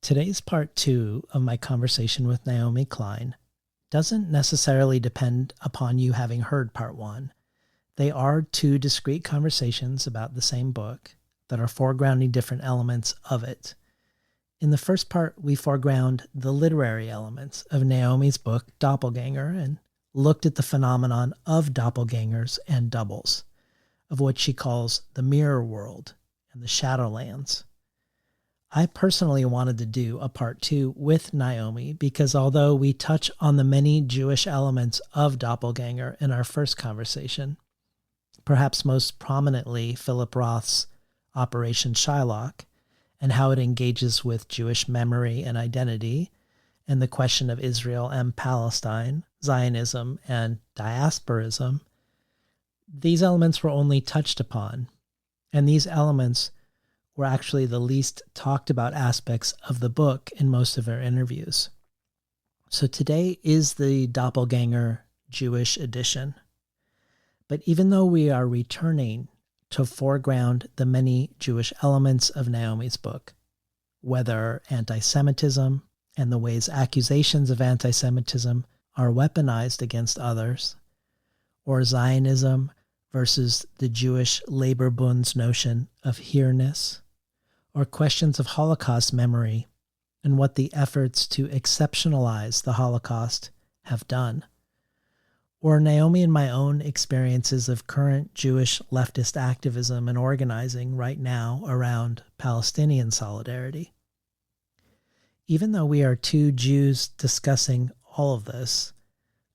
Today's part 2 of my conversation with Naomi Klein doesn't necessarily depend upon you having heard part 1. They are 2 discrete conversations about the same book that are foregrounding different elements of it. In the first part, we foreground the literary elements of Naomi's book, Doppelganger, and looked at the phenomenon of doppelgangers and doubles, of what she calls the mirror world and the shadowlands. I personally wanted to do a part 2 with Naomi because although we touch on the many Jewish elements of Doppelganger in our first conversation, perhaps most prominently Philip Roth's Operation Shylock and how it engages with Jewish memory and identity and the question of Israel and Palestine, Zionism and diasporism, these elements were only touched upon, and these elements were actually the least talked about aspects of the book in most of our interviews. So today is the Doppelganger Jewish edition. But even though we are returning to foreground the many Jewish elements of Naomi's book, whether antisemitism and the ways accusations of antisemitism are weaponized against others, or Zionism versus the Jewish Labor Bund's notion of hereness, or questions of Holocaust memory and what the efforts to exceptionalize the Holocaust have done, or Naomi and my own experiences of current Jewish leftist activism and organizing right now around Palestinian solidarity. Even though we are 2 Jews discussing all of this,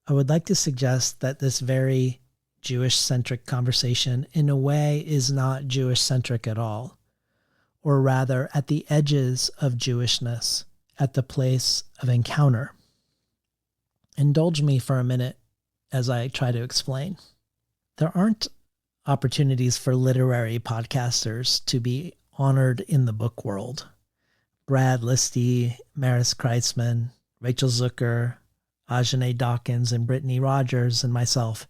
I would like to suggest that this very Jewish-centric conversation in a way is not Jewish-centric at all, or rather at the edges of Jewishness, at the place of encounter. Indulge me for a minute as I try to explain. There aren't opportunities for literary podcasters to be honored in the book world. Brad Listy, Maris Kreitzman, Rachel Zucker, Ajane Dawkins, and Brittany Rogers and myself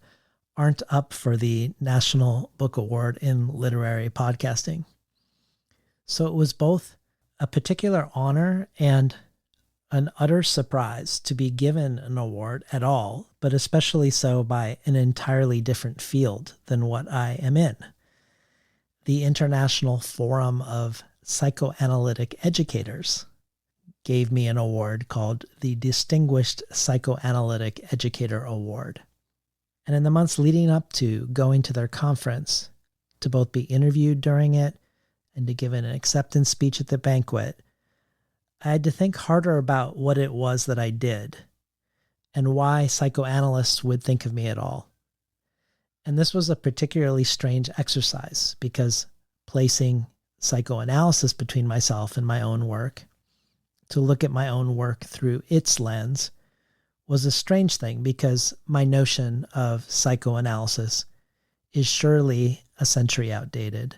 aren't up for the National Book Award in literary podcasting. So it was both a particular honor and an utter surprise to be given an award at all, but especially so by an entirely different field than what I am in. The International Forum of Psychoanalytic Educators gave me an award called the Distinguished Psychoanalytic Educator Award. And in the months leading up to going to their conference, to both be interviewed during it and to give an acceptance speech at the banquet, I had to think harder about what it was that I did and why psychoanalysts would think of me at all. And this was a particularly strange exercise because placing psychoanalysis between myself and my own work, to look at my own work through its lens, was a strange thing because my notion of psychoanalysis is surely a century outdated.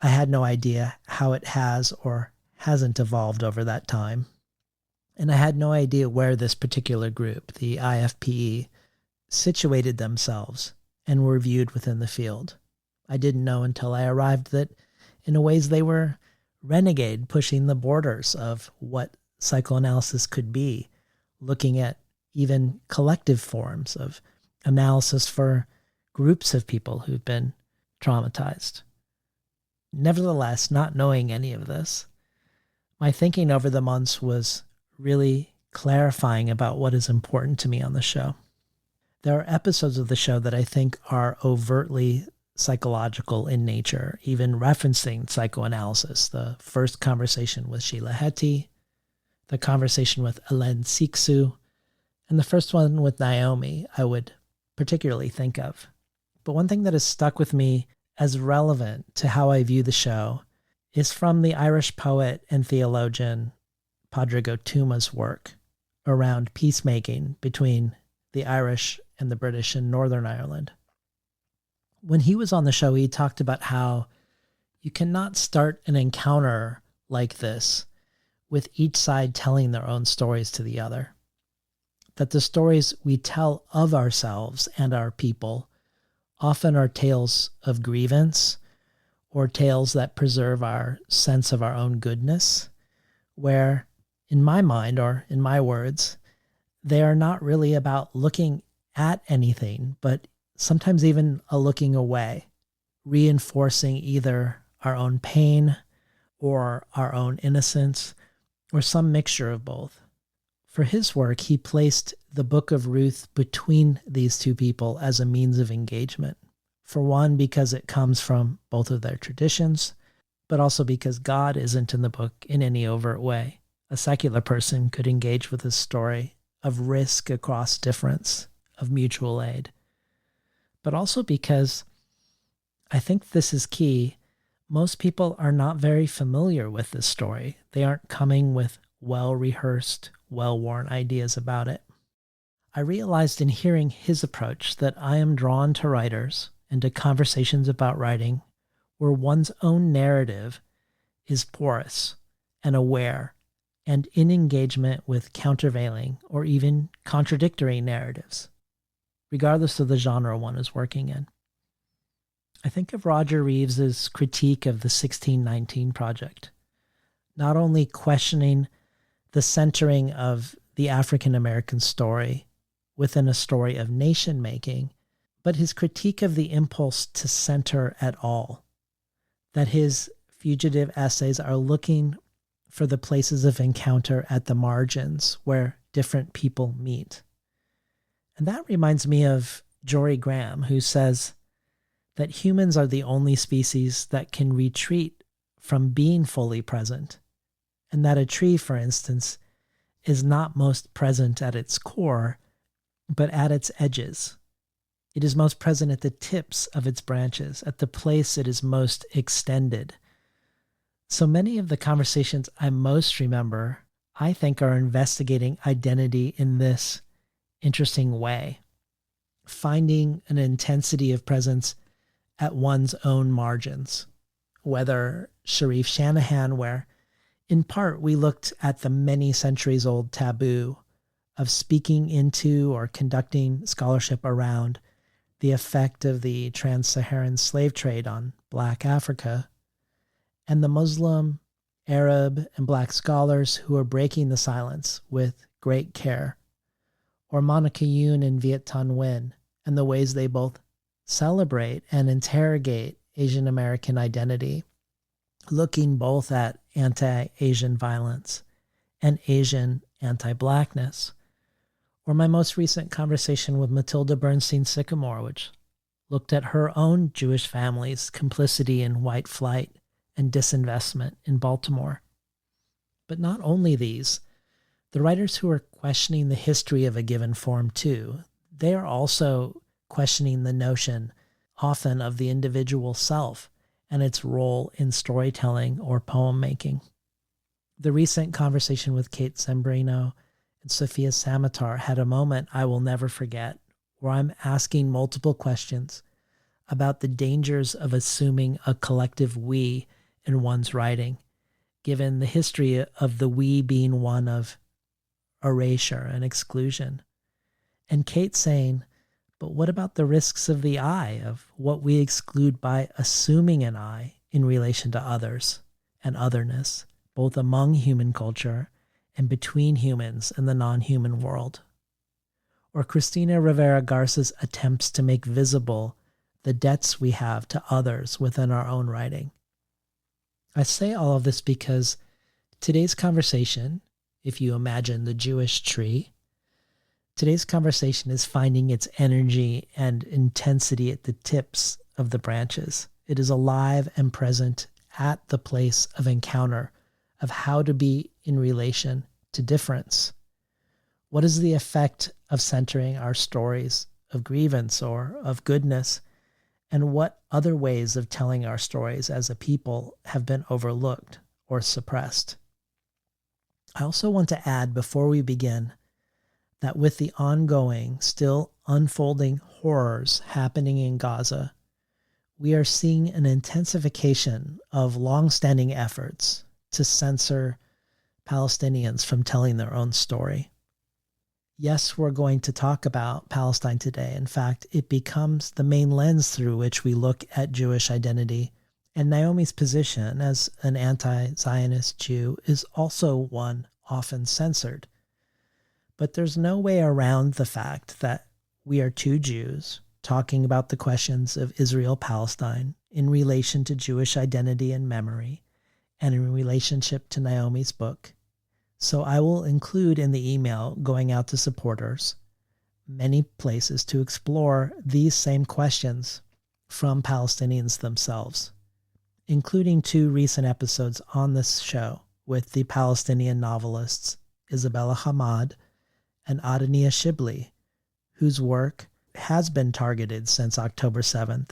I had no idea how it has or hasn't evolved over that time. And I had no idea where this particular group, the IFPE, situated themselves and were viewed within the field. I didn't know until I arrived that in a ways they were renegade, pushing the borders of what psychoanalysis could be, looking at even collective forms of analysis for groups of people who've been traumatized. Nevertheless, not knowing any of this, my thinking over the months was really clarifying about what is important to me on the show. There are episodes of the show that I think are overtly psychological in nature, even referencing psychoanalysis. The first conversation with Sheila Heti, the conversation with Ellen Siksu, and the first one with Naomi I would particularly think of. But one thing that has stuck with me as relevant to how I view the show is from the Irish poet and theologian Pádraig Ó Tuama's work around peacemaking between the Irish and the British in Northern Ireland. When he was on the show, he talked about how you cannot start an encounter like this with each side telling their own stories to the other. That the stories we tell of ourselves and our people often are tales of grievance or tales that preserve our sense of our own goodness, where In my mind, or in my words, they are not really about looking at anything, but sometimes even a looking away, reinforcing either our own pain or our own innocence, or some mixture of both. For his work, he placed the Book of Ruth between these two people as a means of engagement. For one, because it comes from both of their traditions, but also because God isn't in the book in any overt way. A secular person could engage with this story of risk across difference, of mutual aid. But also because, I think this is key, most people are not very familiar with this story. They aren't coming with well-rehearsed, well-worn ideas about it. I realized in hearing his approach that I am drawn to writers and to conversations about writing where one's own narrative is porous and aware and in engagement with countervailing or even contradictory narratives, regardless of the genre one is working in. I think of Roger Reeves's critique of the 1619 Project, not only questioning the centering of the African American story within a story of nation-making, but his critique of the impulse to center at all, that his fugitive essays are looking for the places of encounter at the margins where different people meet. And that reminds me of Jory Graham, who says that humans are the only species that can retreat from being fully present, and that a tree, for instance, is not most present at its core, but at its edges. It is most present at the tips of its branches, at the place it is most extended. So many of the conversations I most remember, I think, are investigating identity in this interesting way, finding an intensity of presence at one's own margins, whether Sharif Shanahan, where in part we looked at the many centuries old taboo of speaking into or conducting scholarship around the effect of the trans-Saharan slave trade on Black Africa, and the Muslim, Arab, and Black scholars who are breaking the silence with great care, or Monica Yoon and Viet Thanh Nguyen, and the ways they both celebrate and interrogate Asian American identity, looking both at anti-Asian violence and Asian anti-Blackness. Or my most recent conversation with Matilda Bernstein Sycamore, which looked at her own Jewish family's complicity in white flight and disinvestment in Baltimore. But not only these, the writers who are questioning the history of a given form too, they are also questioning the notion often of the individual self and its role in storytelling or poem making. The recent conversation with Kate Sembrino and Sophia Samatar had a moment I will never forget, where I'm asking multiple questions about the dangers of assuming a collective we in one's writing, given the history of the we being one of erasure and exclusion. And Kate saying, but what about the risks of the I, of what we exclude by assuming an I in relation to others and otherness, both among human culture and between humans and the non-human world? Or Cristina Rivera Garza's attempts to make visible the debts we have to others within our own writing. I say all of this because today's conversation, if you imagine the Jewish tree, today's conversation is finding its energy and intensity at the tips of the branches. It is alive and present at the place of encounter, of how to be in relation to difference. What is the effect of centering our stories of grievance or of goodness? And what other ways of telling our stories as a people have been overlooked or suppressed? I also want to add before we begin that with the ongoing, still unfolding horrors happening in Gaza, we are seeing an intensification of long-standing efforts to censor Palestinians from telling their own story. Yes, we're going to talk about Palestine today. In fact, it becomes the main lens through which we look at Jewish identity. And Naomi's position as an anti-Zionist Jew is also one often censored. But there's no way around the fact that we are two Jews talking about the questions of Israel-Palestine in relation to Jewish identity and memory, and in relationship to Naomi's book. So I will include in the email going out to supporters many places to explore these same questions from Palestinians themselves, including 2 recent episodes on this show with the Palestinian novelists Isabella Hamad and Adania Shibli, whose work has been targeted since October 7th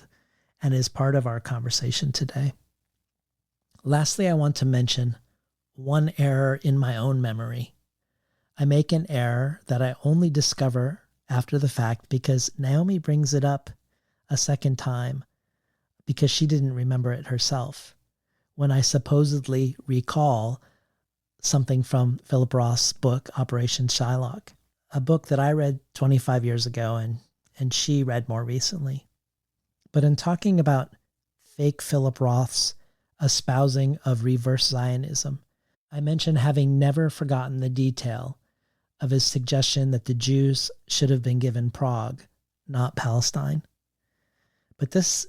and is part of our conversation today. Lastly, I want to mention one error in my own memory. I make an error that I only discover after the fact because Naomi brings it up a second time because she didn't remember it herself. When I supposedly recall something from Philip Roth's book, Operation Shylock, a book that I read 25 years ago and she read more recently. But in talking about fake Philip Roth's espousing of reverse Zionism, I mentioned having never forgotten the detail of his suggestion that the Jews should have been given Prague, not Palestine. But this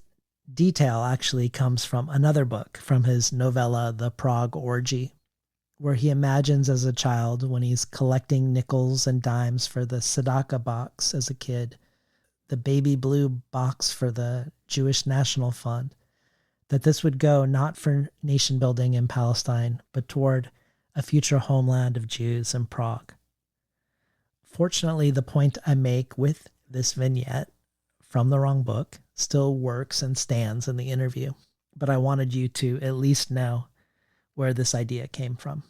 detail actually comes from another book, from his novella, The Prague Orgy, where he imagines as a child when he's collecting nickels and dimes for the tzedakah box as a kid, the baby blue box for the Jewish National Fund, that this would go not for nation building in Palestine, but toward a future homeland of Jews in Prague. Fortunately, the point I make with this vignette from the wrong book still works and stands in the interview, but I wanted you to at least know where this idea came from.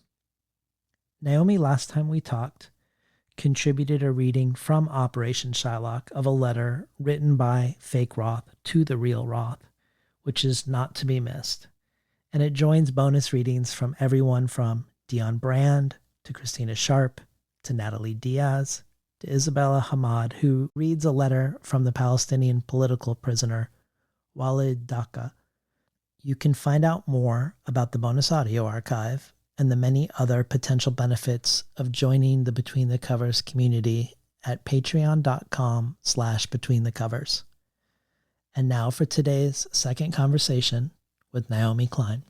Naomi, last time we talked, contributed a reading from Operation Shylock of a letter written by fake Roth to the real Roth, which is not to be missed. And it joins bonus readings from everyone from Dion Brand to Christina Sharp to Natalie Diaz to Isabella Hamad, who reads a letter from the Palestinian political prisoner Walid Daka. You can find out more about the bonus audio archive and the many other potential benefits of joining the Between the Covers community at patreon.com/betweenthecovers. And now for today's second conversation with Naomi Klein.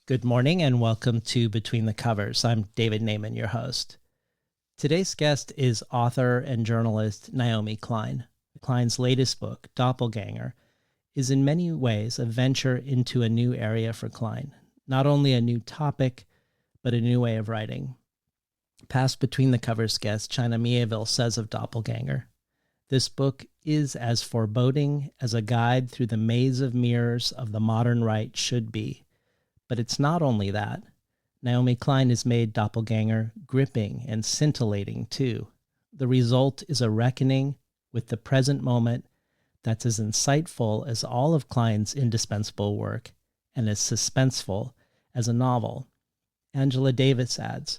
Good morning and welcome to Between the Covers. I'm David Naiman, your host. Today's guest is author and journalist Naomi Klein. Klein's latest book, Doppelganger, is in many ways a venture into a new area for Klein. Not only a new topic, but a new way of writing. Past Between the Covers guest China Mieville says of Doppelganger, "This book is as foreboding as a guide through the maze of mirrors of the modern right should be. But it's not only that. Naomi Klein has made Doppelganger gripping and scintillating too. The result is a reckoning with the present moment that's as insightful as all of Klein's indispensable work and as suspenseful as a novel." Angela Davis adds,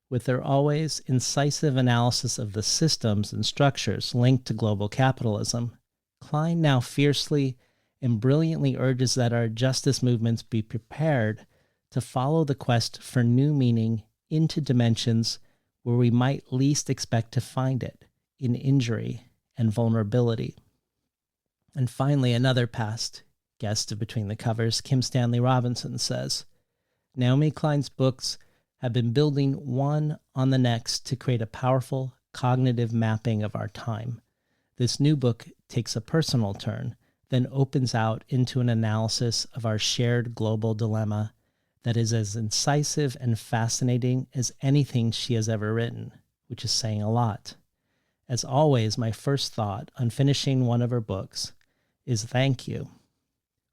"With their always incisive analysis of the systems and structures linked to global capitalism, Klein now fiercely and brilliantly urges that our justice movements be prepared to follow the quest for new meaning into dimensions where we might least expect to find it, in injury and vulnerability." And finally, another past guest of Between the Covers, Kim Stanley Robinson, says, "Naomi Klein's books have been building one on the next to create a powerful cognitive mapping of our time. This new book takes a personal turn, then opens out into an analysis of our shared global dilemma that is as incisive and fascinating as anything she has ever written," which is saying a lot. As always, my first thought on finishing one of her books is thank you.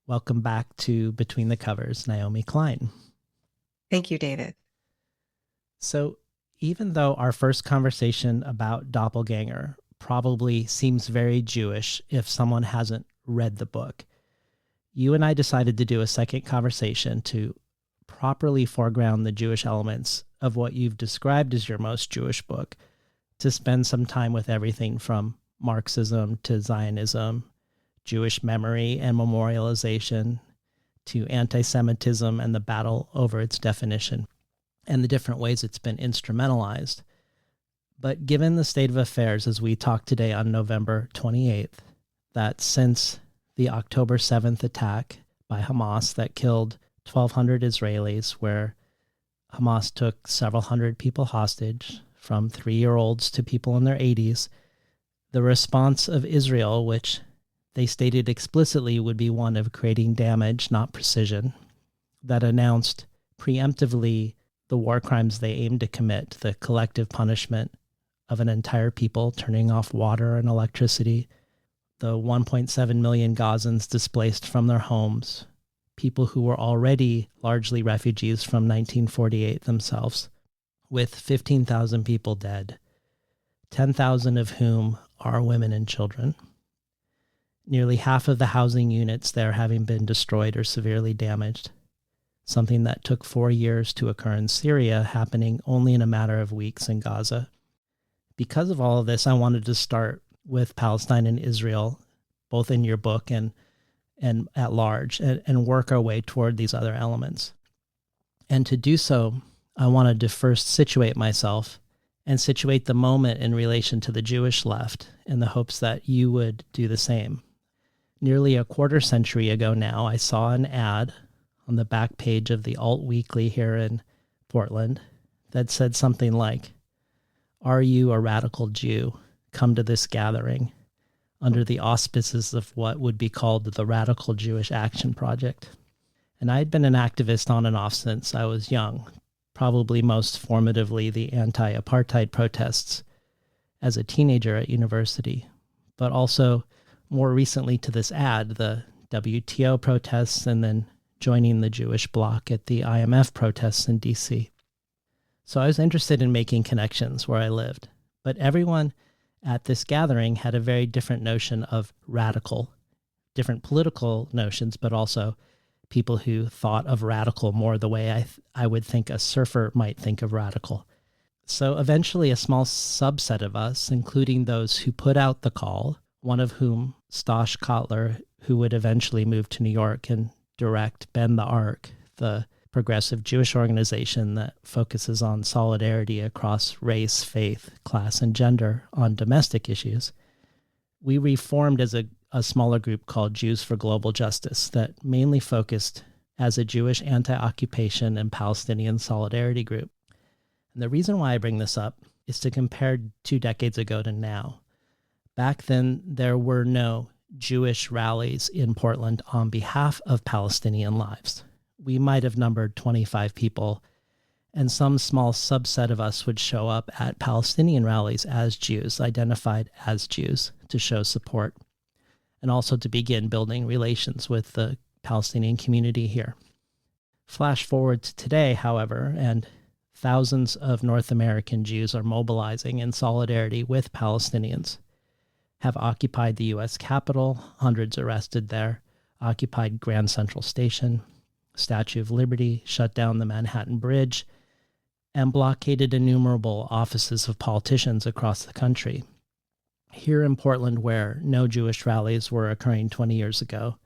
Welcome back to Between the Covers, Naomi Klein. Thank you, David. So even though our first conversation about Doppelganger probably seems very Jewish if someone hasn't read the book, you and I decided to do a second conversation to properly foreground the Jewish elements of what you've described as your most Jewish book, to spend some time with everything from Marxism to Zionism, Jewish memory and memorialization, to antisemitism and the battle over its definition, and the different ways it's been instrumentalized. But given the state of affairs as we talk today on November 28th, that since the October 7th attack by Hamas that killed 1,200 Israelis, where Hamas took several hundred people hostage, from 3-year-olds to people in their 80s, the response of Israel, which they stated explicitly would be one of creating damage, not precision, that announced preemptively the war crimes they aimed to commit, the collective punishment of an entire people, turning off water and electricity, the 1.7 million Gazans displaced from their homes, people who were already largely refugees from 1948 themselves, with 15,000 people dead, 10,000 of whom are women and children. Nearly half of the housing units there having been destroyed or severely damaged, something that took 4 years to occur in Syria, happening only in a matter of weeks in Gaza. Because of all of this, I wanted to start with Palestine and Israel, both in your book and at large, and work our way toward these other elements. And to do so, I wanted to first situate myself and situate the moment in relation to the Jewish left in the hopes that you would do the same. Nearly a quarter century ago now, I saw an ad on the back page of the Alt Weekly here in Portland that said something like, "Are you a radical Jew? Come to this gathering," under the auspices of what would be called the Radical Jewish Action Project. And I had been an activist on and off since I was young, probably most formatively the anti-apartheid protests as a teenager at university, but also more recently to this ad, the WTO protests, and then joining the Jewish bloc at the IMF protests in DC. So I was interested in making connections where I lived, but everyone at this gathering had a very different notion of radical, different political notions, but also people who thought of radical more the way I would think a surfer might think of radical. So eventually a small subset of us, including those who put out the call, one of whom, Stosh Kotler, who would eventually move to New York and direct Bend the Arc, the progressive Jewish organization that focuses on solidarity across race, faith, class, and gender on domestic issues, we reformed as a smaller group called Jews for Global Justice that mainly focused as a Jewish anti-occupation and Palestinian solidarity group. And the reason why I bring this up is to compare 2 decades ago to now. Back then, there were no Jewish rallies in Portland on behalf of Palestinian lives. We might have numbered 25 people, and some small subset of us would show up at Palestinian rallies as Jews, identified as Jews, to show support, and also to begin building relations with the Palestinian community here. Flash forward to today, however, and thousands of North American Jews are mobilizing in solidarity with Palestinians, have occupied the U.S. Capitol, hundreds arrested there, occupied Grand Central Station, Statue of Liberty, shut down the Manhattan Bridge, and blockaded innumerable offices of politicians across the country. Here in Portland, where no Jewish rallies were occurring 20 years ago,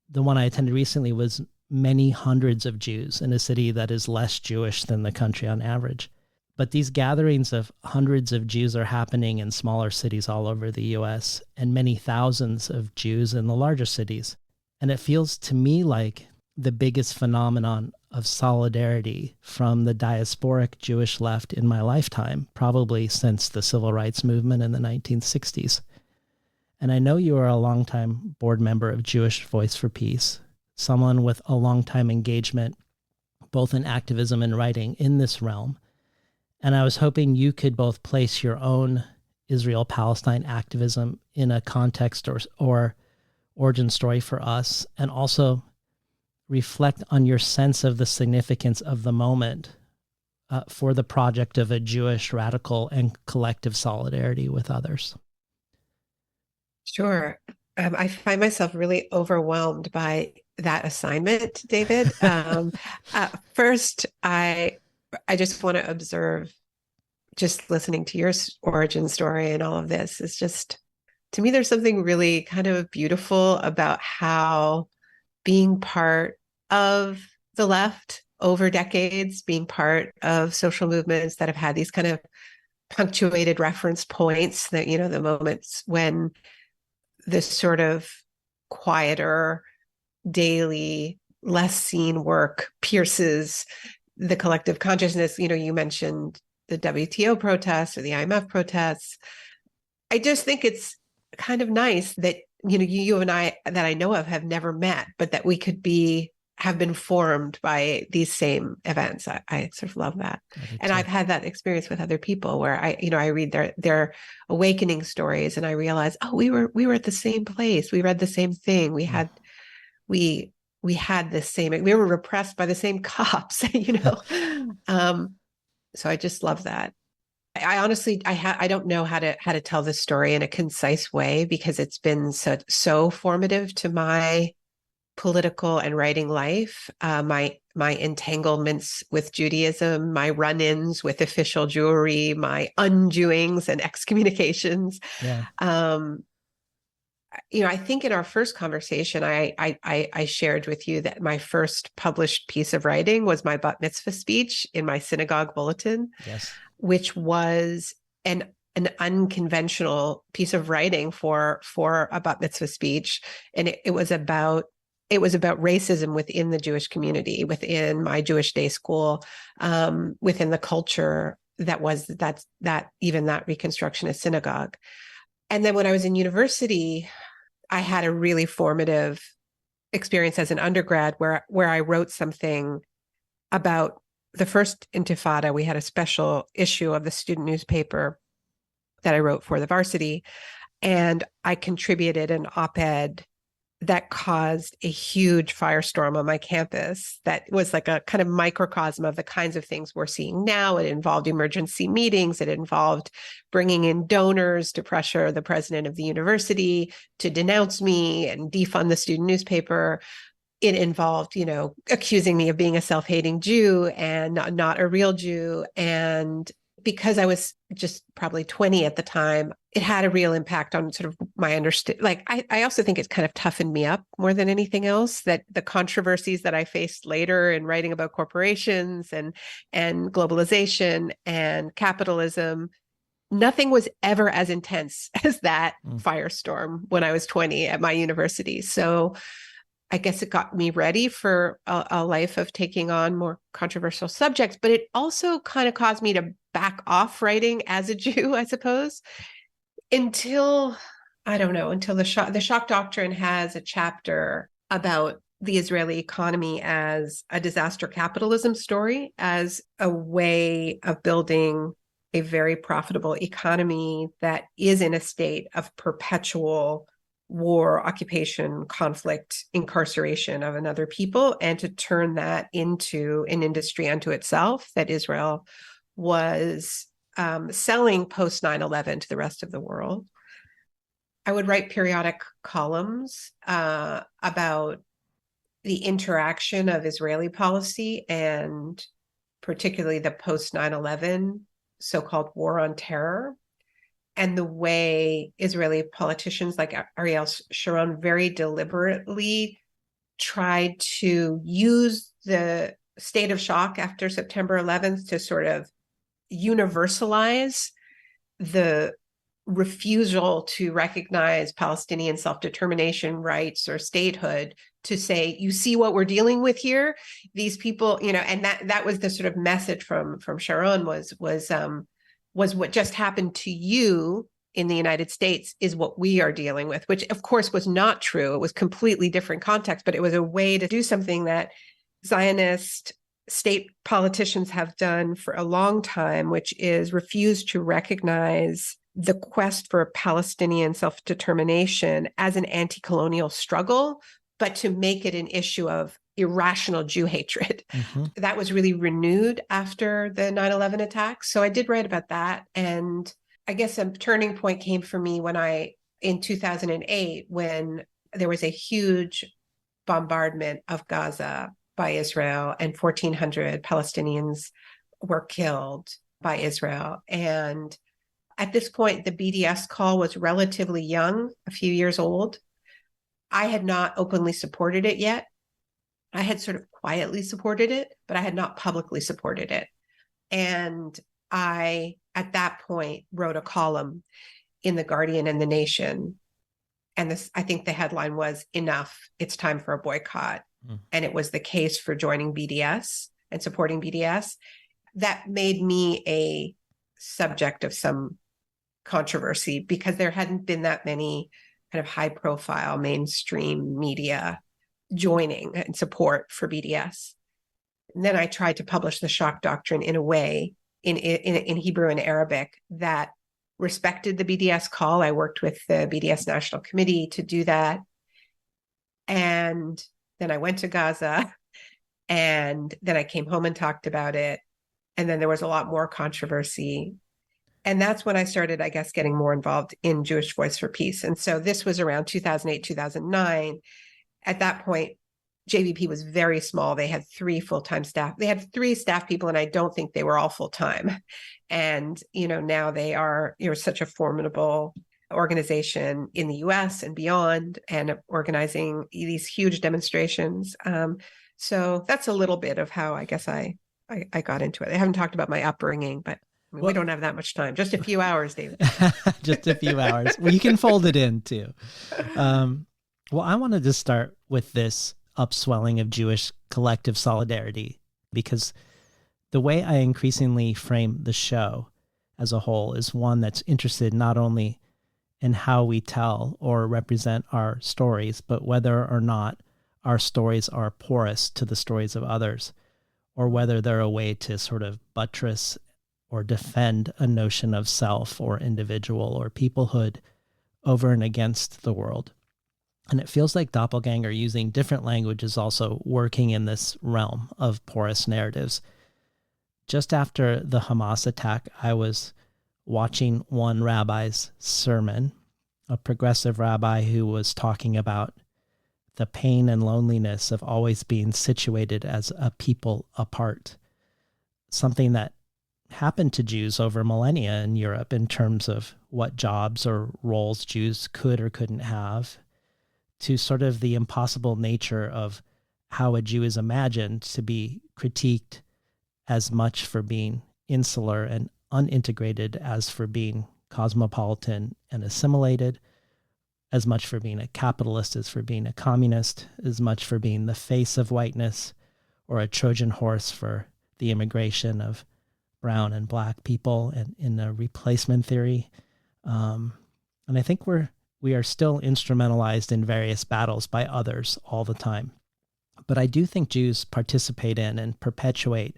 the one I attended recently was many hundreds of Jews in a city that is less Jewish than the country on average. But these gatherings of hundreds of Jews are happening in smaller cities all over the U.S. and many thousands of Jews in the larger cities. And it feels to me like the biggest phenomenon of solidarity from the diasporic Jewish left in my lifetime, probably since the civil rights movement in the 1960s. And I know you are a longtime board member of Jewish Voice for Peace, someone with a longtime engagement, both in activism and writing in this realm. And I was hoping you could both place your own Israel-Palestine activism in a context or origin story for us, and also reflect on your sense of the significance of the moment for the project of a Jewish radical and collective solidarity with others. Sure. I find myself really overwhelmed by that assignment, David. First, I just want to observe, just listening to your origin story and all of this is just, to me, there's something really kind of beautiful about how being part of the left over decades, being part of social movements that have had these kind of punctuated reference points, that, the moments when this sort of quieter, daily, less seen work pierces the collective consciousness. You mentioned the WTO protests or the IMF protests. I just think it's kind of nice that, you and I, that I know of, have never met, but that we could have been formed by these same events. I sort of love that. And I've had that experience with other people where I read their awakening stories and I realize, oh, we were at the same place. We read the same thing. We had the same, we were repressed by the same cops, So I just love that. I honestly, I don't know how to tell this story in a concise way because it's been so formative to my political and writing life, my entanglements with Judaism, my run-ins with official Jewry, my undoings and excommunications. Yeah. I think in our first conversation, I shared with you that my first published piece of writing was my bat mitzvah speech in my synagogue bulletin, yes, which was an unconventional piece of writing for a bat mitzvah speech, and it was about racism within the Jewish community, within my Jewish day school, within the culture that Reconstructionist synagogue. And then when I was in university, I had a really formative experience as an undergrad where I wrote something about the first Intifada. We had a special issue of the student newspaper that I wrote for the varsity, and I contributed an op-ed that caused a huge firestorm on my campus that was like a kind of microcosm of the kinds of things we're seeing now. It involved emergency meetings. It involved bringing in donors to pressure the president of the university to denounce me and defund the student newspaper. It involved, accusing me of being a self-hating Jew and not a real Jew. And because I was just probably 20 at the time, it had a real impact on sort of my understanding. Like, I also think it kind of toughened me up more than anything else, that the controversies that I faced later in writing about corporations and globalization and capitalism, nothing was ever as intense as that firestorm when I was 20 at my university. So I guess it got me ready for a life of taking on more controversial subjects, but it also kind of caused me to back off writing as a Jew, I suppose, until the shock doctrine has a chapter about the Israeli economy as a disaster capitalism story, as a way of building a very profitable economy that is in a state of perpetual war, occupation, conflict, incarceration of another people, and to turn that into an industry unto itself that Israel was selling post 9/11 to the rest of the world. I would write periodic columns about the interaction of Israeli policy and particularly the post 9/11 so-called war on terror, and the way Israeli politicians like Ariel Sharon very deliberately tried to use the state of shock after September 11th to sort of universalize the refusal to recognize Palestinian self-determination rights or statehood, to say, you see what we're dealing with here? These people, and that was the sort of message from Sharon was what just happened to you in the United States is what we are dealing with, which of course was not true. It was completely different context, but it was a way to do something that Zionist state politicians have done for a long time, which is refuse to recognize the quest for Palestinian self-determination as an anti-colonial struggle, but to make it an issue of irrational Jew hatred. Mm-hmm. That was really renewed after the 9/11 attacks. So I did write about that. And I guess a turning point came for me in 2008, when there was a huge bombardment of Gaza by Israel, and 1,400 Palestinians were killed by Israel. And at this point, the BDS call was relatively young, a few years old. I had not openly supported it yet. I had sort of quietly supported it, but I had not publicly supported it. And I, at that point, wrote a column in The Guardian and The Nation. And I think the headline was, "Enough, it's time for a boycott." And it was the case for joining BDS and supporting BDS. That made me a subject of some controversy, because there hadn't been that many kind of high profile mainstream media joining in support for BDS. And then I tried to publish the shock doctrine in a way, in Hebrew and Arabic, that respected the BDS call. I worked with the BDS National Committee to do that. And then I went to Gaza, and then I came home and talked about it. And then there was a lot more controversy. And that's when I started, I guess, getting more involved in Jewish Voice for Peace. And so this was around 2008, 2009. At that point, JVP was very small. They had 3 full-time staff. They had 3 staff people, and I don't think they were all full-time. And, now they are, such a formidable organization in the US and beyond, and organizing these huge demonstrations. So that's a little bit of how I guess I got into it. I haven't talked about my upbringing, but we don't have that much time. Just a few hours, David. Just a few hours. Well, you can fold it in too. Well, I wanted to start with this upswelling of Jewish collective solidarity, because the way I increasingly frame the show as a whole is one that's interested not only in how we tell or represent our stories, but whether or not our stories are porous to the stories of others, or whether they're a way to sort of buttress or defend a notion of self or individual or peoplehood over and against the world. And it feels like Doppelganger, using different language, is also working in this realm of porous narratives. Just after the Hamas attack, I was watching one rabbi's sermon, a progressive rabbi who was talking about the pain and loneliness of always being situated as a people apart, something that happened to Jews over millennia in Europe in terms of what jobs or roles Jews could or couldn't have, to sort of the impossible nature of how a Jew is imagined to be critiqued as much for being insular and unintegrated as for being cosmopolitan and assimilated, as much for being a capitalist as for being a communist, as much for being the face of whiteness or a Trojan horse for the immigration of brown and black people, and in a replacement theory. And I think we are still instrumentalized in various battles by others all the time. But I do think Jews participate in and perpetuate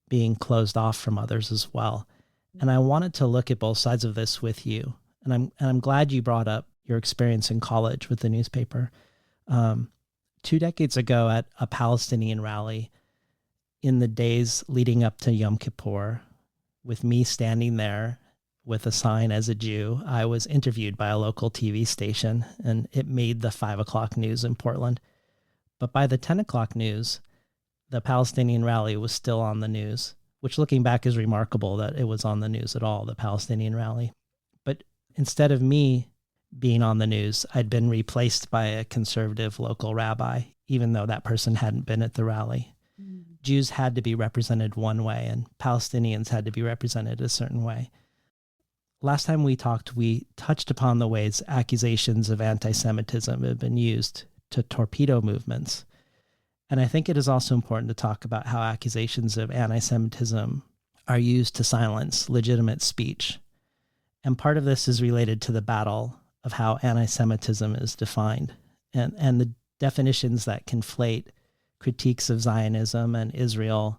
being closed off from others as well. And I wanted to look at both sides of this with you. And I'm glad you brought up your experience in college with the newspaper. 2 decades ago at a Palestinian rally, in the days leading up to Yom Kippur, with me standing there with a sign as a Jew, I was interviewed by a local TV station, and it made the 5 o'clock news in Portland. But by the 10 o'clock news, the Palestinian rally was still on the news, which looking back is remarkable that it was on the news at all, the Palestinian rally. But instead of me being on the news, I'd been replaced by a conservative local rabbi, even though that person hadn't been at the rally. Jews had to be represented one way, and Palestinians had to be represented a certain way. Last time we talked, we touched upon the ways accusations of antisemitism have been used to torpedo movements. And I think it is also important to talk about how accusations of antisemitism are used to silence legitimate speech. And part of this is related to the battle of how antisemitism is defined, and the definitions that conflate critiques of Zionism and Israel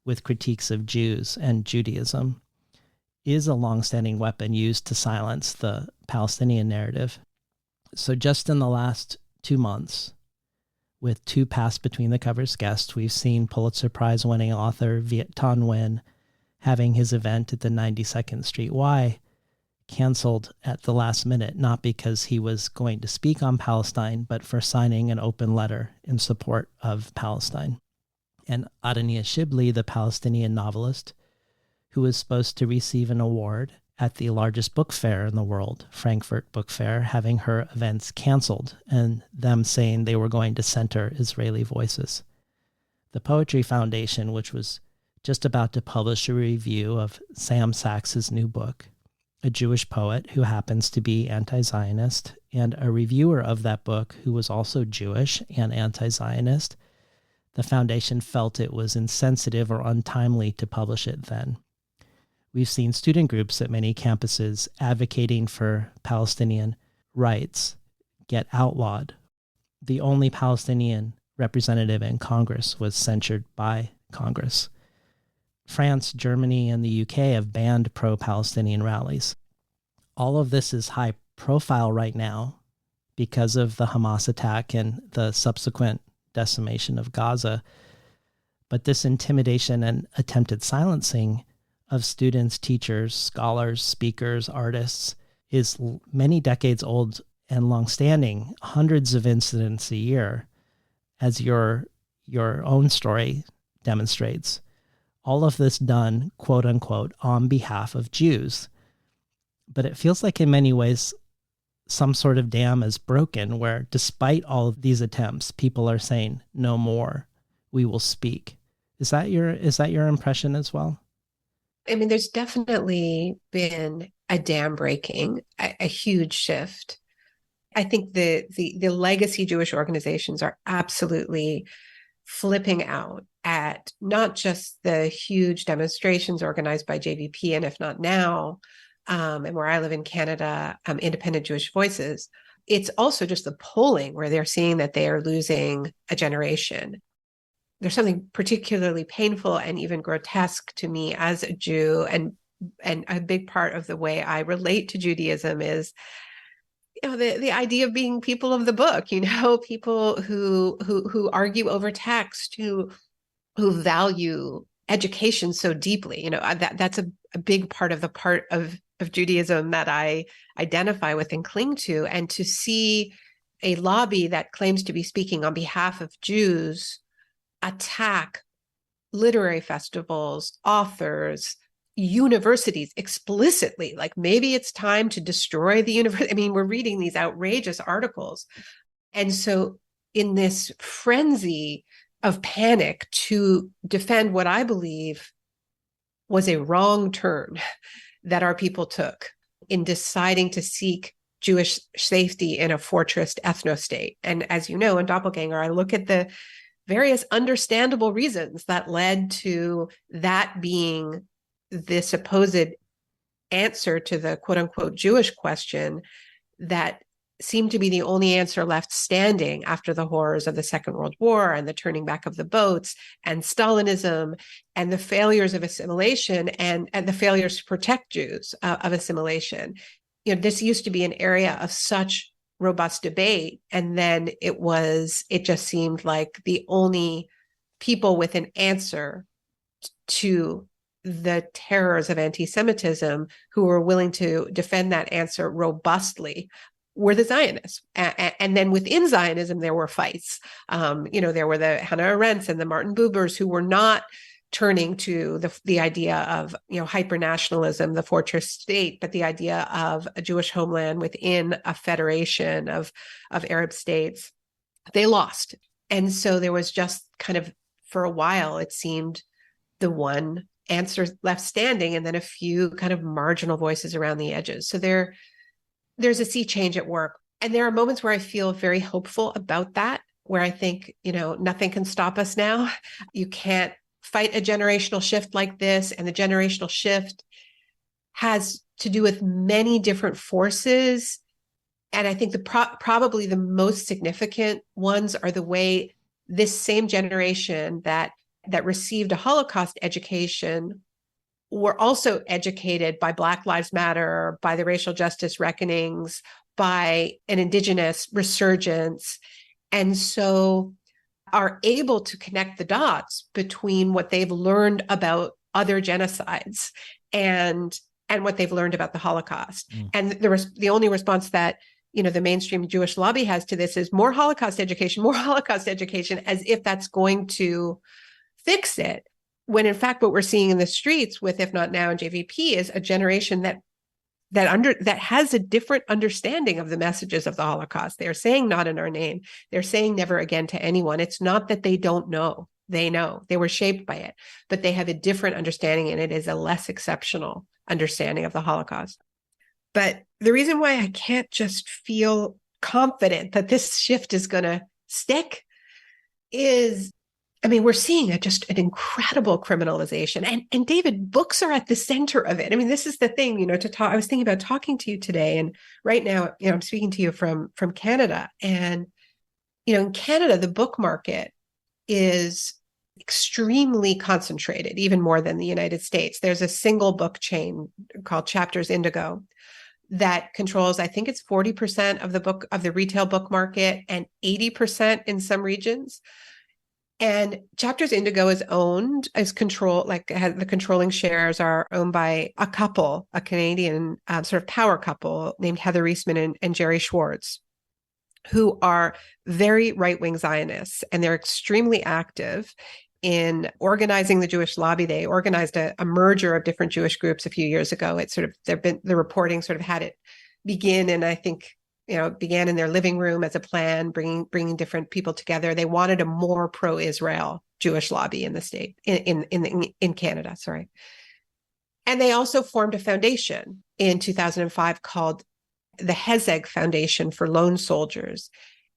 with critiques of Jews and Judaism. is a longstanding weapon used to silence the Palestinian narrative. So just in the last 2 months, with two Pass Between the Covers guests, we've seen Pulitzer Prize winning author Viet Thanh Nguyen having his event at the 92nd Street Y canceled at the last minute, not because he was going to speak on Palestine, but for signing an open letter in support of Palestine. And Adania Shibli, the Palestinian novelist, who was supposed to receive an award at the largest book fair in the world, Frankfurt Book Fair, having her events canceled and them saying they were going to center Israeli voices. The Poetry Foundation, which was just about to publish a review of Sam Sachs's new book, a Jewish poet who happens to be anti-Zionist, and a reviewer of that book who was also Jewish and anti-Zionist, the foundation felt it was insensitive or untimely to publish it then. We've seen student groups at many campuses advocating for Palestinian rights get outlawed. The only Palestinian representative in Congress was censured by Congress. France, Germany, and the UK have banned pro-Palestinian rallies. All of this is high profile right now because of the Hamas attack and the subsequent decimation of Gaza. But this intimidation and attempted silencing of students, teachers, scholars, speakers, artists is many decades old and longstanding, hundreds of incidents a year, as your own story demonstrates. All of this done, quote unquote, on behalf of Jews. But it feels like in many ways some sort of dam is broken where despite all of these attempts, people are saying, no more, we will speak. Is that your impression as well? I mean, there's definitely been a dam breaking, a huge shift. I think the legacy Jewish organizations are absolutely flipping out at not just the huge demonstrations organized by JVP, and if not now, and where I live in Canada, Independent Jewish Voices, it's also just the polling where they're seeing that they are losing a generation. There's something particularly painful and even grotesque to me as a Jew, and a big part of the way I relate to Judaism is, the idea of being people of the book, people who argue over text, who value education so deeply. That's a big part of Judaism that I identify with and cling to. And to see a lobby that claims to be speaking on behalf of Jews attack literary festivals, authors, universities explicitly, like maybe it's time to destroy the university. I mean, we're reading these outrageous articles. And so in this frenzy of panic to defend what I believe was a wrong turn that our people took in deciding to seek Jewish safety in a fortress ethno-state. And as you know, in Doppelganger, I look at the various understandable reasons that led to that being the supposed answer to the quote unquote Jewish question that seemed to be the only answer left standing after the horrors of the Second World War and the turning back of the boats and Stalinism and the failures of assimilation and the failures to protect Jews of assimilation. This used to be an area of such robust debate. And then it just seemed like the only people with an answer to the terrors of anti-Semitism who were willing to defend that answer robustly were the Zionists. And then within Zionism, there were fights. There were the Hannah Arendts and the Martin Bubers who were not turning to the idea of hyper-nationalism, the fortress state, but the idea of a Jewish homeland within a federation of Arab states. They lost. And so there was just kind of, for a while, it seemed the one answer left standing, and then a few kind of marginal voices around the edges. So there's a sea change at work. And there are moments where I feel very hopeful about that, where I think, nothing can stop us now. You can't fight a generational shift like this. And the generational shift has to do with many different forces. And I think probably the most significant ones are the way this same generation that received a Holocaust education were also educated by Black Lives Matter, by the racial justice reckonings, by an indigenous resurgence, and so are able to connect the dots between what they've learned about other genocides and what they've learned about the Holocaust. And the only response that the mainstream Jewish lobby has to this is more Holocaust education, as if that's going to fix it. When in fact, what we're seeing in the streets with If Not Now and JVP is a generation that has a different understanding of the messages of the Holocaust. They're saying not in our name. They're saying never again to anyone. It's not that they don't know. They know. They were shaped by it, but they have a different understanding, and it is a less exceptional understanding of the Holocaust. But the reason why I can't just feel confident that this shift is going to stick is, we're seeing just an incredible criminalization. And David, books are at the center of it. This is the thing, I was thinking about talking to you today, and right now, I'm speaking to you from Canada. And, in Canada, the book market is extremely concentrated, even more than the United States. There's a single book chain called Chapters Indigo that controls, I think it's 40% of the retail book market and 80% in some regions. And Chapters Indigo is the controlling shares are owned by a couple, a Canadian sort of power couple named Heather Reisman and Jerry Schwartz, who are very right-wing Zionists, and they're extremely active in organizing the Jewish lobby. They organized a merger of different Jewish groups a few years ago. It's the reporting sort of had it begin, and I think began in their living room as a plan, bringing different people together. They wanted a more pro-Israel Jewish lobby in the state, in Canada, sorry. And they also formed a foundation in 2005 called the Hezeg Foundation for Lone Soldiers.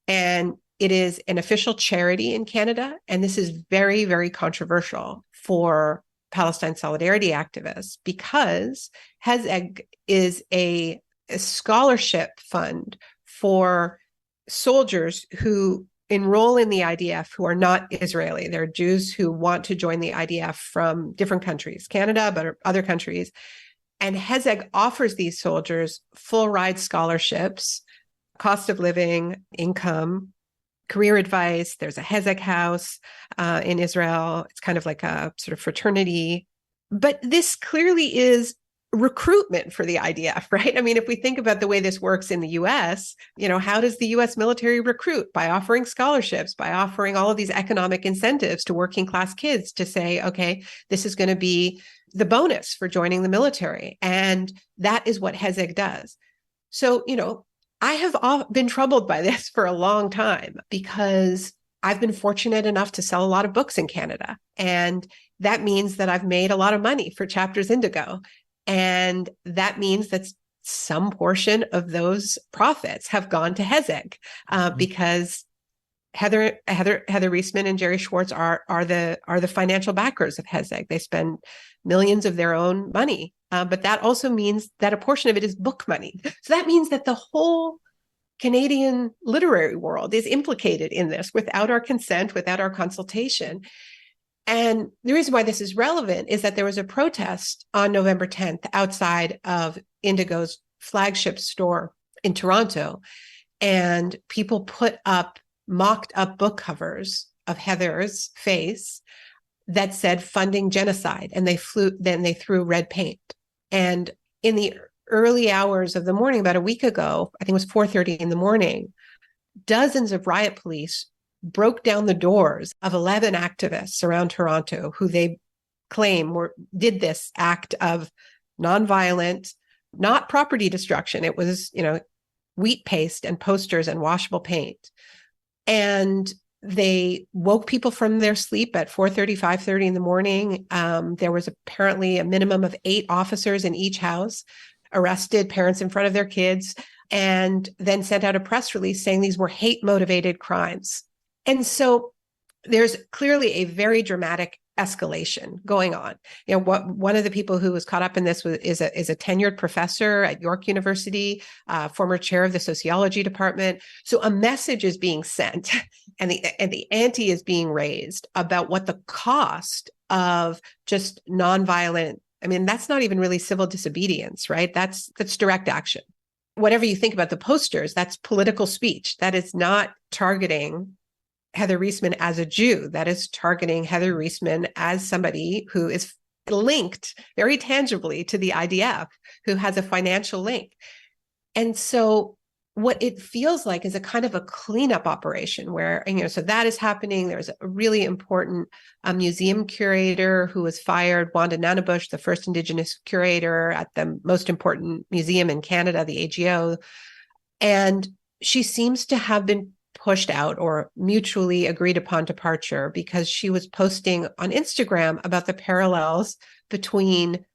And it is an official charity in Canada. And this is very, very controversial for Palestine solidarity activists, because Hezeg is a scholarship fund for soldiers who enroll in the IDF who are not Israeli. They're Jews who want to join the IDF from different countries, Canada, but other countries. And Hezeg offers these soldiers full ride scholarships, cost of living, income, career advice. There's a Hezeg house in Israel. It's kind of like a sort of fraternity. But this clearly is recruitment for the IDF, right? If we think about the way this works in the US, how does the US military recruit? By offering scholarships, by offering all of these economic incentives to working class kids to say, okay, this is going to be the bonus for joining the military. And that is what Hezeg does. So, I have been troubled by this for a long time, because I've been fortunate enough to sell a lot of books in Canada. And that means that I've made a lot of money for Chapters Indigo. And that means that some portion of those profits have gone to Hezeg, because Heather Reisman and Jerry Schwartz are the financial backers of Hezeg. They spend millions of their own money, but that also means that a portion of it is book money. So that means that the whole Canadian literary world is implicated in this without our consent, without our consultation. And the reason why this is relevant is that there was a protest on November 10th outside of Indigo's flagship store in Toronto, and people put up mocked up book covers of Heather's face that said funding genocide, and they threw red paint. And in the early hours of the morning, about a week ago, I think it was 4:30 in the morning, dozens of riot police broke down the doors of 11 activists around Toronto who they claim did this act of nonviolent, not property destruction. It was, wheat paste and posters and washable paint. And they woke people from their sleep at 4:30, 5:30 in the morning. There was apparently a minimum of 8 officers in each house, arrested parents in front of their kids, and then sent out a press release saying these were hate-motivated crimes. And so there's clearly a very dramatic escalation going on. One of the people who was caught up in this is a tenured professor at York University, former chair of the sociology department. So a message is being sent, and the ante is being raised about what the cost of just nonviolent I mean, that's not even really civil disobedience, right? That's direct action. Whatever you think about the posters, that's political speech. That is not targeting Heather Reisman as a Jew. That is targeting Heather Reisman as somebody who is linked very tangibly to the IDF, who has a financial link. And so what it feels like is a kind of a cleanup operation where, so that is happening. There's a really important museum curator who was fired, Wanda Nanabush, the first Indigenous curator at the most important museum in Canada, the AGO. And she seems to have been pushed out or mutually agreed upon departure because she was posting on Instagram about the parallels between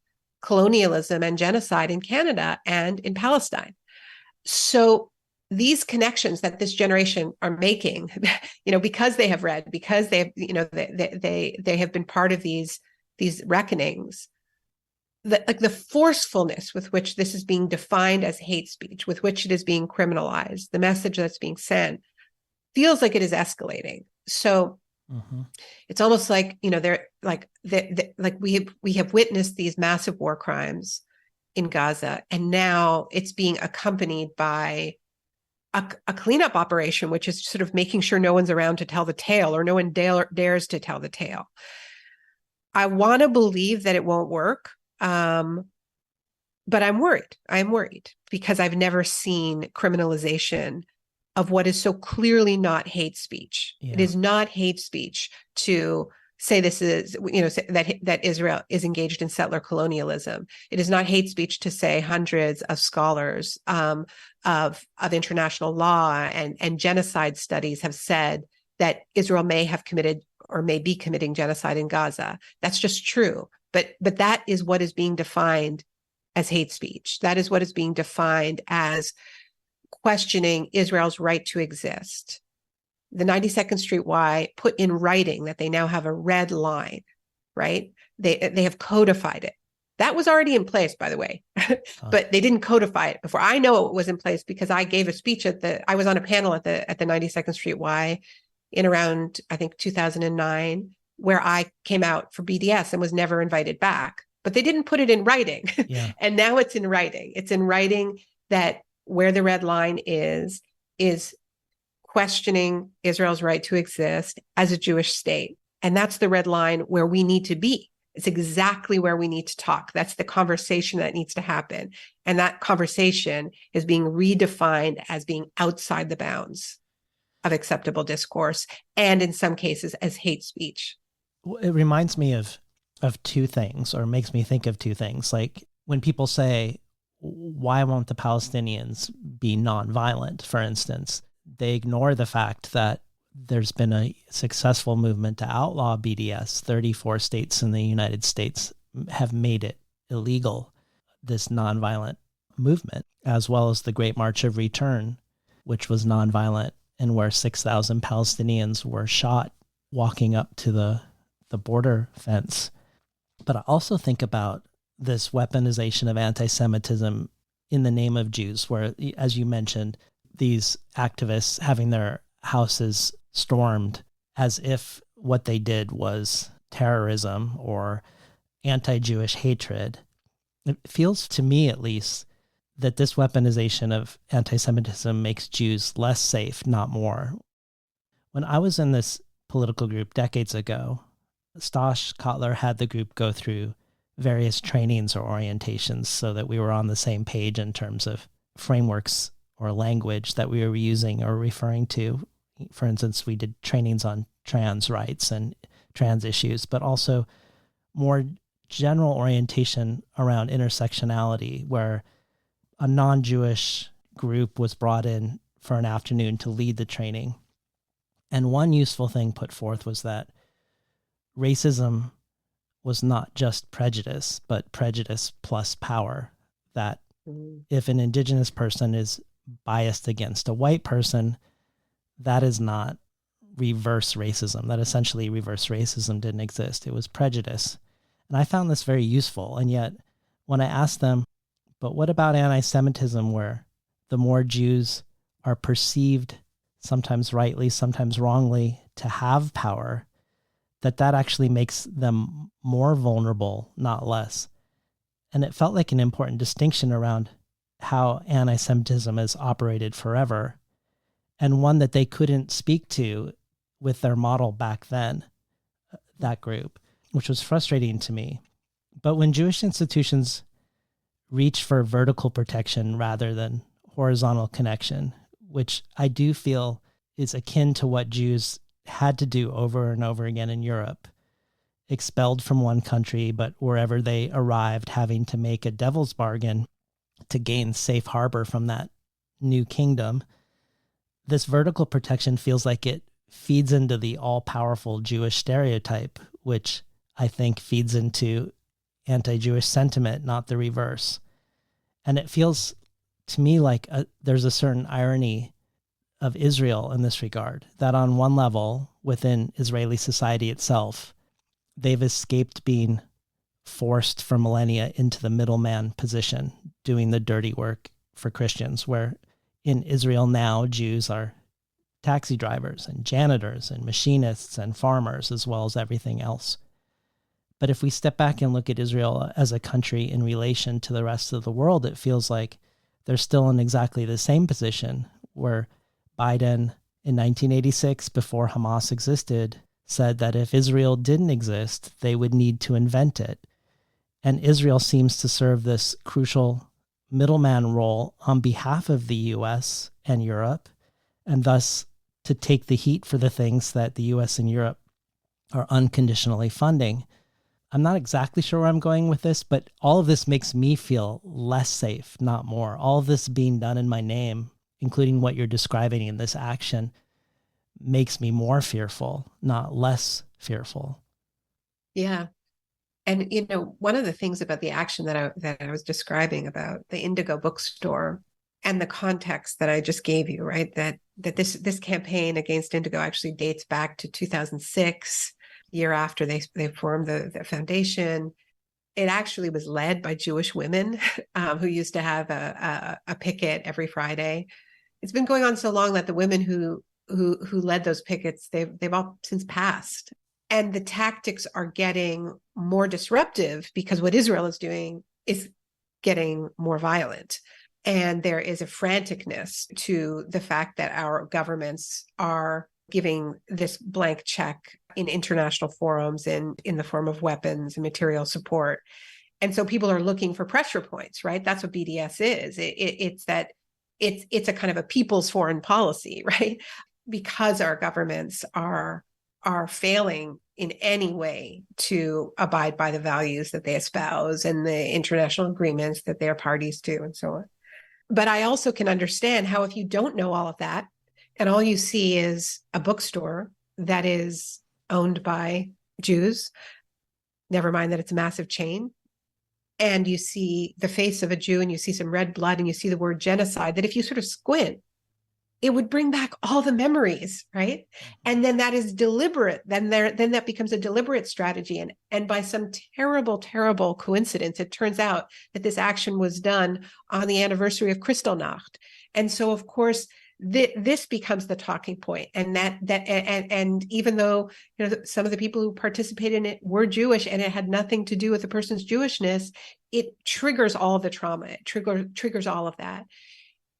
colonialism and genocide in Canada and in Palestine. So these connections that this generation are making, because they have read, because they have, they have been part of these reckonings, the forcefulness with which this is being defined as hate speech, with which it is being criminalized, the message that's being sent feels like it is escalating. So it's almost like, they're like we have witnessed these massive war crimes in Gaza, and now it's being accompanied by a cleanup operation, which is sort of making sure no one's around to tell the tale, or no one dares to tell the tale. I want to believe that it won't work, but I'm worried. I'm worried because I've never seen criminalization of what is so clearly not hate speech. Yeah. It is not hate speech to say this is, that Israel is engaged in settler colonialism. It is not hate speech to say hundreds of scholars of international law and genocide studies have said that Israel may have committed or may be committing genocide in Gaza. That's just true. But that is what is being defined as hate speech. That is what is being defined as questioning Israel's right to exist. The 92nd Street Y put in writing that they now have a red line, right? They have codified it. That was already in place, by the way, but they didn't codify it before. I know it was in place because I gave a speech I was on a panel at the 92nd Street Y in around, I think, 2009, where I came out for BDS and was never invited back, but they didn't put it in writing. Yeah. And now it's in writing. It's in writing that where the red line is questioning Israel's right to exist as a Jewish state. And that's the red line where we need to be. It's exactly where we need to talk. That's the conversation that needs to happen. And that conversation is being redefined as being outside the bounds of acceptable discourse, and in some cases as hate speech. It reminds me of two things, or makes me think of two things. Like when people say, why won't the Palestinians be nonviolent, for instance? They ignore the fact that there's been a successful movement to outlaw BDS. 34 states in the United States have made it illegal, this nonviolent movement, as well as the Great March of Return, which was nonviolent and where 6,000 Palestinians were shot walking up to the border fence. But I also think about this weaponization of anti-Semitism in the name of Jews, where, as you mentioned, these activists having their houses stormed as if what they did was terrorism or anti-Jewish hatred. It feels to me, at least, that this weaponization of anti-Semitism makes Jews less safe, not more. When I was in this political group decades ago, Stosh Kotler had the group go through various trainings or orientations so that we were on the same page in terms of frameworks or language that we were using or referring to. For instance, we did trainings on trans rights and trans issues, but also more general orientation around intersectionality, where a non-Jewish group was brought in for an afternoon to lead the training. And one useful thing put forth was that racism was not just prejudice, but prejudice plus power. That if an indigenous person is biased against a white person, that is not reverse racism. That essentially reverse racism didn't exist. It was prejudice. And I found this very useful. And yet when I asked them, but what about anti-Semitism, where the more Jews are perceived, sometimes rightly, sometimes wrongly, to have power, that actually makes them more vulnerable, not less. And it felt like an important distinction around how anti-Semitism has operated forever, and one that they couldn't speak to with their model back then, that group, which was frustrating to me. But when Jewish institutions reach for vertical protection rather than horizontal connection, which I do feel is akin to what Jews had to do over and over again in Europe, expelled from one country, but wherever they arrived, having to make a devil's bargain to gain safe harbor from that new kingdom. This vertical protection feels like it feeds into the all-powerful Jewish stereotype, which I think feeds into anti-Jewish sentiment, not the reverse. And it feels to me like there's a certain irony of Israel in this regard, that on one level, within Israeli society itself, they've escaped being forced for millennia into the middleman position, doing the dirty work for Christians, where in Israel now, Jews are taxi drivers and janitors and machinists and farmers, as well as everything else. But if we step back and look at Israel as a country in relation to the rest of the world, it feels like they're still in exactly the same position, where Biden in 1986, before Hamas existed, said that if Israel didn't exist, they would need to invent it. And Israel seems to serve this crucial middleman role on behalf of the US and Europe, and thus to take the heat for the things that the US and Europe are unconditionally funding. I'm not exactly sure where I'm going with this, but all of this makes me feel less safe, not more. All of this being done in my name, including what you're describing in this action, makes me more fearful, not less fearful. Yeah. And, one of the things about the action that I was describing about the Indigo bookstore and the context that I just gave you, right? That this campaign against Indigo actually dates back to 2006, year after they formed the foundation. It actually was led by Jewish women who used to have a picket every Friday. It's been going on so long that the women who led those pickets, they've all since passed. And the tactics are getting more disruptive because what Israel is doing is getting more violent. And there is a franticness to the fact that our governments are giving this blank check in international forums and in the form of weapons and material support. And so people are looking for pressure points, right? That's what BDS is. It's a kind of a people's foreign policy, right? Because our governments are failing in any way to abide by the values that they espouse and the international agreements that they are parties to and so on. But I also can understand how if you don't know all of that and all you see is a bookstore that is owned by Jews, never mind that it's a massive chain, and you see the face of a Jew and you see some red blood and you see the word genocide, that if you sort of squint, it would bring back all the memories, right? And then that is deliberate. Then that becomes a deliberate strategy. And by some terrible, terrible coincidence, it turns out that this action was done on the anniversary of Kristallnacht. And so, of course, this becomes the talking point. And even though some of the people who participated in it were Jewish and it had nothing to do with the person's Jewishness, it triggers all of the trauma. It triggers all of that.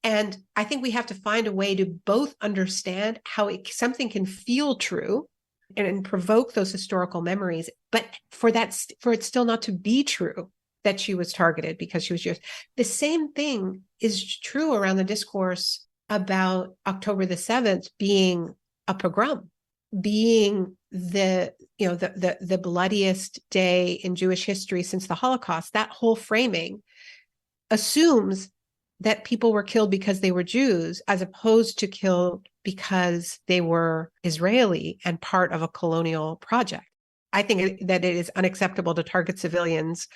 And I think we have to find a way to both understand how something can feel true and provoke those historical memories, but for it still not to be true that she was targeted because she was Jewish. The same thing is true around the discourse about October the 7th being a pogrom, being the bloodiest day in Jewish history since the Holocaust. That whole framing assumes that people were killed because they were Jews, as opposed to killed because they were Israeli and part of a colonial project. I think that it is unacceptable to target civilians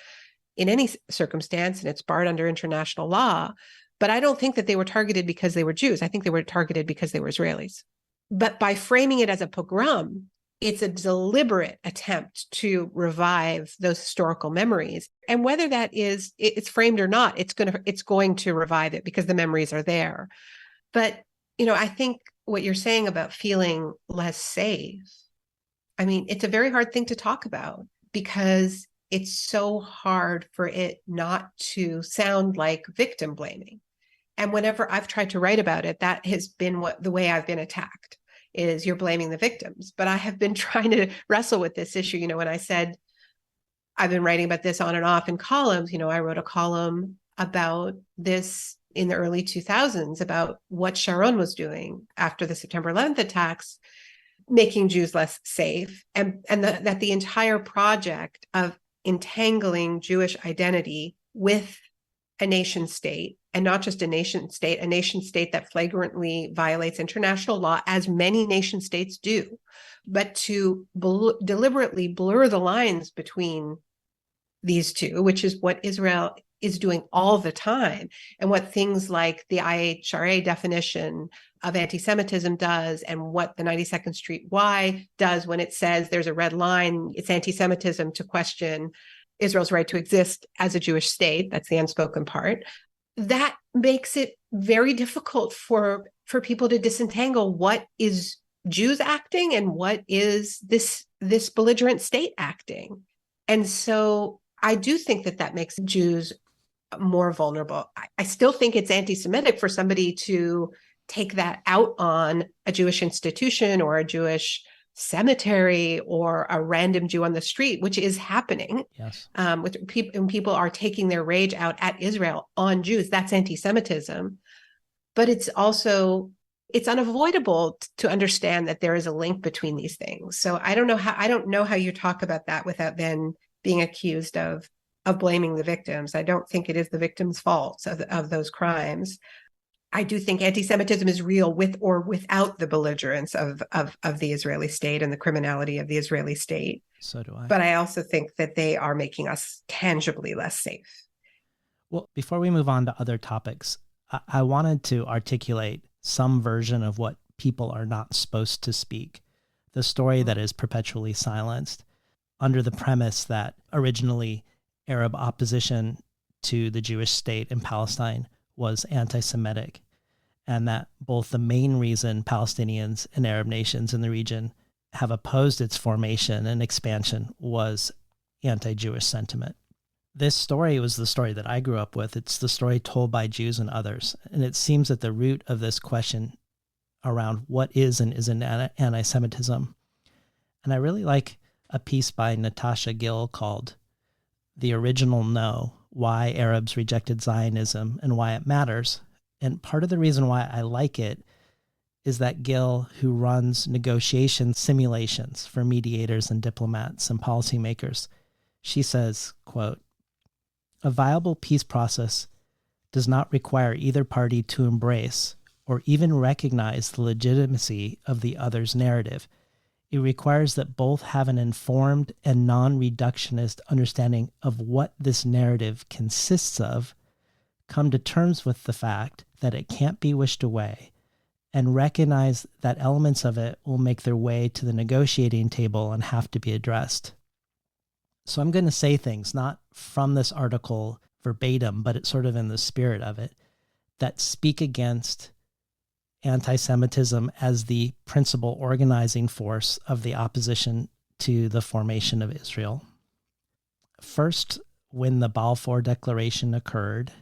in any circumstance, and it's barred under international law. But I don't think that they were targeted because they were Jews. I think they were targeted because they were Israelis. But by framing it as a pogrom, it's a deliberate attempt to revive those historical memories. And whether that is, it's framed or not, it's going to revive it because the memories are there. But, I think what you're saying about feeling less safe, I mean, it's a very hard thing to talk about because it's so hard for it not to sound like victim blaming. And whenever I've tried to write about it, that has been the way I've been attacked, is you're blaming the victims. But I have been trying to wrestle with this issue. When I said I've been writing about this on and off in columns, I wrote a column about this in the early 2000s about what Sharon was doing after the September 11th attacks, making Jews less safe, and that the entire project of entangling Jewish identity with a nation state, and not just a nation state that flagrantly violates international law, as many nation states do, but to deliberately blur the lines between these two, which is what Israel is doing all the time, and what things like the IHRA definition of anti-Semitism does, and what the 92nd Street Y does when it says there's a red line, it's anti-Semitism to question Israel's right to exist as a Jewish state. That's the unspoken part. That makes it very difficult for people to disentangle what is Jews acting and what is this belligerent state acting. And so I do think that makes Jews more vulnerable. I still think it's anti-Semitic for somebody to take that out on a Jewish institution or a Jewish cemetery or a random Jew on the street, which is happening. Yes. With people are taking their rage out at Israel on Jews. That's anti-Semitism. But it's unavoidable to understand that there is a link between these things. So I don't know how you talk about that without then being accused of blaming the victims. I don't think it is the victims' fault of those crimes. I do think anti-Semitism is real with or without the belligerence of the Israeli state and the criminality of the Israeli state. So do I. But I also think that they are making us tangibly less safe. Well, before we move on to other topics, I wanted to articulate some version of what people are not supposed to speak, the story that is perpetually silenced, under the premise that originally Arab opposition to the Jewish state in Palestine was anti-Semitic, and that both the main reason Palestinians and Arab nations in the region have opposed its formation and expansion was anti-Jewish sentiment. This story was the story that I grew up with. It's the story told by Jews and others, and it seems at the root of this question around what is and isn't anti-Semitism. And I really like a piece by Natasha Gill called "The Original No: Why Arabs Rejected Zionism and Why It Matters." And part of the reason why I like it is that Gill, who runs negotiation simulations for mediators and diplomats and policymakers, she says, quote, "A viable peace process does not require either party to embrace or even recognize the legitimacy of the other's narrative. It requires that both have an informed and non-reductionist understanding of what this narrative consists of, come to terms with the fact that it can't be wished away, and recognize that elements of it will make their way to the negotiating table and have to be addressed." So I'm going to say things not from this article verbatim, but it's sort of in the spirit of it, that speak against anti-Semitism as the principal organizing force of the opposition to the formation of Israel. First, when the Balfour Declaration occurred,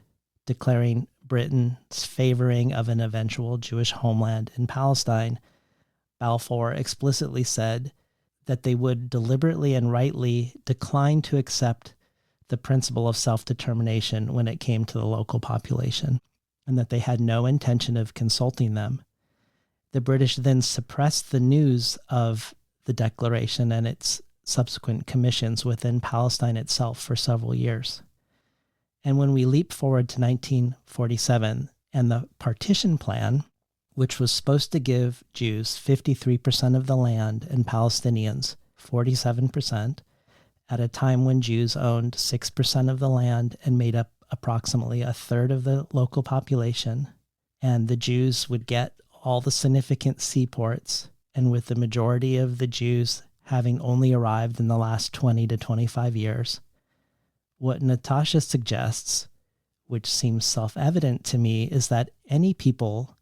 declaring Britain's favoring of an eventual Jewish homeland in Palestine, Balfour explicitly said that they would deliberately and rightly decline to accept the principle of self-determination when it came to the local population, and that they had no intention of consulting them. The British then suppressed the news of the declaration and its subsequent commissions within Palestine itself for several years. And when we leap forward to 1947 and the partition plan, which was supposed to give Jews 53% of the land and Palestinians 47%, at a time when Jews owned 6% of the land and made up approximately a third of the local population, and the Jews would get all the significant seaports, and with the majority of the Jews having only arrived in the last 20 to 25 years, what Natasha suggests, which seems self-evident to me, is that any people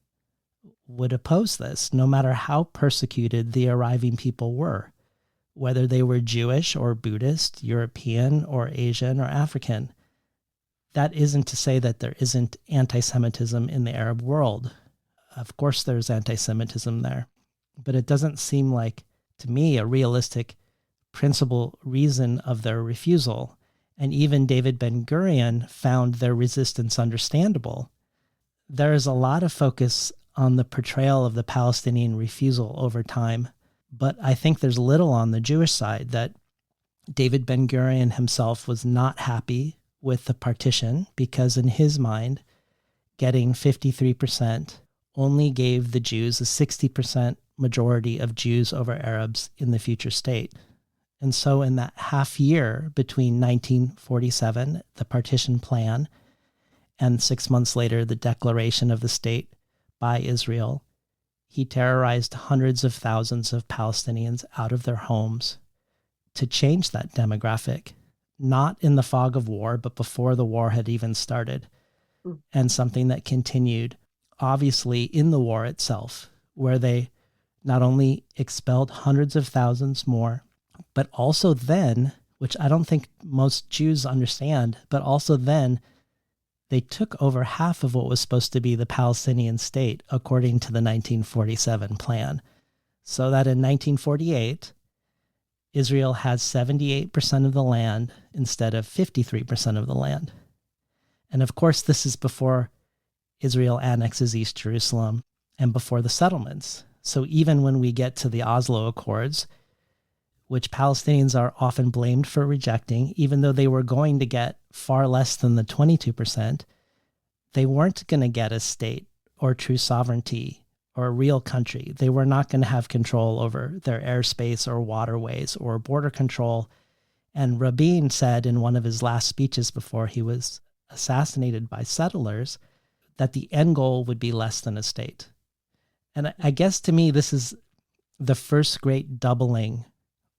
would oppose this, no matter how persecuted the arriving people were. whether they were Jewish or Buddhist, European or Asian or African. That isn't to say that there isn't anti-Semitism in the Arab world. Of course there's anti-Semitism there, but it doesn't seem like, to me, a realistic principal reason of their refusal. And even David Ben-Gurion found their resistance understandable. There is a lot of focus on the portrayal of the Palestinian refusal over time, but I think there's little on the Jewish side. That David Ben-Gurion himself was not happy with the partition because in his mind, getting 53% only gave the Jews a 60% majority of Jews over Arabs in the future state. And so in that half year between 1947, the partition plan, and 6 months later, the declaration of the state by Israel, he terrorized hundreds of thousands of Palestinians out of their homes to change that demographic, not in the fog of war, but before the war had even started, and something that continued, obviously, in the war itself, where they not only expelled hundreds of thousands more, but also then, which I don't think most Jews understand, but also then they took over half of what was supposed to be the Palestinian state according to the 1947 plan. So that in 1948, Israel has 78% of the land instead of 53% of the land. And of course, this is before Israel annexes East Jerusalem and before the settlements. So even when we get to the Oslo Accords, which Palestinians are often blamed for rejecting, even though they were going to get far less than the 22%, they weren't going to get a state or true sovereignty or a real country. They were not going to have control over their airspace or waterways or border control. And Rabin said in one of his last speeches before he was assassinated by settlers that the end goal would be less than a state. And I guess to me, this is the first great doubling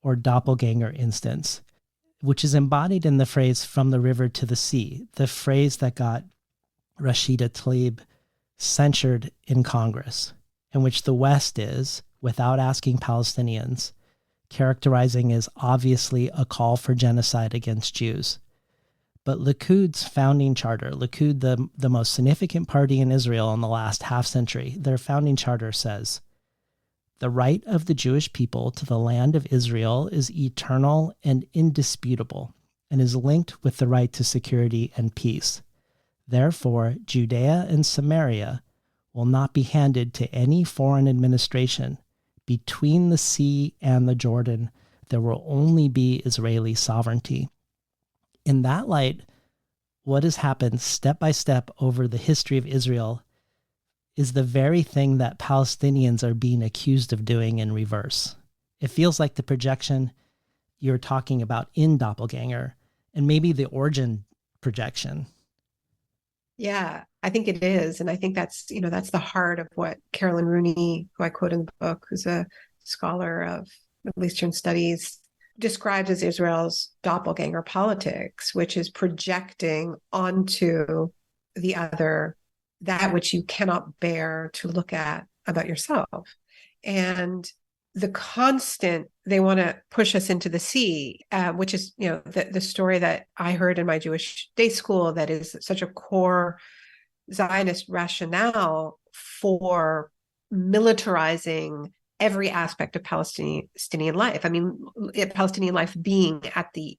or doppelganger instance, which is embodied in the phrase "from the river to the sea," the phrase that got Rashida Tlaib censured in Congress, in which the West is, without asking Palestinians, characterizing as obviously a call for genocide against Jews. But Likud's founding charter, Likud, the most significant party in Israel in the last half century, their founding charter says, "The right of the Jewish people to the land of Israel is eternal and indisputable, and is linked with the right to security and peace. Therefore, Judea and Samaria will not be handed to any foreign administration. Between the sea and the Jordan, there will only be Israeli sovereignty." In that light, what has happened step by step over the history of Israel is the very thing that Palestinians are being accused of doing in reverse. It feels like the projection you're talking about in Doppelganger, and maybe the origin projection. Yeah, I think it is. And I think that's the heart of what Carolyn Rooney, who I quote in the book, who's a scholar of Middle Eastern studies, describes as Israel's doppelganger politics, which is projecting onto the other that which you cannot bear to look at about yourself. And the constant, they want to push us into the sea, which is, the story that I heard in my Jewish day school that is such a core Zionist rationale for militarizing every aspect of Palestinian life. I mean, Palestinian life being at the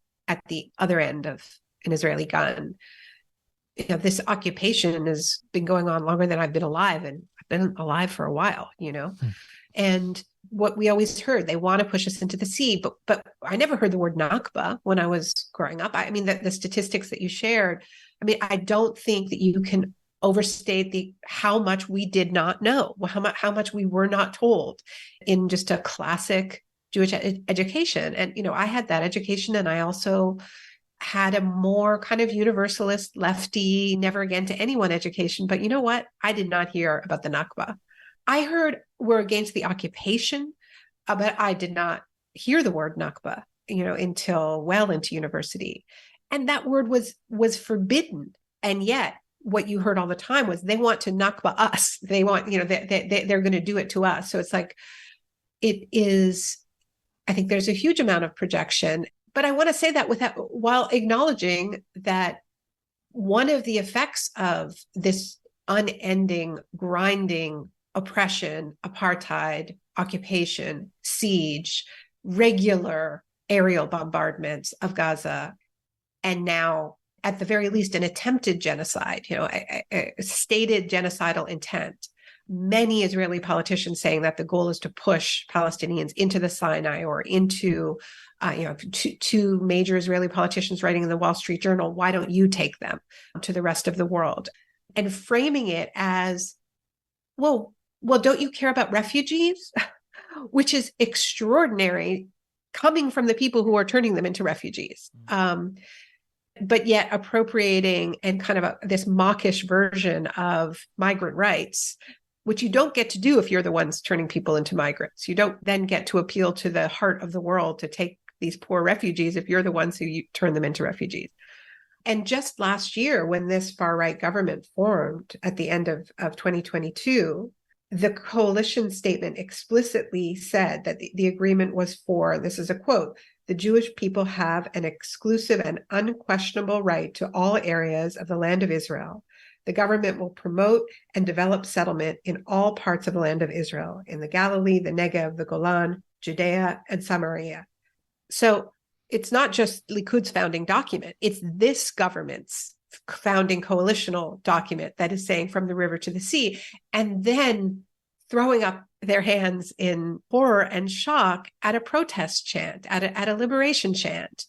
other end of an Israeli gun. This occupation has been going on longer than I've been alive, and I've been alive for a while, And what we always heard, they want to push us into the sea, but I never heard the word Nakba when I was growing up. I mean, the statistics that you shared, I mean, I don't think that you can overstate how much we did not know, how much we were not told in just a classic Jewish education. And, I had that education, and I also had a more kind of universalist, lefty, never again to anyone education. But you know what? I did not hear about the Nakba. I heard we're against the occupation, but I did not hear the word Nakba, until well into university. And that word was forbidden. And yet what you heard all the time was they want to Nakba us. They want, they're going to do it to us. So it's like, it is I think there's a huge amount of projection, but I want to say that while acknowledging that one of the effects of this unending, grinding oppression, apartheid, occupation, siege, regular aerial bombardments of Gaza, and now, at the very least, an attempted genocide, a stated genocidal intent. Many Israeli politicians saying that the goal is to push Palestinians into the Sinai or into, two major Israeli politicians writing in the Wall Street Journal, why don't you take them to the rest of the world? And framing it as, well, don't you care about refugees? Which is extraordinary coming from the people who are turning them into refugees. But yet appropriating and kind of this mawkish version of migrant rights, which you don't get to do if you're the ones turning people into migrants. You don't then get to appeal to the heart of the world to take these poor refugees if you're the ones who turn them into refugees. And just last year, when this far-right government formed at the end of 2022, the coalition statement explicitly said that the agreement was for, this is a quote, "The Jewish people have an exclusive and unquestionable right to all areas of the land of Israel. The government will promote and develop settlement in all parts of the land of Israel, in the Galilee, the Negev, the Golan, Judea, and Samaria." So it's not just Likud's founding document, it's this government's founding coalitional document that is saying from the river to the sea, and then throwing up their hands in horror and shock at a protest chant, at a liberation chant,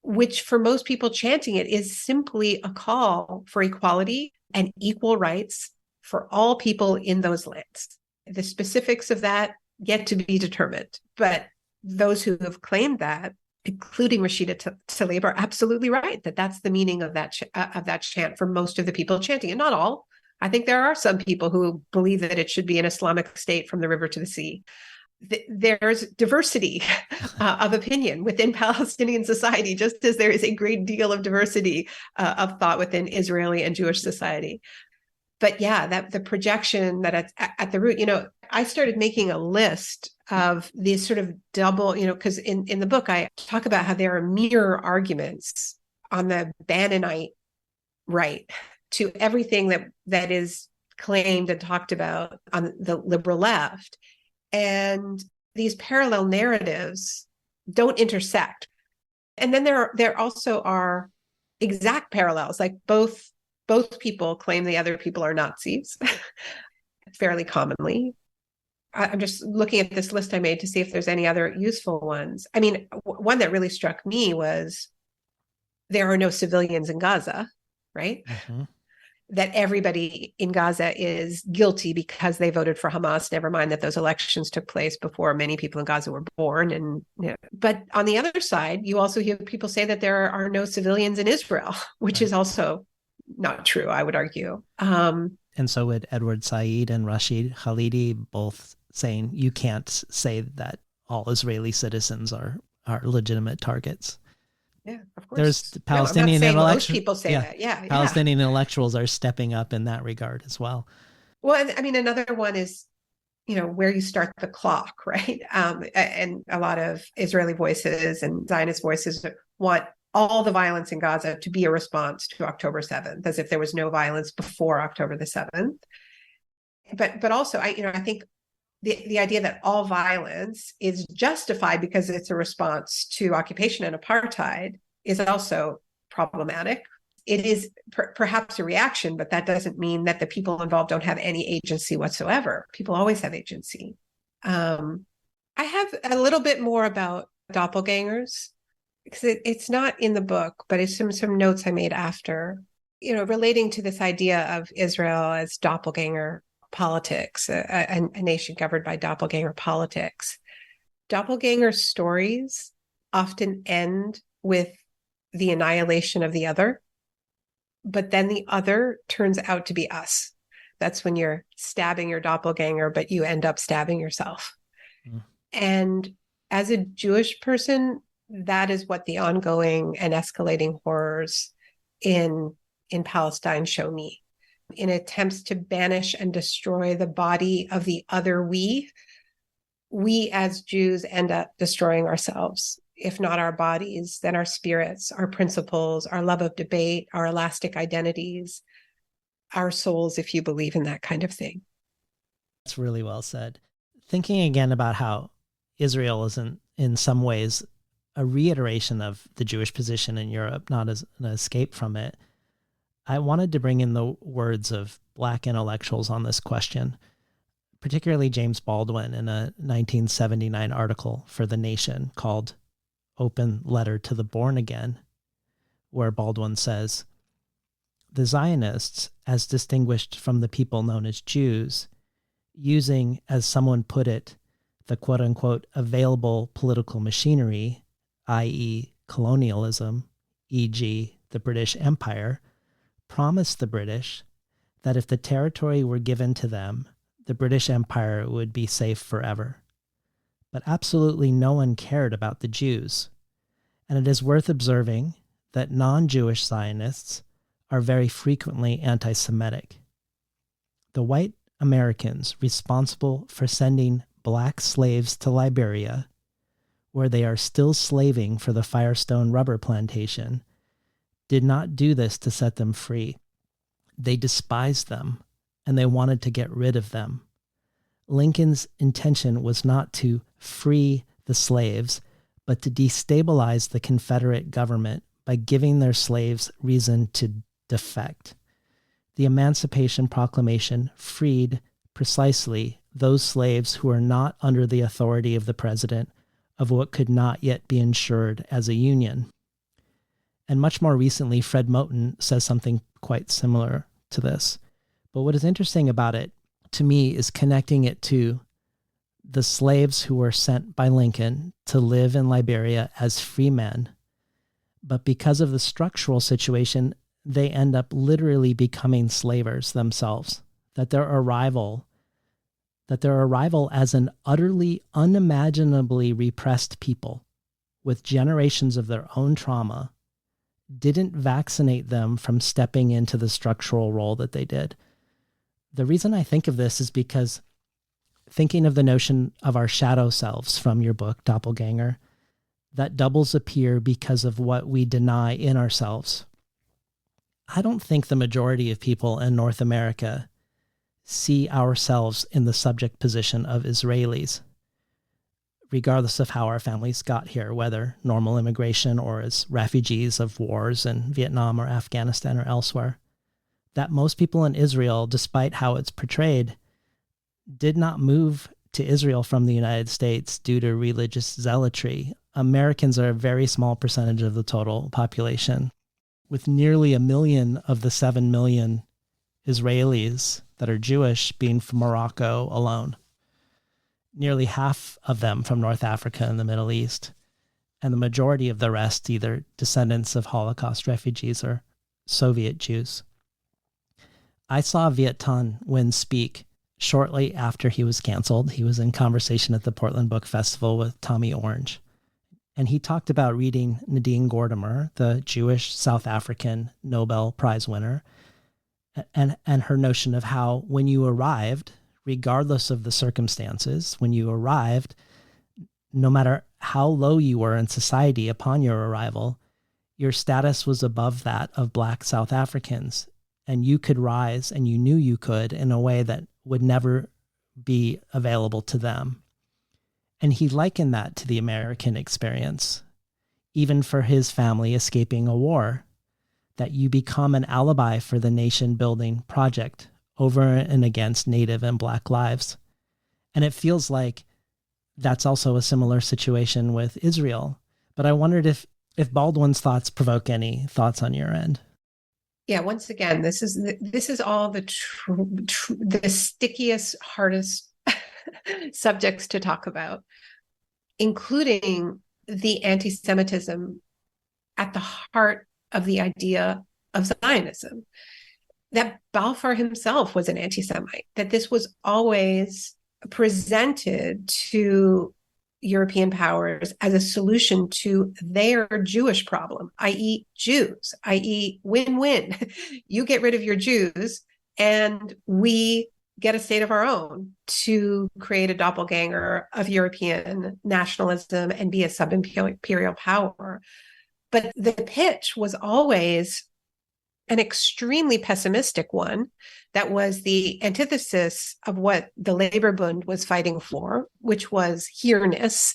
which for most people chanting it is simply a call for equality and equal rights for all people in those lands. The specifics of that yet to be determined, but those who have claimed that, including Rashida Tlaib, are absolutely right that that's the meaning of that chant for most of the people chanting it. Not all. I think there are some people who believe that it should be an Islamic state from the river to the sea. There's diversity of opinion within Palestinian society, just as there is a great deal of diversity of thought within Israeli and Jewish society. But yeah, that the projection that at the root, I started making a list of these sort of double, because in the book, I talk about how there are mirror arguments on the Bannonite right to everything that is claimed and talked about on the liberal left. And these parallel narratives don't intersect. And then there also are exact parallels, like both people claim the other people are Nazis fairly commonly. I'm just looking at this list I made to see if there's any other useful ones. I mean, one that really struck me was there are no civilians in Gaza, right? Mm-hmm. That everybody in Gaza is guilty because they voted for Hamas, never mind that those elections took place before many people in Gaza were born. But on the other side, you also hear people say that there are no civilians in Israel, which right. is also not true, I would argue. And so would Edward Said and Rashid Khalidi both saying you can't say that all Israeli citizens are legitimate targets. Yeah, of course. There's Palestinian most people say that. Yeah. Palestinian intellectuals are stepping up in that regard as well. Well, I mean, another one is, where you start the clock, right? And a lot of Israeli voices and Zionist voices want all the violence in Gaza to be a response to October 7th, as if there was no violence before October the 7th. But also, I think the idea that all violence is justified because it's a response to occupation and apartheid is also problematic. It is perhaps a reaction, but that doesn't mean that the people involved don't have any agency whatsoever. People always have agency. I have a little bit more about doppelgangers because it's not in the book, but it's some notes I made after, relating to this idea of Israel as doppelganger politics, a nation governed by doppelganger politics. Doppelganger stories often end with the annihilation of the other, but then the other turns out to be us. That's when you're stabbing your doppelganger, but you end up stabbing yourself. Mm. And as a Jewish person, that is what the ongoing and escalating horrors in Palestine show me. In attempts to banish and destroy the body of the other we, we as Jews end up destroying ourselves, if not our bodies, then our spirits, our principles, our love of debate, our elastic identities, our souls, if you believe in that kind of thing. That's really well said. Thinking again about how Israel is in some ways a reiteration of the Jewish position in Europe, not as an escape from it, I wanted to bring in the words of Black intellectuals on this question, particularly James Baldwin in a 1979 article for The Nation called Open Letter to the Born Again, where Baldwin says, "The Zionists, as distinguished from the people known as Jews, using, as someone put it, the quote-unquote available political machinery, i.e. colonialism, e.g. the British Empire, promised the British that if the territory were given to them, the British Empire would be safe forever. But absolutely no one cared about the Jews. And it is worth observing that non-Jewish Zionists are very frequently anti-Semitic. The white Americans responsible for sending black slaves to Liberia, where they are still slaving for the Firestone rubber plantation, did not do this to set them free. They despised them, and they wanted to get rid of them. Lincoln's intention was not to free the slaves, but to destabilize the Confederate government by giving their slaves reason to defect. The Emancipation Proclamation freed precisely those slaves who were not under the authority of the president of what could not yet be insured as a union." And much more recently, Fred Moten says something quite similar to this. But what is interesting about it, to me, is connecting it to the slaves who were sent by Lincoln to live in Liberia as free men. But because of the structural situation, they end up literally becoming slavers themselves. That their arrival as an utterly unimaginably repressed people with generations of their own trauma didn't vaccinate them from stepping into the structural role that they did. The reason I think of this is because thinking of the notion of our shadow selves from your book, Doppelganger, that doubles appear because of what we deny in ourselves. I don't think the majority of people in North America see ourselves in the subject position of Israelis, regardless of how our families got here, whether normal immigration or as refugees of wars in Vietnam or Afghanistan or elsewhere. That most people in Israel, despite how it's portrayed, did not move to Israel from the United States due to religious zealotry. Americans are a very small percentage of the total population, with nearly 1 million of the 7 million Israelis that are Jewish being from Morocco alone. Nearly half of them from North Africa and the Middle East, and the majority of the rest either descendants of Holocaust refugees or Soviet Jews. I saw Viet Thanh Nguyen speak shortly after he was canceled. He was in conversation at the Portland Book Festival with Tommy Orange. And he talked about reading Nadine Gordimer, the Jewish South African Nobel Prize winner, and her notion of how when you arrived, regardless of the circumstances, when you arrived, no matter how low you were in society upon your arrival, your status was above that of Black South Africans. And you could rise, and you knew you could, in a way that would never be available to them. And he likened that to the American experience, even for his family escaping a war, that you become an alibi for the nation-building project over and against Native and Black lives. And it feels like that's also a similar situation with Israel. But I wondered if Baldwin's thoughts provoke any thoughts on your end. Yeah, once again, this is all the stickiest, hardest subjects to talk about, including the anti-Semitism at the heart of the idea of Zionism. That Balfour himself was an anti-Semite, that this was always presented to European powers as a solution to their Jewish problem, i.e. Jews, i.e. win-win. You get rid of your Jews and we get a state of our own, to create a doppelganger of European nationalism and be a sub-imperial power. But the pitch was always an extremely pessimistic one that was the antithesis of what the Labor Bund was fighting for, which was hereness,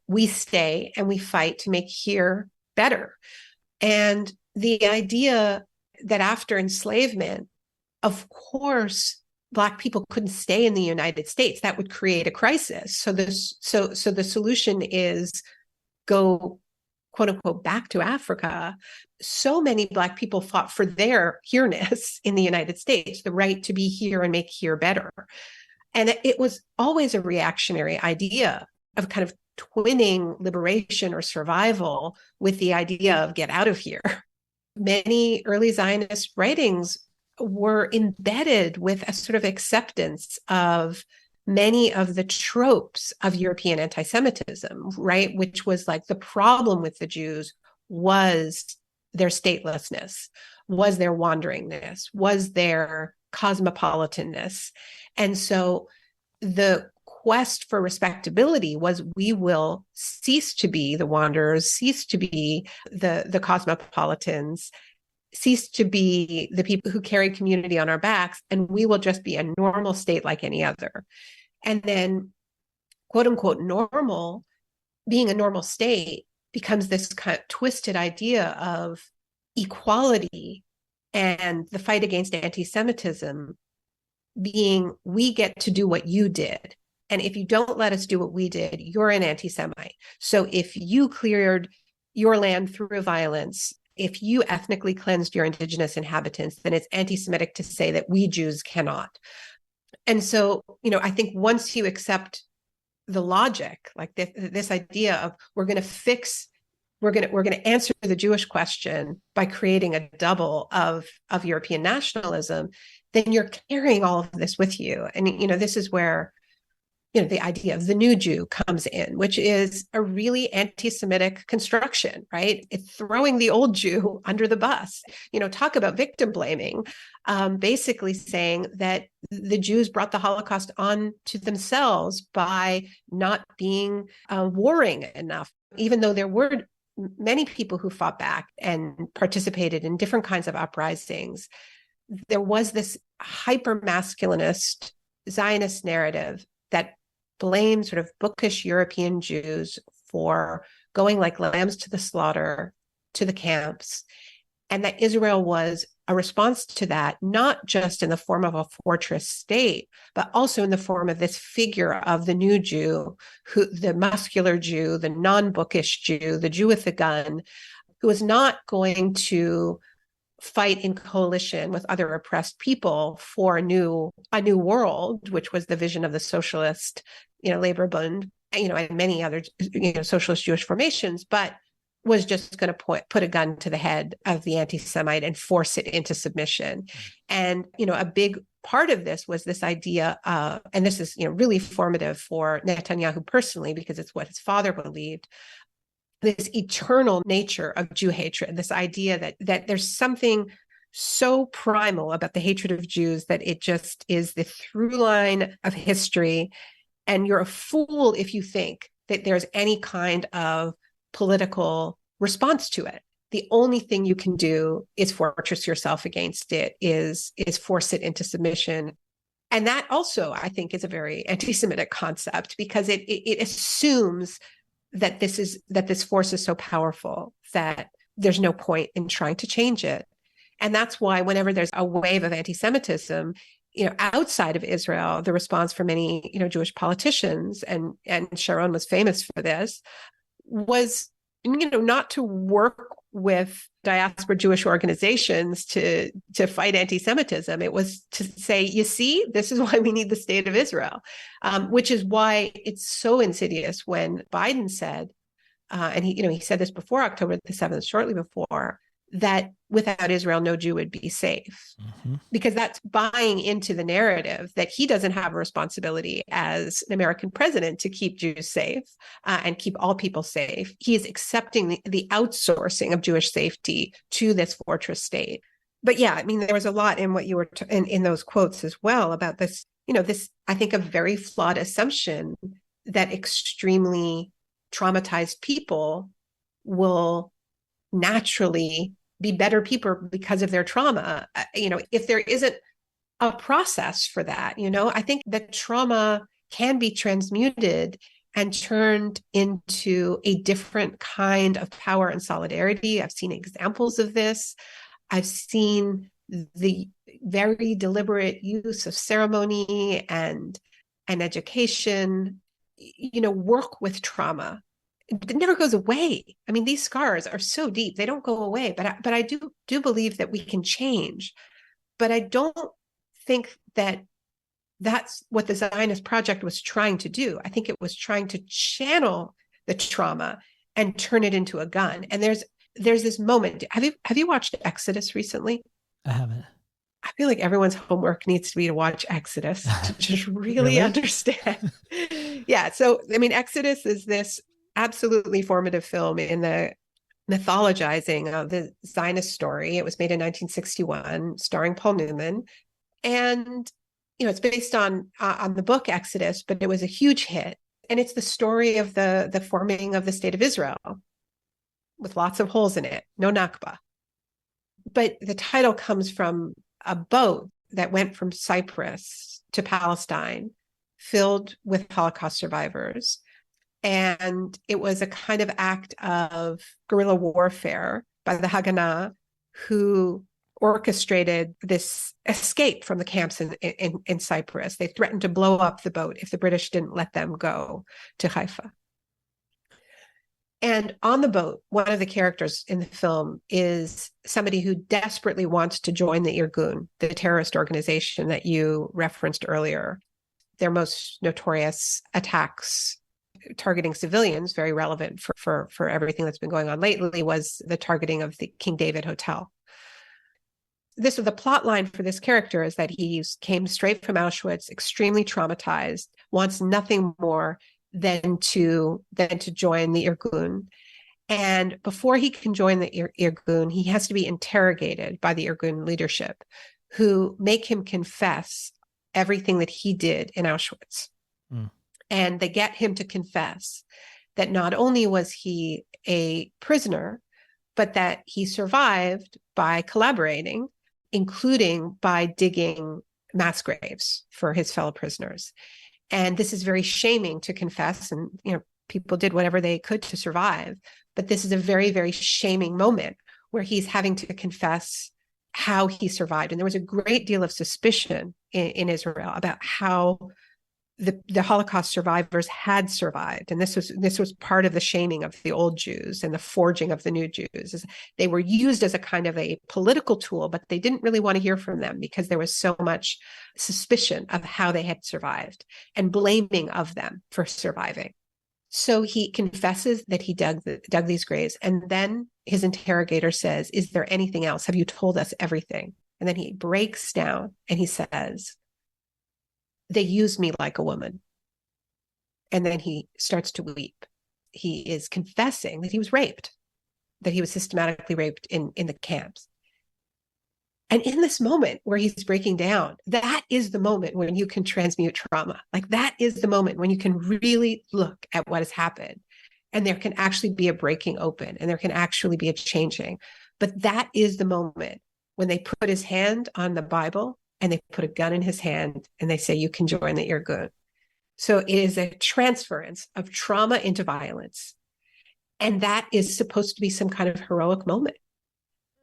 we stay and we fight to make here better. And the idea that after enslavement, of course, Black people couldn't stay in the United States. That would create a crisis. So the solution is go, quote unquote, back to Africa. So many Black people fought for their here-ness in the United States, the right to be here and make here better. And it was always a reactionary idea of kind of twinning liberation or survival with the idea of get out of here. Many early Zionist writings were embedded with a sort of acceptance of many of the tropes of European anti-Semitism, right? Which was like the problem with the Jews was their statelessness, was their wanderingness, was their cosmopolitanness. And so the quest for respectability was we will cease to be the wanderers, cease to be the cosmopolitans, cease to be the people who carry community on our backs, and we will just be a normal state like any other. And then, quote unquote, normal, being a normal state becomes this kind of twisted idea of equality and the fight against anti-Semitism being, we get to do what you did. And if you don't let us do what we did, you're an anti-Semite. So if you cleared your land through violence, if you ethnically cleansed your indigenous inhabitants, then it's anti-Semitic to say that we Jews cannot. And so, I think once you accept the logic, like this idea of we're going to answer the Jewish question by creating a double of European nationalism, then you're carrying all of this with you. And, this is where the idea of the new Jew comes in, which is a really anti-Semitic construction, right? It's throwing the old Jew under the bus. Talk about victim blaming, basically saying that the Jews brought the Holocaust on to themselves by not being warring enough, even though there were many people who fought back and participated in different kinds of uprisings. There was this hyper-masculinist Zionist narrative that blamed sort of bookish European Jews for going like lambs to the slaughter, to the camps, and that Israel was a response to that, not just in the form of a fortress state, but also in the form of this figure of the new Jew, the muscular Jew, the non-bookish Jew, the Jew with the gun, who was not going to fight in coalition with other oppressed people for a new world, which was the vision of the socialist, Labor Bund, and many other, socialist Jewish formations, but was just going to put a gun to the head of the anti-Semite and force it into submission. And, a big part of this was this idea, and this is, really formative for Netanyahu personally, because it's what his father believed, this eternal nature of Jew hatred, this idea that there's something so primal about the hatred of Jews that it just is the through line of history. And you're a fool if you think that there's any kind of political response to it. The only thing you can do is fortress yourself against it, is force it into submission. And that also, I think, is a very anti-Semitic concept, because it assumes that this force is so powerful that there's no point in trying to change it. And that's why whenever there's a wave of anti-Semitism, outside of Israel, the response from many, Jewish politicians, and Sharon was famous for this, was, not to work with diaspora Jewish organizations to fight anti-Semitism. It was to say, you see, this is why we need the state of Israel, which is why it's so insidious when Biden said, and he said this before October the 7th, shortly before, that without Israel, no Jew would be safe. Mm-hmm. Because that's buying into the narrative that he doesn't have a responsibility as an American president to keep Jews safe and keep all people safe. He is accepting the outsourcing of Jewish safety to this fortress state. but yeah, I mean, there was a lot in what you were in those quotes as well about this, this, I think, a very flawed assumption that extremely traumatized people will naturally be better people because of their trauma. If there isn't a process for that, I think that trauma can be transmuted and turned into a different kind of power and solidarity. I've seen examples of this. I've seen the very deliberate use of ceremony and education, work with trauma. It never goes away. I mean, these scars are so deep, they don't go away. But I do believe that we can change. But I don't think that that's what the Zionist project was trying to do. I think it was trying to channel the trauma and turn it into a gun. And there's this moment. Have you watched Exodus recently? I haven't. I feel like everyone's homework needs to be to watch Exodus to just really understand. Yeah. So, I mean, Exodus is this absolutely formative film in the mythologizing of the Zionist story. It was made in 1961, starring Paul Newman. And, it's based on the book Exodus, but it was a huge hit. And it's the story of the forming of the state of Israel with lots of holes in it, no Nakba. But the title comes from a boat that went from Cyprus to Palestine, filled with Holocaust survivors. And it was a kind of act of guerrilla warfare by the Haganah, who orchestrated this escape from the camps in Cyprus. They threatened to blow up the boat if the British didn't let them go to Haifa. And on the boat, one of the characters in the film is somebody who desperately wants to join the Irgun, the terrorist organization that you referenced earlier. Their most notorious attacks targeting civilians, very relevant for everything that's been going on lately, was the targeting of the King David Hotel. This was the plot line for this character, is that he came straight from Auschwitz, extremely traumatized, wants nothing more than to join the Irgun. And before he can join the Irgun, he has to be interrogated by the Irgun leadership, who make him confess everything that he did in Auschwitz. Mm. And they get him to confess that not only was he a prisoner, but that he survived by collaborating, including by digging mass graves for his fellow prisoners. And this is very shaming to confess. And, people did whatever they could to survive. But this is a very, very shaming moment where he's having to confess how he survived. And there was a great deal of suspicion in Israel about how the Holocaust survivors had survived. And this was part of the shaming of the old Jews and the forging of the new Jews. They were used as a kind of a political tool, but they didn't really want to hear from them because there was so much suspicion of how they had survived and blaming of them for surviving. So he confesses that he dug these graves. And then his interrogator says, "Is there anything else? Have you told us everything?" And then he breaks down and he says, "They used me like a woman." And then he starts to weep. He is confessing that he was raped, that he was systematically raped in the camps. And in this moment where he's breaking down, that is the moment when you can transmute trauma. Like, that is the moment when you can really look at what has happened. And there can actually be a breaking open, and there can actually be a changing. But that is the moment when they put his hand on the Bible and they put a gun in his hand and they say, "You can join the Irgun." So it is a transference of trauma into violence. And that is supposed to be some kind of heroic moment.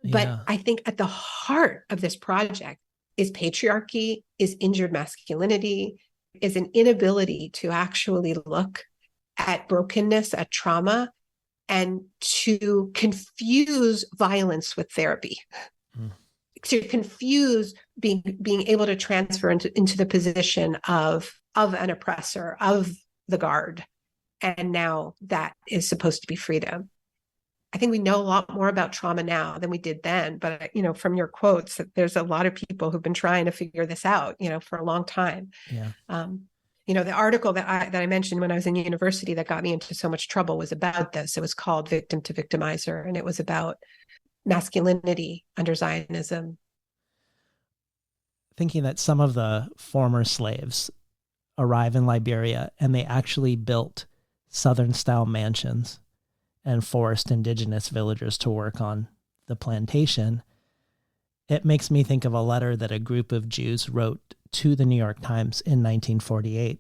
Yeah. But I think at the heart of this project is patriarchy, is injured masculinity, is an inability to actually look at brokenness, at trauma, and to confuse violence with therapy. To confuse being able to transfer into the position of an oppressor, of the guard. And now that is supposed to be freedom. I think we know a lot more about trauma now than we did then. But, from your quotes, there's a lot of people who've been trying to figure this out, for a long time. Yeah. The article that I mentioned when I was in university that got me into so much trouble was about this. It was called Victim to Victimizer, and it was about masculinity under Zionism thinking that some of the former slaves arrive in Liberia and they actually built Southern-style mansions and forced indigenous villagers to work on the plantation. It makes me think of a letter that a group of Jews wrote to the New York Times in 1948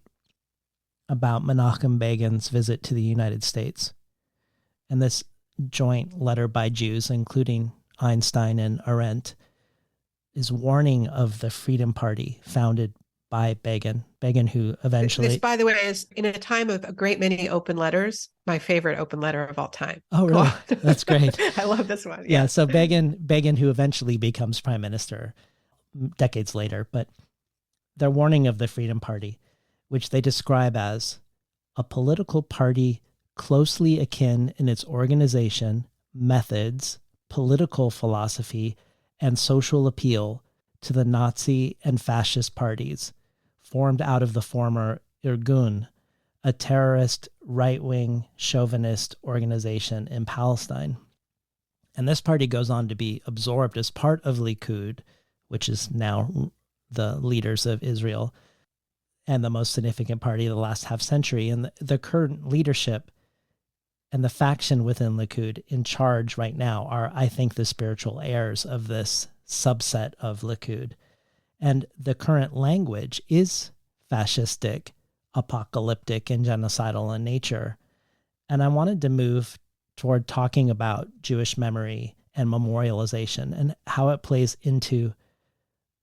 about Menachem Begin's visit to the United States. And this joint letter by Jews, including Einstein and Arendt, is warning of the Freedom Party founded by Begin, who eventually... This, by the way, is in a time of a great many open letters, my favorite open letter of all time. Oh, really? That's great. I love this one. Yeah, so Begin, who eventually becomes prime minister decades later, but they're warning of the Freedom Party, which they describe as a political party closely akin in its organization, methods, political philosophy, and social appeal to the Nazi and fascist parties, formed out of the former Irgun, a terrorist right-wing chauvinist organization in Palestine. And this party goes on to be absorbed as part of Likud, which is now the leaders of Israel and the most significant party of the last half century. And the current leadership and the faction within Likud in charge right now are, I think, the spiritual heirs of this subset of Likud. And the current language is fascistic, apocalyptic, and genocidal in nature. And I wanted to move toward talking about Jewish memory and memorialization and how it plays into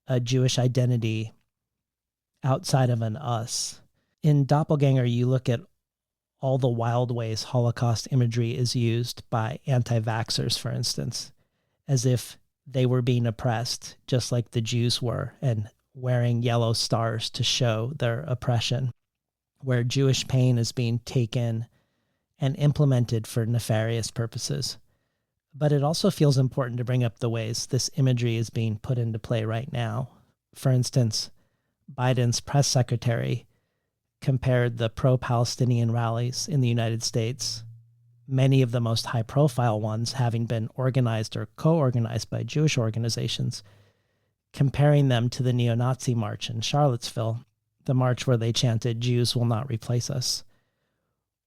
a Jewish identity outside of an us. In Doppelganger, you look at all the wild ways Holocaust imagery is used by anti-vaxxers, for instance, as if they were being oppressed, just like the Jews were, and wearing yellow stars to show their oppression, where Jewish pain is being taken and implemented for nefarious purposes. But it also feels important to bring up the ways this imagery is being put into play right now. For instance, Biden's press secretary compared the pro-Palestinian rallies in the United States, many of the most high-profile ones having been organized or co-organized by Jewish organizations, comparing them to the neo-Nazi march in Charlottesville, the march where they chanted, "Jews will not replace us,"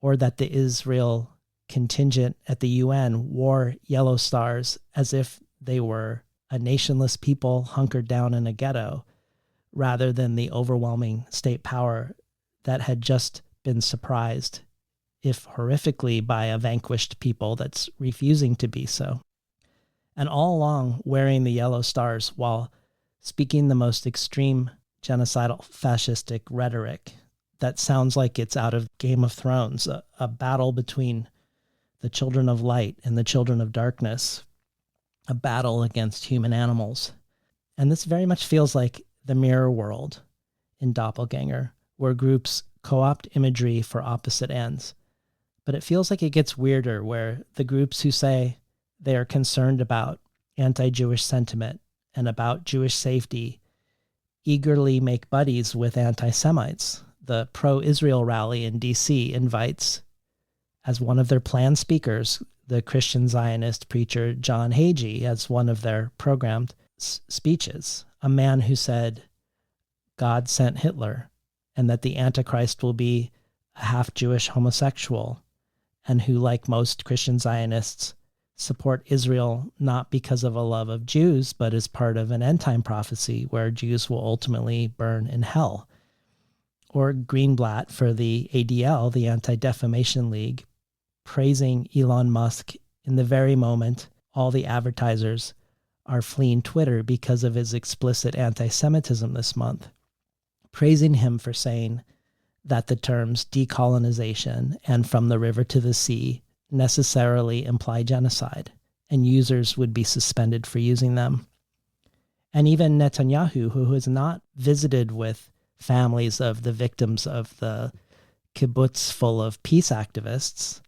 or that the Israel contingent at the UN wore yellow stars as if they were a nationless people hunkered down in a ghetto, rather than the overwhelming state power that had just been surprised, if horrifically, by a vanquished people that's refusing to be so. And all along wearing the yellow stars while speaking the most extreme genocidal fascistic rhetoric that sounds like it's out of Game of Thrones, a battle between the children of light and the children of darkness, a battle against human animals. And this very much feels like the mirror world in Doppelganger, where groups co-opt imagery for opposite ends. But it feels like it gets weirder, where the groups who say they are concerned about anti-Jewish sentiment and about Jewish safety eagerly make buddies with anti-Semites. The pro-Israel rally in D.C. invites, as one of their planned speakers, the Christian Zionist preacher John Hagee as one of their programmed speeches, a man who said God sent Hitler and that the Antichrist will be a half-Jewish homosexual, and who, like most Christian Zionists, support Israel not because of a love of Jews, but as part of an end-time prophecy where Jews will ultimately burn in hell. Or Greenblatt for the ADL, the Anti-Defamation League, praising Elon Musk in the very moment all the advertisers are fleeing Twitter because of his explicit anti-Semitism this month, praising him for saying that the terms decolonization and from the river to the sea necessarily imply genocide, and users would be suspended for using them. And even Netanyahu, who has not visited with families of the victims of the kibbutz full of peace activists,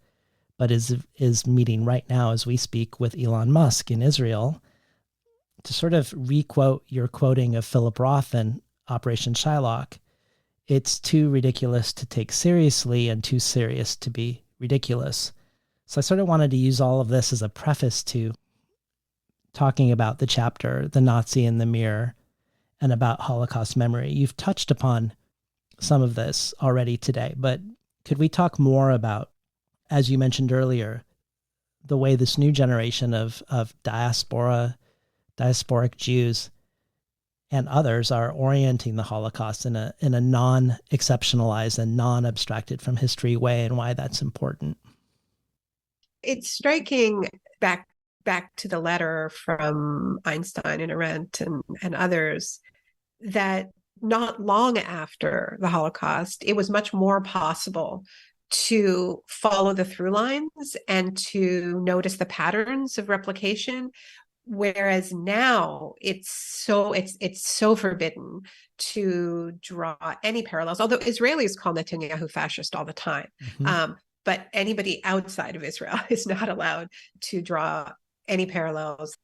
but is meeting right now as we speak with Elon Musk in Israel, to sort of requote your quoting of Philip Roth and Operation Shylock, it's too ridiculous to take seriously and too serious to be ridiculous. So I sort of wanted to use all of this as a preface to talking about the chapter, The Nazi in the Mirror, and about Holocaust memory. You've touched upon some of this already today, but could we talk more about, as you mentioned earlier, the way this new generation of diasporic Jews and others are orienting the Holocaust in a non-exceptionalized and non-abstracted from history way, and why that's important? It's striking back to the letter from Einstein and Arendt and others that not long after the Holocaust, it was much more possible to follow the through lines and to notice the patterns of replication. Whereas now it's so forbidden to draw any parallels, although Israelis call Netanyahu fascist all the time. Mm-hmm. But anybody outside of Israel is not allowed to draw any parallels.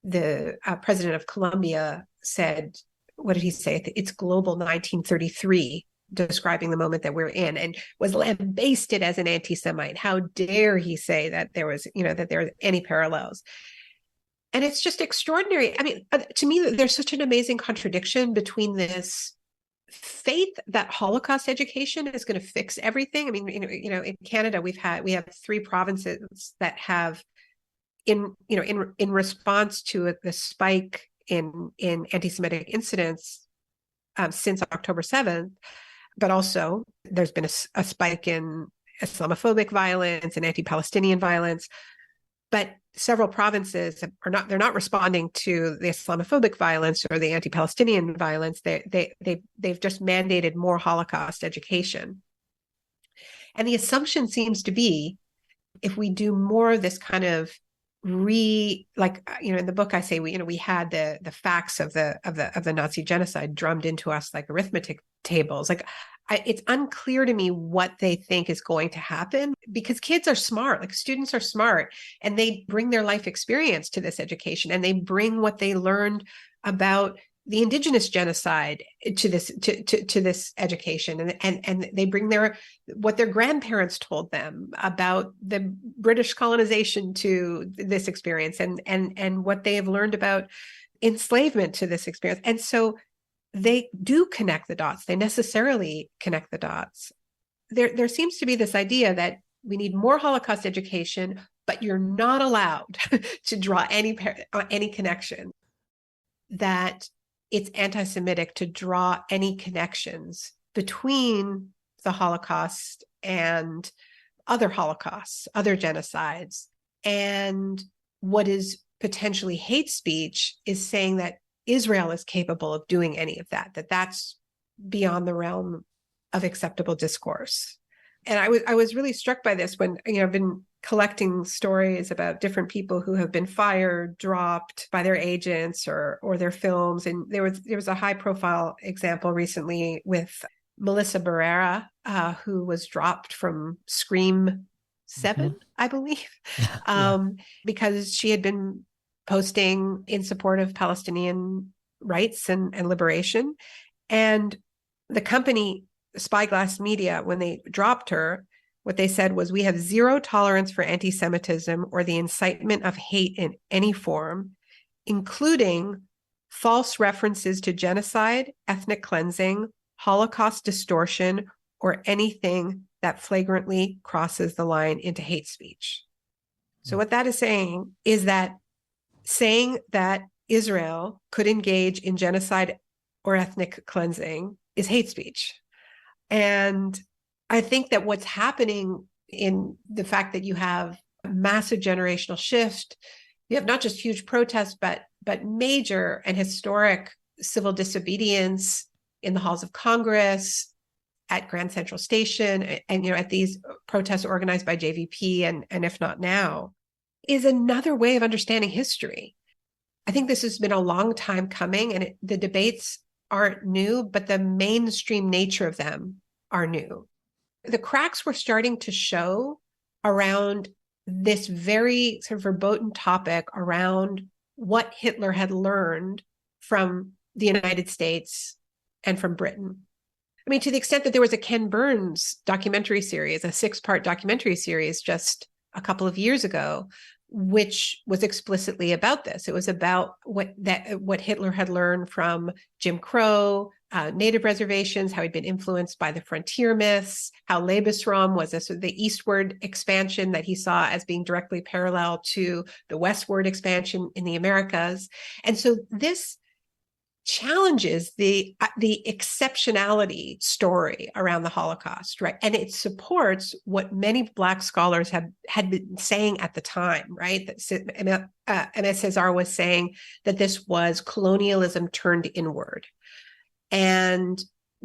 The president of Colombia said, what did he say? It's global 1933, describing the moment that we're in, and was lambasted as an anti-Semite. How dare he say that there was any parallels? And it's just extraordinary. I mean, to me, there's such an amazing contradiction between this faith that Holocaust education is going to fix everything. I mean, in Canada, we have 3 provinces that have, in response to the spike in anti-Semitic incidents since October 7th, but also there's been a spike in Islamophobic violence and anti-Palestinian violence. But several provinces they're not responding to the Islamophobic violence or the anti-Palestinian violence. They've just mandated more Holocaust education. And the assumption seems to be, if we do more of this kind of in the book I say we had the facts of the Nazi genocide drummed into us like arithmetic tables. It's unclear to me what they think is going to happen, because kids are smart, like students are smart, and they bring their life experience to this education, and they bring what they learned about the indigenous genocide to this education, and they bring what their grandparents told them about the British colonization to this experience, and what they have learned about enslavement to this experience. And so they do connect the dots. They necessarily connect the dots. There seems to be this idea that we need more Holocaust education, but you're not allowed to draw any connection, that it's anti-Semitic to draw any connections between the Holocaust and other Holocausts, other genocides. And what is potentially hate speech is saying that Israel is capable of doing any of that's beyond the realm of acceptable discourse. And I was really struck by this when, I've been collecting stories about different people who have been fired, dropped by their agents or their films. And there was a high profile example recently with Melissa Barrera, who was dropped from Scream 7, mm-hmm. I believe, because she had been posting in support of Palestinian rights and liberation. And the company, Spyglass Media, when they dropped her, what they said was, we have zero tolerance for anti-Semitism or the incitement of hate in any form, including false references to genocide, ethnic cleansing, Holocaust distortion, or anything that flagrantly crosses the line into hate speech. So what that is saying is that saying that Israel could engage in genocide or ethnic cleansing is hate speech. And I think that what's happening in the fact that you have a massive generational shift, you have not just huge protests, but major and historic civil disobedience in the halls of Congress, at Grand Central Station, and at these protests organized by JVP and If Not Now, is another way of understanding history. I think this has been a long time coming, and the debates aren't new, but the mainstream nature of them are new. The cracks were starting to show around this very sort of verboten topic around what Hitler had learned from the United States and from Britain. I mean, to the extent that there was a Ken Burns documentary series, a 6-part documentary series just a couple of years ago, which was explicitly about this. It was about what Hitler had learned from Jim Crow, native reservations, how he'd been influenced by the frontier myths, how Lebensraum was the eastward expansion that he saw as being directly parallel to the westward expansion in the Americas. And so this challenges the exceptionality story around the Holocaust, right? And it supports what many Black scholars had been saying at the time, right? That Aimé Césaire was saying that this was colonialism turned inward. And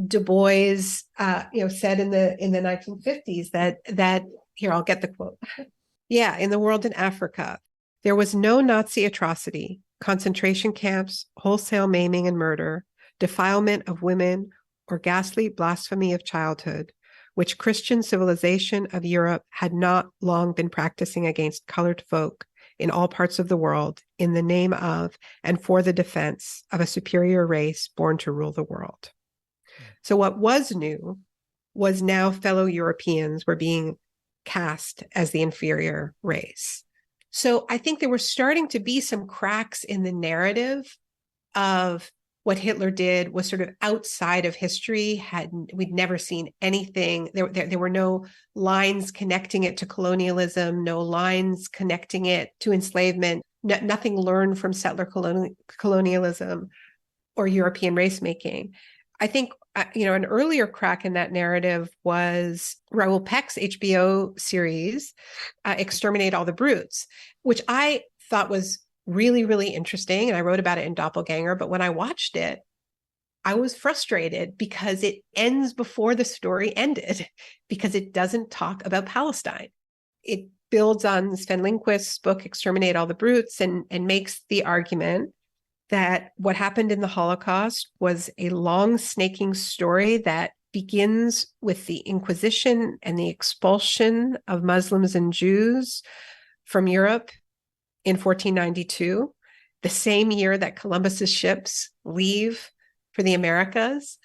Du Bois, said in the 1950s that here, I'll get the quote. Yeah, in the world in Africa, there was no Nazi atrocity, concentration camps, wholesale maiming and murder, defilement of women, or ghastly blasphemy of childhood, which Christian civilization of Europe had not long been practicing against colored folk in all parts of the world in the name of and for the defense of a superior race born to rule the world. So what was new was now fellow Europeans were being cast as the inferior race. So I think there were starting to be some cracks in the narrative of what Hitler did was sort of outside of history. We'd never seen anything. There were no lines connecting it to colonialism, no lines connecting it to enslavement, nothing learned from settler colonialism or European race making. I think, an earlier crack in that narrative was Raoul Peck's HBO series, Exterminate All the Brutes, which I thought was really, really interesting. And I wrote about it in Doppelganger. But when I watched it, I was frustrated because it ends before the story ended, because it doesn't talk about Palestine. It builds on Sven Lindqvist's book, Exterminate All the Brutes, and makes the argument that what happened in the Holocaust was a long snaking story that begins with the Inquisition and the expulsion of Muslims and Jews from Europe in 1492, the same year that Columbus's ships leave for the Americas.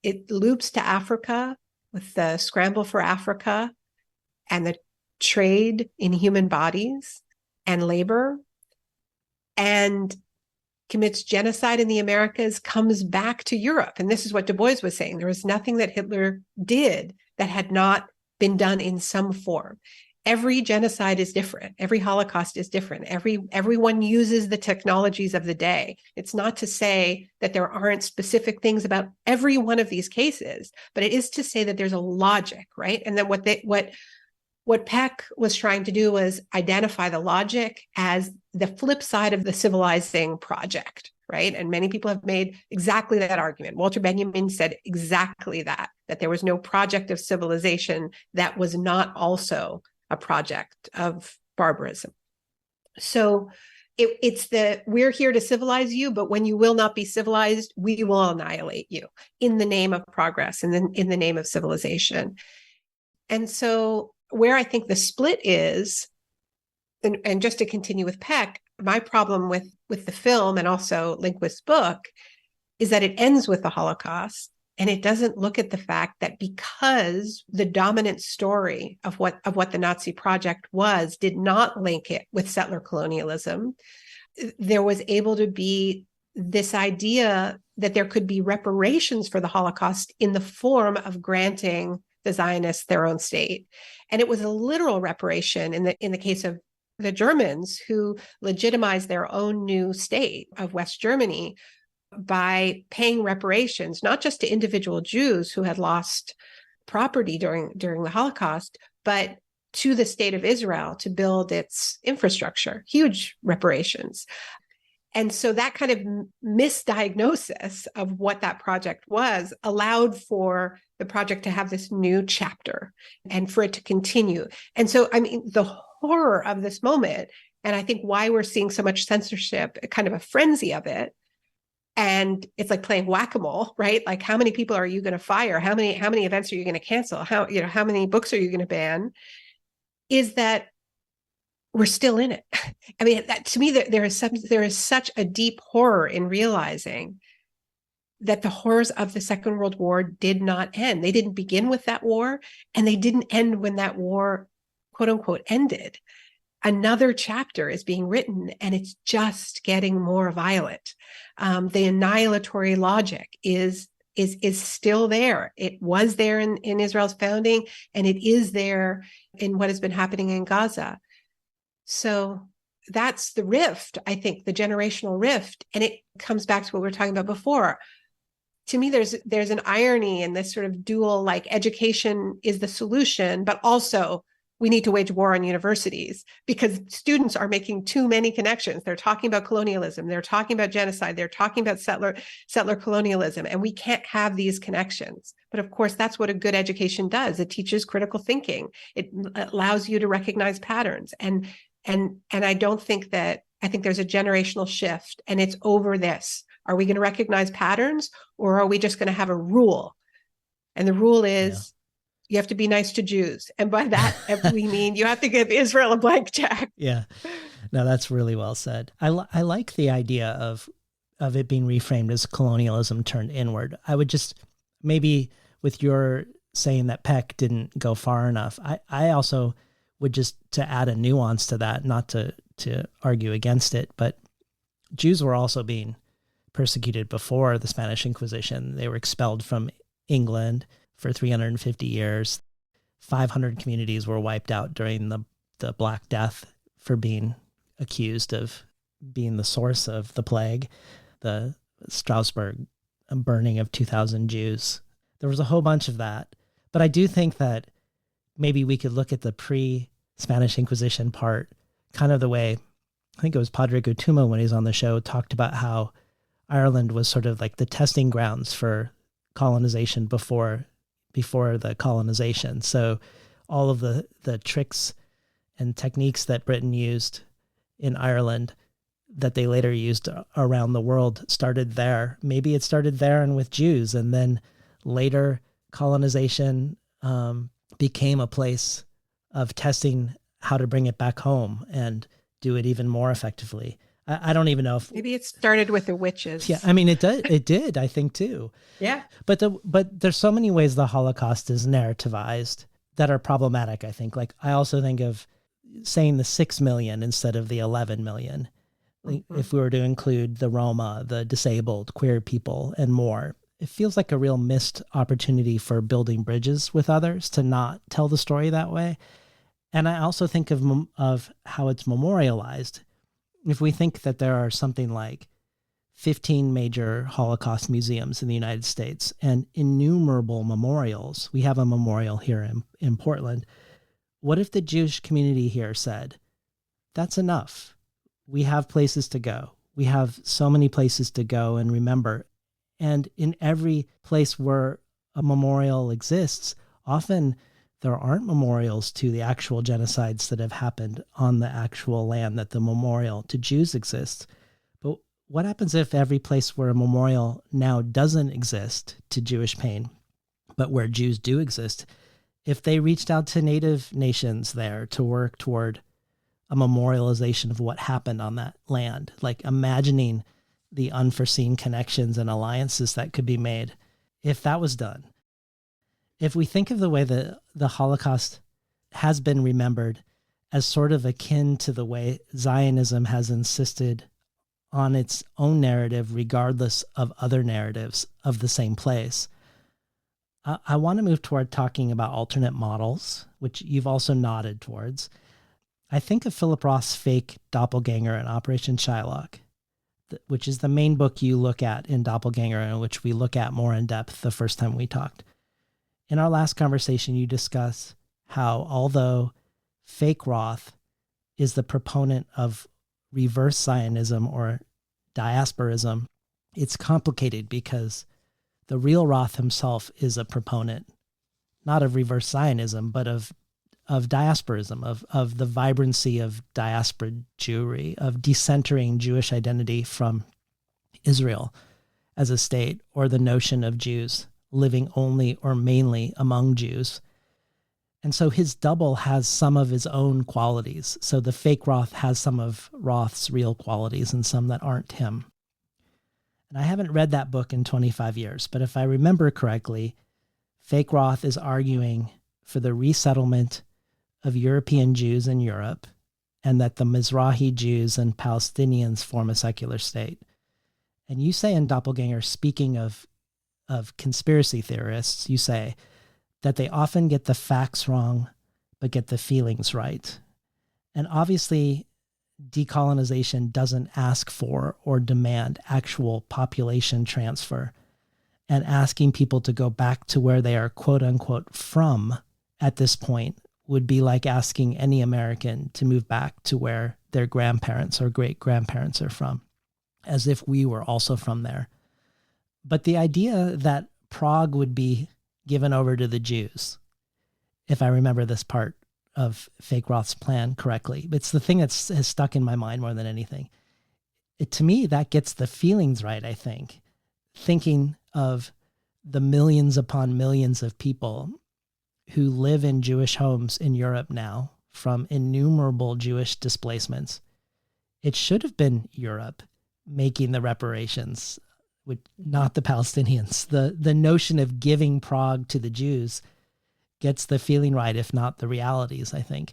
It loops to Africa with the scramble for Africa and the trade in human bodies and labor, and commits genocide in the Americas, comes back to Europe. And this is what Du Bois was saying. There was nothing that Hitler did that had not been done in some form. Every genocide is different. Every Holocaust is different. Everyone uses the technologies of the day. It's not to say that there aren't specific things about every one of these cases, but it is to say that there's a logic, right? And that what Peck was trying to do was identify the logic as the flip side of the civilizing project, right? And many people have made exactly that argument. Walter Benjamin said exactly that there was no project of civilization that was not also a project of barbarism. So it's we're here to civilize you, but when you will not be civilized, we will annihilate you in the name of progress and then in the name of civilization. And so where I think the split is, and just to continue with Peck, my problem with the film and also Lindqvist's book is that it ends with the Holocaust, and it doesn't look at the fact that because the dominant story of what the Nazi project was did not link it with settler colonialism, there was able to be this idea that there could be reparations for the Holocaust in the form of granting the Zionists their own state. And it was a literal reparation in the case of the Germans, who legitimized their own new state of West Germany by paying reparations, not just to individual Jews who had lost property during the Holocaust, but to the state of Israel to build its infrastructure, huge reparations. And so that kind of misdiagnosis of what that project was allowed for the project to have this new chapter and for it to continue. And so, I mean, the horror of this moment, and I think why we're seeing so much censorship, kind of a frenzy of it. And it's like playing whack-a-mole, right? Like, how many people are you going to fire? How many events are you going to cancel? How many books are you going to ban? Is that we're still in it. I mean, to me, there is such a deep horror in realizing that the horrors of the Second World War did not end. They didn't begin with that war, and they didn't end when that war, quote unquote, ended. another chapter is being written, and it's just getting more violent. The annihilatory logic is still there. It was there in Israel's founding, and it is there in what has been happening in Gaza. So that's the rift, I think, the generational rift. And it comes back to what we were talking about before. To me, there's an irony in this sort of dual, like, education is the solution, but also we need to wage war on universities because students are making too many connections. They're talking about colonialism. They're talking about genocide. They're talking about settler colonialism. And we can't have these connections. But of course, that's what a good education does. It teaches critical thinking. It allows you to recognize patterns. And I don't think that, I think there's a generational shift, and it's over this. Are we going to recognize patterns, or are we just going to have a rule? And the rule is, you have to be nice to Jews. And by that, we mean you have to give Israel a blank check. Yeah. No, that's really well said. I like the idea of it being reframed as colonialism turned inward. I would just, maybe with your saying that Peck didn't go far enough, I also would just, to add a nuance to that, not to argue against it, but Jews were also being persecuted before the Spanish Inquisition. They were expelled from England for 350 years. 500 communities were wiped out during the Black Death for being accused of being the source of the plague, the Strasbourg burning of 2,000 Jews. There was a whole bunch of that. But I do think that maybe we could look at the pre-Spanish Inquisition part kind of the way, I think it was Padre Gutumo when he's on the show, talked about how Ireland was sort of like the testing grounds for colonization before the colonization. So all of the tricks and techniques that Britain used in Ireland that they later used around the world started there. Maybe it started there and with Jews, and then later colonization became a place of testing how to bring it back home and do it even more effectively. I don't even know if maybe it started with the witches. Yeah, I mean it did, I think too. Yeah. But there's so many ways the Holocaust is narrativized that are problematic, I think. Like, I also think of saying the 6 million instead of the 11 million. Mm-hmm. If we were to include the Roma, the disabled, queer people, and more, it feels like a real missed opportunity for building bridges with others to not tell the story that way. And I also think of how it's memorialized. If we think that there are something like 15 major Holocaust museums in the United States and innumerable memorials, we have a memorial here in Portland. What if the Jewish community here said, that's enough? We have places to go. We have so many places to go and remember. And in every place where a memorial exists, often there aren't memorials to the actual genocides that have happened on the actual land that the memorial to Jews exists. But what happens if every place where a memorial now doesn't exist to Jewish pain, but where Jews do exist, if they reached out to native nations there to work toward a memorialization of what happened on that land, like imagining the unforeseen connections and alliances that could be made, if that was done? If we think of the way that the Holocaust has been remembered as sort of akin to the way Zionism has insisted on its own narrative, regardless of other narratives of the same place, I want to move toward talking about alternate models, which you've also nodded towards. I think of Philip Roth's fake Doppelganger and Operation Shylock, which is the main book you look at in Doppelganger, and which we look at more in depth the first time we talked. In our last conversation, you discuss how, although fake Roth is the proponent of reverse Zionism or diasporism, it's complicated because the real Roth himself is a proponent, not of reverse Zionism, but of diasporism, of the vibrancy of diaspora Jewry, of decentering Jewish identity from Israel as a state, or the notion of Jews living only or mainly among Jews. And so his double has some of his own qualities. So the fake Roth has some of Roth's real qualities and some that aren't him. And I haven't read that book in 25 years, but if I remember correctly, fake Roth is arguing for the resettlement of European Jews in Europe and that the Mizrahi Jews and Palestinians form a secular state. And you say in Doppelganger, speaking of conspiracy theorists, you say that they often get the facts wrong, but get the feelings right. And obviously, decolonization doesn't ask for or demand actual population transfer. And asking people to go back to where they are, quote unquote, from at this point would be like asking any American to move back to where their grandparents or great grandparents are from, as if we were also from there. But the idea that Prague would be given over to the Jews, if I remember this part of Fake Roth's plan correctly, it's the thing that has stuck in my mind more than anything. To me, that gets the feelings right, I think. Thinking of the millions upon millions of people who live in Jewish homes in Europe now from innumerable Jewish displacements. It should have been Europe making the reparations, not the Palestinians. The notion of giving Prague to the Jews gets the feeling right, if not the realities, I think.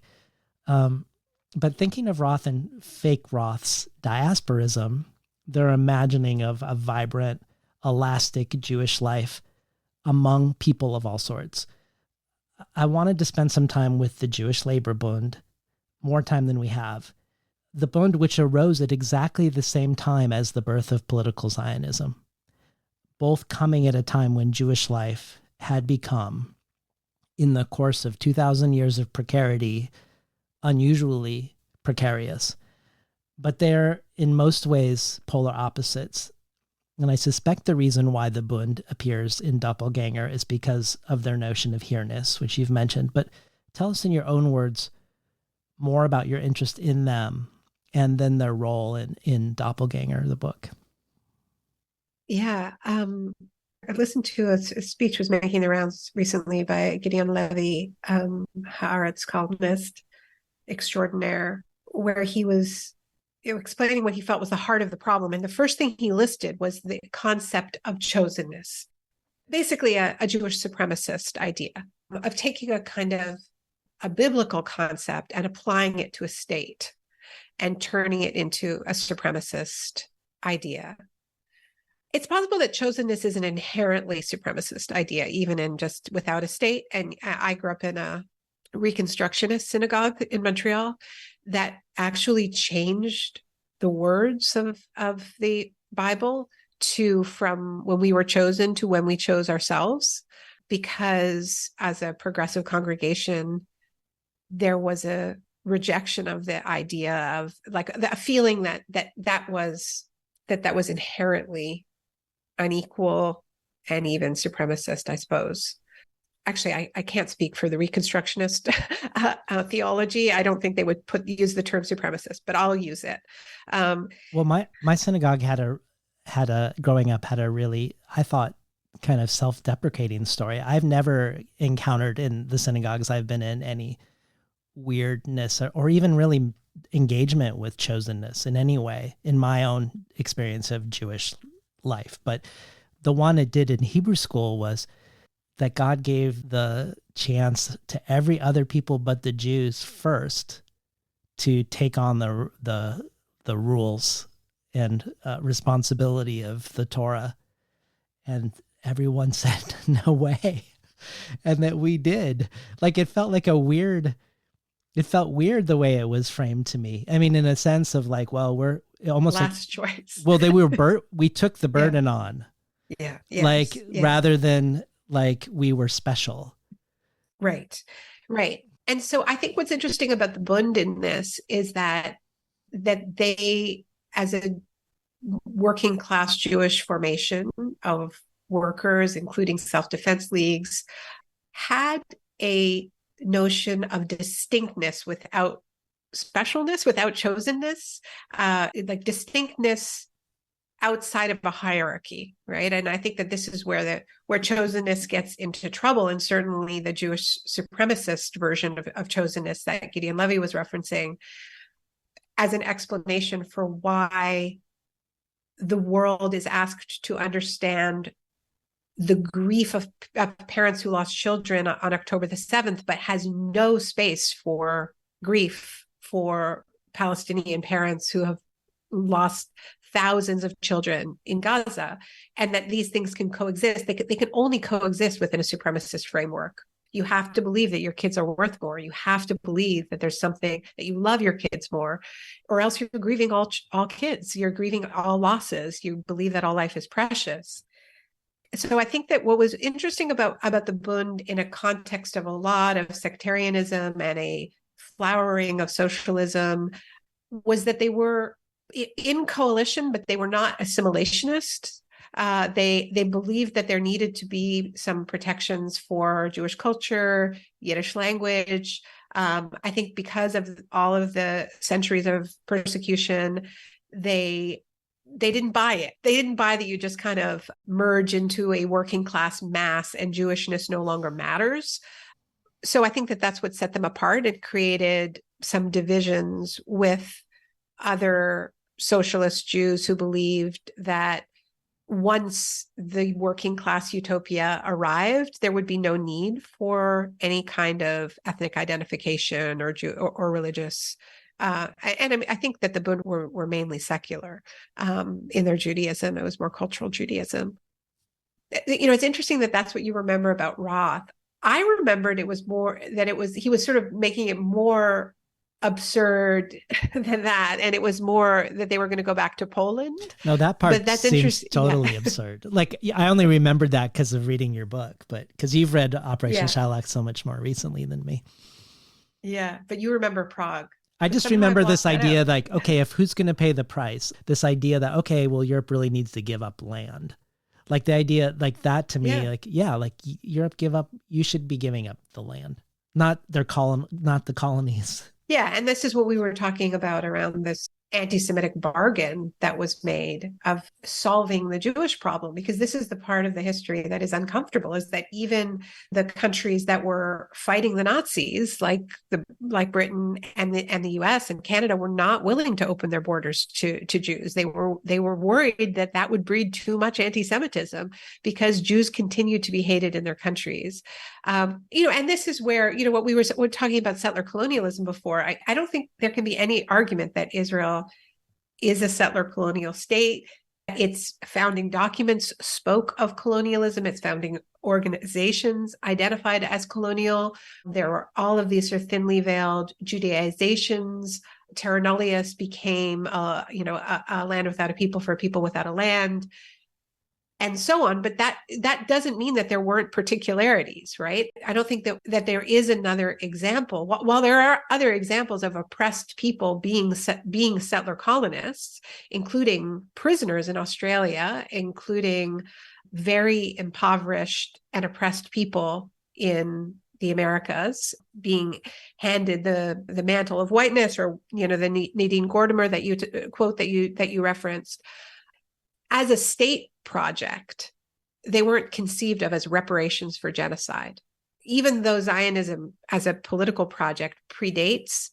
But thinking of Roth and Fake Roth's diasporism, their imagining of a vibrant, elastic Jewish life among people of all sorts. I wanted to spend some time with the Jewish Labor Bund, more time than we have. The Bund, which arose at exactly the same time as the birth of political Zionism, both coming at a time when Jewish life had become, in the course of 2,000 years of precarity, unusually precarious. But they're, in most ways, polar opposites. And I suspect the reason why the Bund appears in Doppelganger is because of their notion of hereness, which you've mentioned. But tell us in your own words more about your interest in them and then their role in Doppelganger, the book. Yeah. I listened to a speech was making the rounds recently by Gideon Levy, Haaretz columnist extraordinaire, where he was explaining what he felt was the heart of the problem. And the first thing he listed was the concept of chosenness, basically a Jewish supremacist idea of taking a kind of a biblical concept and applying it to a state and turning it into a supremacist idea. It's possible that chosenness is an inherently supremacist idea, even in just without a state. And I grew up in a Reconstructionist synagogue in Montreal that actually changed the words of the Bible from when we were chosen to when we chose ourselves, because as a progressive congregation, there was a rejection of the idea of like a feeling that was inherently unequal and even supremacist, I suppose. Actually, I can't speak for the Reconstructionist theology. I don't think they would use the term supremacist, but I'll use it. Well, my synagogue had a growing up had a really, I thought, kind of self-deprecating story. I've never encountered in the synagogues I've been in any weirdness or even really engagement with chosenness in any way in my own experience of Jewish life. But the one it did in Hebrew school was that God gave the chance to every other people but the Jews first to take on the rules and responsibility of the Torah. And everyone said, no way. And that we did. Like, it felt weird the way it was framed to me. I mean, in a sense of like, well, we're almost last choice. Well, we took the burden on. Yeah. Yes, rather than like we were special. Right. And so I think what's interesting about the Bund in this is that they, as a working class Jewish formation of workers, including self-defense leagues, had a notion of distinctness without specialness, without chosenness, like distinctness outside of a hierarchy, right? And I think that this is where chosenness gets into trouble, and certainly the Jewish supremacist version of chosenness that Gideon Levy was referencing as an explanation for why the world is asked to understand the grief of parents who lost children on October the 7th, but has no space for grief for Palestinian parents who have lost thousands of children in Gaza, and that these things can coexist. They can only coexist within a supremacist framework. You have to believe that your kids are worth more. You have to believe that there's something, that you love your kids more, or else you're grieving all kids. You're grieving all losses. You believe that all life is precious. So I think that what was interesting about the Bund in a context of a lot of sectarianism and a flowering of socialism was that they were in coalition, but they were not assimilationist. They believed that there needed to be some protections for Jewish culture, Yiddish language. I think because of all of the centuries of persecution, they didn't buy it. They didn't buy that you just kind of merge into a working class mass and Jewishness no longer matters. So I think that that's what set them apart. It created some divisions with other socialist Jews who believed that once the working class utopia arrived, there would be no need for any kind of ethnic identification or religious. I think that the Bund were mainly secular in their Judaism. It was more cultural Judaism. It's interesting that that's what you remember about Roth. I remembered it was more that he was sort of making it more absurd than that, and it was more that they were going to go back to Poland. No, that part seems totally absurd. Like, I only remembered that because of reading your book, but because you've read Operation Shylock so much more recently than me. Yeah, but you remember Prague. I just remember this idea like, okay, if who's going to pay the price? This idea that, okay, well, Europe really needs to give up land. Like the idea like that to me, like Europe you should be giving up the land, not the colonies. Yeah, and this is what we were talking about around this anti-Semitic bargain that was made of solving the Jewish problem, because this is the part of the history that is uncomfortable, is that even the countries that were fighting the Nazis, like Britain and the US and Canada, were not willing to open their borders to Jews. They were worried that would breed too much anti-Semitism because Jews continued to be hated in their countries. And this is where, what we're talking about settler colonialism before. I don't think there can be any argument that Israel is a settler colonial state. Its founding documents spoke of colonialism. Its founding organizations identified as colonial. There were all of these sort of thinly veiled Judaizations. Terra nullius became, a land without a people for a people without a land, and so on. But that doesn't mean that there weren't particularities, right? I don't think that there is another example. While there are other examples of oppressed people being settler colonists, including prisoners in Australia, including very impoverished and oppressed people in the Americas being handed the mantle of whiteness, or the Nadine Gordimer that you quote that you referenced. As a state project, they weren't conceived of as reparations for genocide. Even though Zionism as a political project predates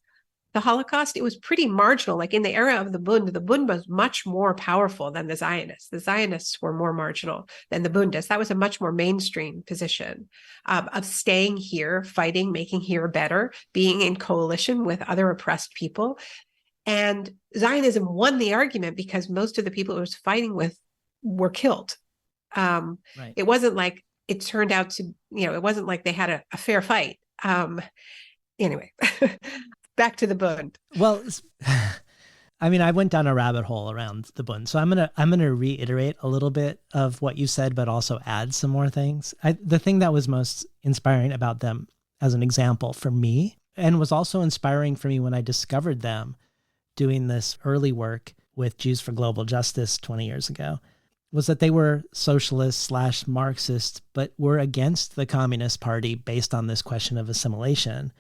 the Holocaust, it was pretty marginal. Like in the era of the Bund was much more powerful than the Zionists. The Zionists were more marginal than the Bundists. That was a much more mainstream position of staying here, fighting, making here better, being in coalition with other oppressed people. And Zionism won the argument because most of the people it was fighting with were killed. Right. It wasn't like it turned out to, it wasn't like they had a fair fight. Anyway, back to the Bund. Well, I mean, I went down a rabbit hole around the Bund, so I'm gonna reiterate a little bit of what you said, but also add some more things. The thing that was most inspiring about them, as an example for me, and was also inspiring for me when I discovered them doing this early work with Jews for Global Justice 20 years ago, was that they were socialist/Marxist, but were against the Communist Party based on this question of assimilation.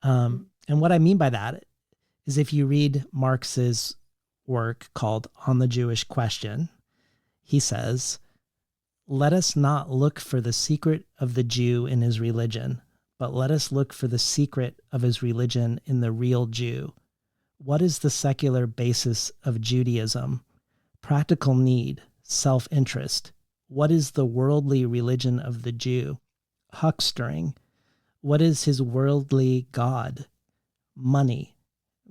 And what I mean by that is if you read Marx's work called On the Jewish Question, he says, "Let us not look for the secret of the Jew in his religion, but let us look for the secret of his religion in the real Jew. What is the secular basis of Judaism? Practical need, self-interest. What is the worldly religion of the Jew? Huckstering. What is his worldly God? Money.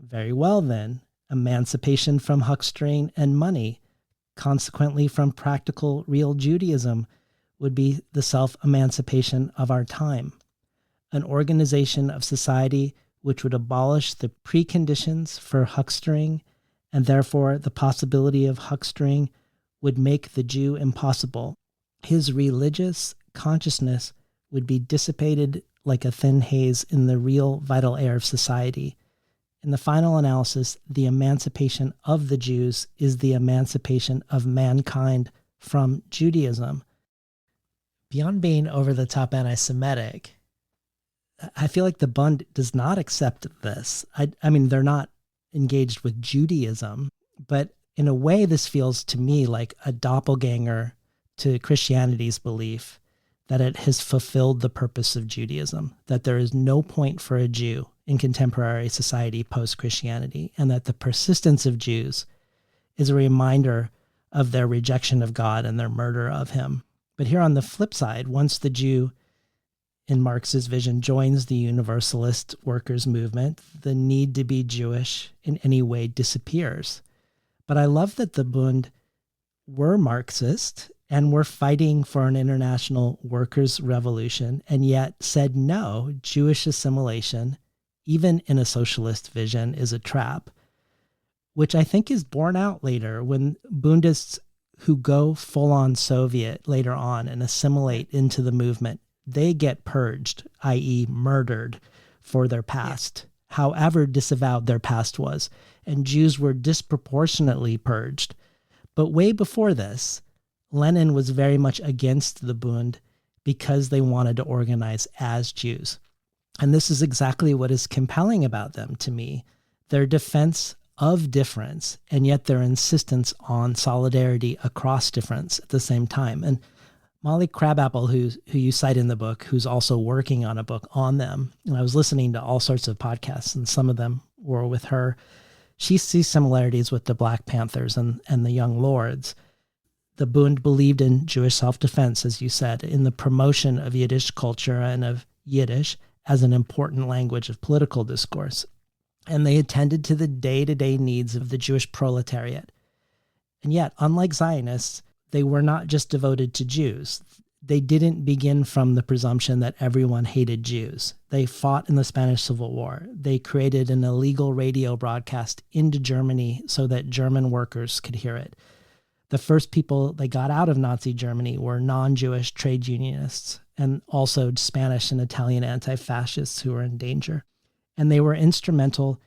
Very well then, emancipation from huckstering and money, consequently from practical real Judaism, would be the self-emancipation of our time. An organization of society which would abolish the preconditions for huckstering, and therefore the possibility of huckstering, would make the Jew impossible. His religious consciousness would be dissipated like a thin haze in the real vital air of society. In the final analysis, the emancipation of the Jews is the emancipation of mankind from Judaism. Beyond being over-the-top anti-Semitic, I feel like the Bund does not accept this. I mean, they're not engaged with Judaism, but in a way, this feels to me like a doppelganger to Christianity's belief that it has fulfilled the purpose of Judaism, that there is no point for a Jew in contemporary society post-Christianity, and that the persistence of Jews is a reminder of their rejection of God and their murder of him. But here on the flip side, once the Jew in Marx's vision joins the universalist workers' movement, the need to be Jewish in any way disappears. But I love that the Bund were Marxist and were fighting for an international workers' revolution, and yet said no, Jewish assimilation, even in a socialist vision, is a trap, which I think is borne out later when Bundists who go full-on Soviet later on and assimilate into the movement, they get purged, i.e. murdered for their past, however disavowed their past was. And Jews were disproportionately purged. But way before this, Lenin was very much against the Bund because they wanted to organize as Jews. And this is exactly what is compelling about them to me, their defense of difference, and yet their insistence on solidarity across difference at the same time. And Molly Crabapple, who you cite in the book, who's also working on a book on them, and I was listening to all sorts of podcasts, and some of them were with her, she sees similarities with the Black Panthers and the Young Lords. The Bund believed in Jewish self-defense, as you said, in the promotion of Yiddish culture and of Yiddish as an important language of political discourse. And they attended to the day-to-day needs of the Jewish proletariat. And yet, unlike Zionists, they were not just devoted to Jews. They didn't begin from the presumption that everyone hated Jews. They fought in the Spanish Civil War. They created an illegal radio broadcast into Germany so that German workers could hear it. The first people they got out of Nazi Germany were non-Jewish trade unionists and also Spanish and Italian anti-fascists who were in danger. And they were instrumental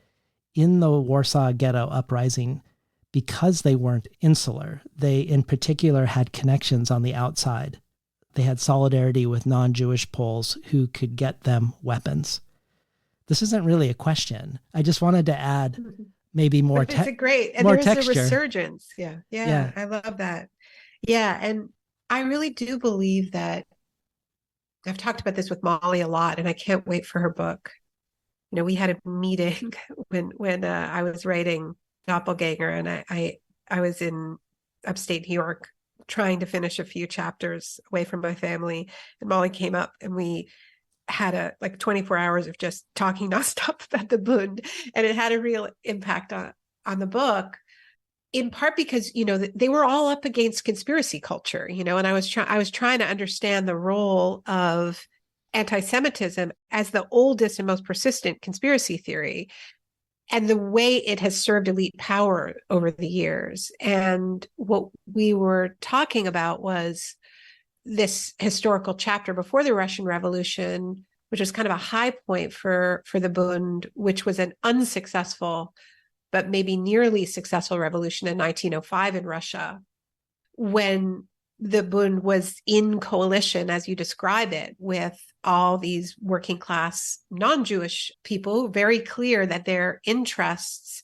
in the Warsaw Ghetto uprising because they weren't insular. They, in particular, had connections on the outside. They had solidarity with non-Jewish Poles who could get them weapons. This isn't really a question. I just wanted to add maybe more texture. It's a great, and there's a resurgence. Yeah. I love that. Yeah, and I really do believe that, I've talked about this with Molly a lot, and I can't wait for her book. You know, we had a meeting when I was writing Doppelganger, and I was in upstate New York trying to finish a few chapters away from my family, and Molly came up and we had 24 hours of just talking nonstop about the Bund, and it had a real impact on the book, in part because, you know, they were all up against conspiracy culture, you know, and I was trying to understand the role of anti-Semitism as the oldest and most persistent conspiracy theory, and the way it has served elite power over the years. And what we were talking about was this historical chapter before the Russian Revolution, which was kind of a high point for the Bund, which was an unsuccessful, but maybe nearly successful revolution in 1905 in Russia, when the Bund was in coalition, as you describe it, with all these working class non-Jewish people, very clear that their interests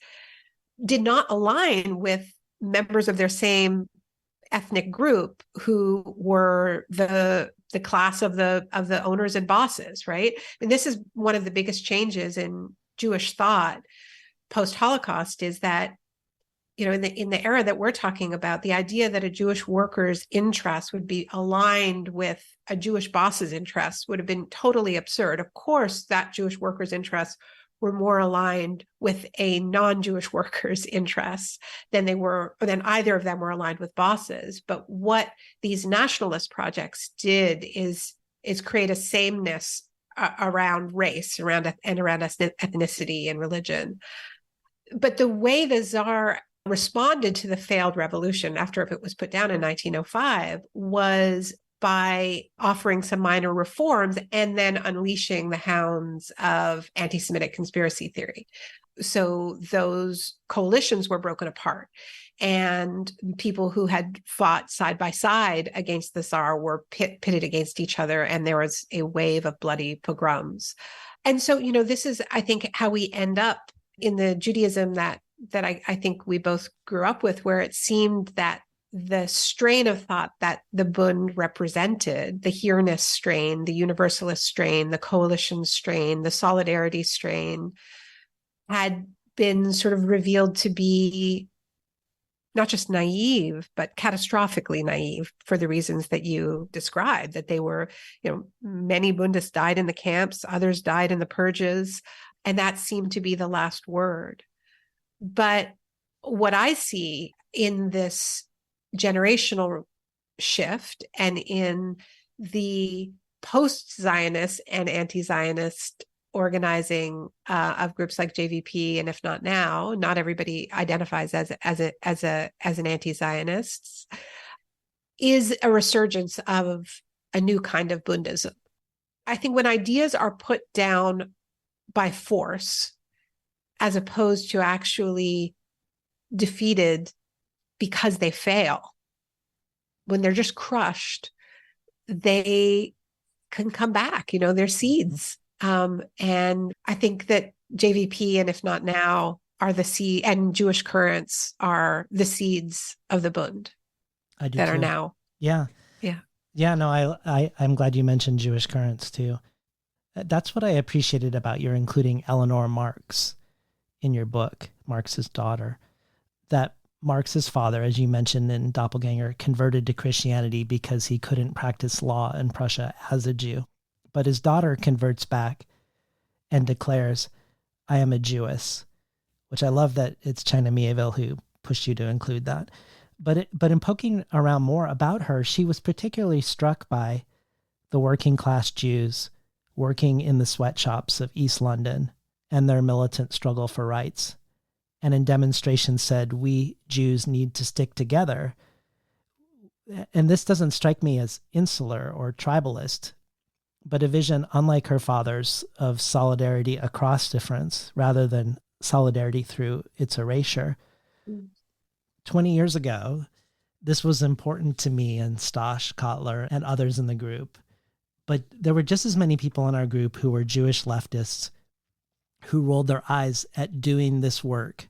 did not align with members of their same ethnic group who were the class of the owners and bosses, right? And this is one of the biggest changes in Jewish thought post-Holocaust, is that in the era that we're talking about, the idea that a Jewish worker's interests would be aligned with a Jewish boss's interests would have been totally absurd. Of course, that Jewish worker's interests were more aligned with a non-Jewish worker's interests than either of them were aligned with bosses. But what these nationalist projects did is create a sameness around race, around ethnicity and religion. But the way the Tsar responded to the failed revolution after it was put down in 1905 was by offering some minor reforms and then unleashing the hounds of anti-Semitic conspiracy theory. So those coalitions were broken apart, and people who had fought side by side against the Tsar were pitted against each other, and there was a wave of bloody pogroms. And so, this is, I think, how we end up in the Judaism that I think we both grew up with, where it seemed that the strain of thought that the Bund represented, the hereness strain, the universalist strain, the coalition strain, the solidarity strain, had been sort of revealed to be not just naive, but catastrophically naive for the reasons that you described, that they were, many Bundists died in the camps, others died in the purges, and that seemed to be the last word. But what I see in this generational shift and in the post-Zionist and anti-Zionist organizing of groups like JVP, and If Not Now, not everybody identifies as an anti-Zionist, is a resurgence of a new kind of Bundism. I think when ideas are put down by force, as opposed to actually defeated because they fail, when they're just crushed, they can come back, they're seeds. And I think that JVP and If Not Now are the seed, and Jewish Currents are the seeds of the Bund that are now. Yeah. Yeah. Yeah. No, I'm glad you mentioned Jewish Currents too. That's what I appreciated about your including Eleanor Marx in your book, Marx's daughter, that Marx's father, as you mentioned in Doppelganger, converted to Christianity because he couldn't practice law in Prussia as a Jew. But his daughter converts back and declares, "I am a Jewess," which I love that it's China Mieville who pushed you to include that. But in poking around more about her, she was particularly struck by the working class Jews working in the sweatshops of East London and their militant struggle for rights. And in demonstrations said, "We Jews need to stick together." And this doesn't strike me as insular or tribalist, but a vision unlike her father's of solidarity across difference rather than solidarity through its erasure. 20 years ago, this was important to me and Stosh Kotler and others in the group. But there were just as many people in our group who were Jewish leftists who rolled their eyes at doing this work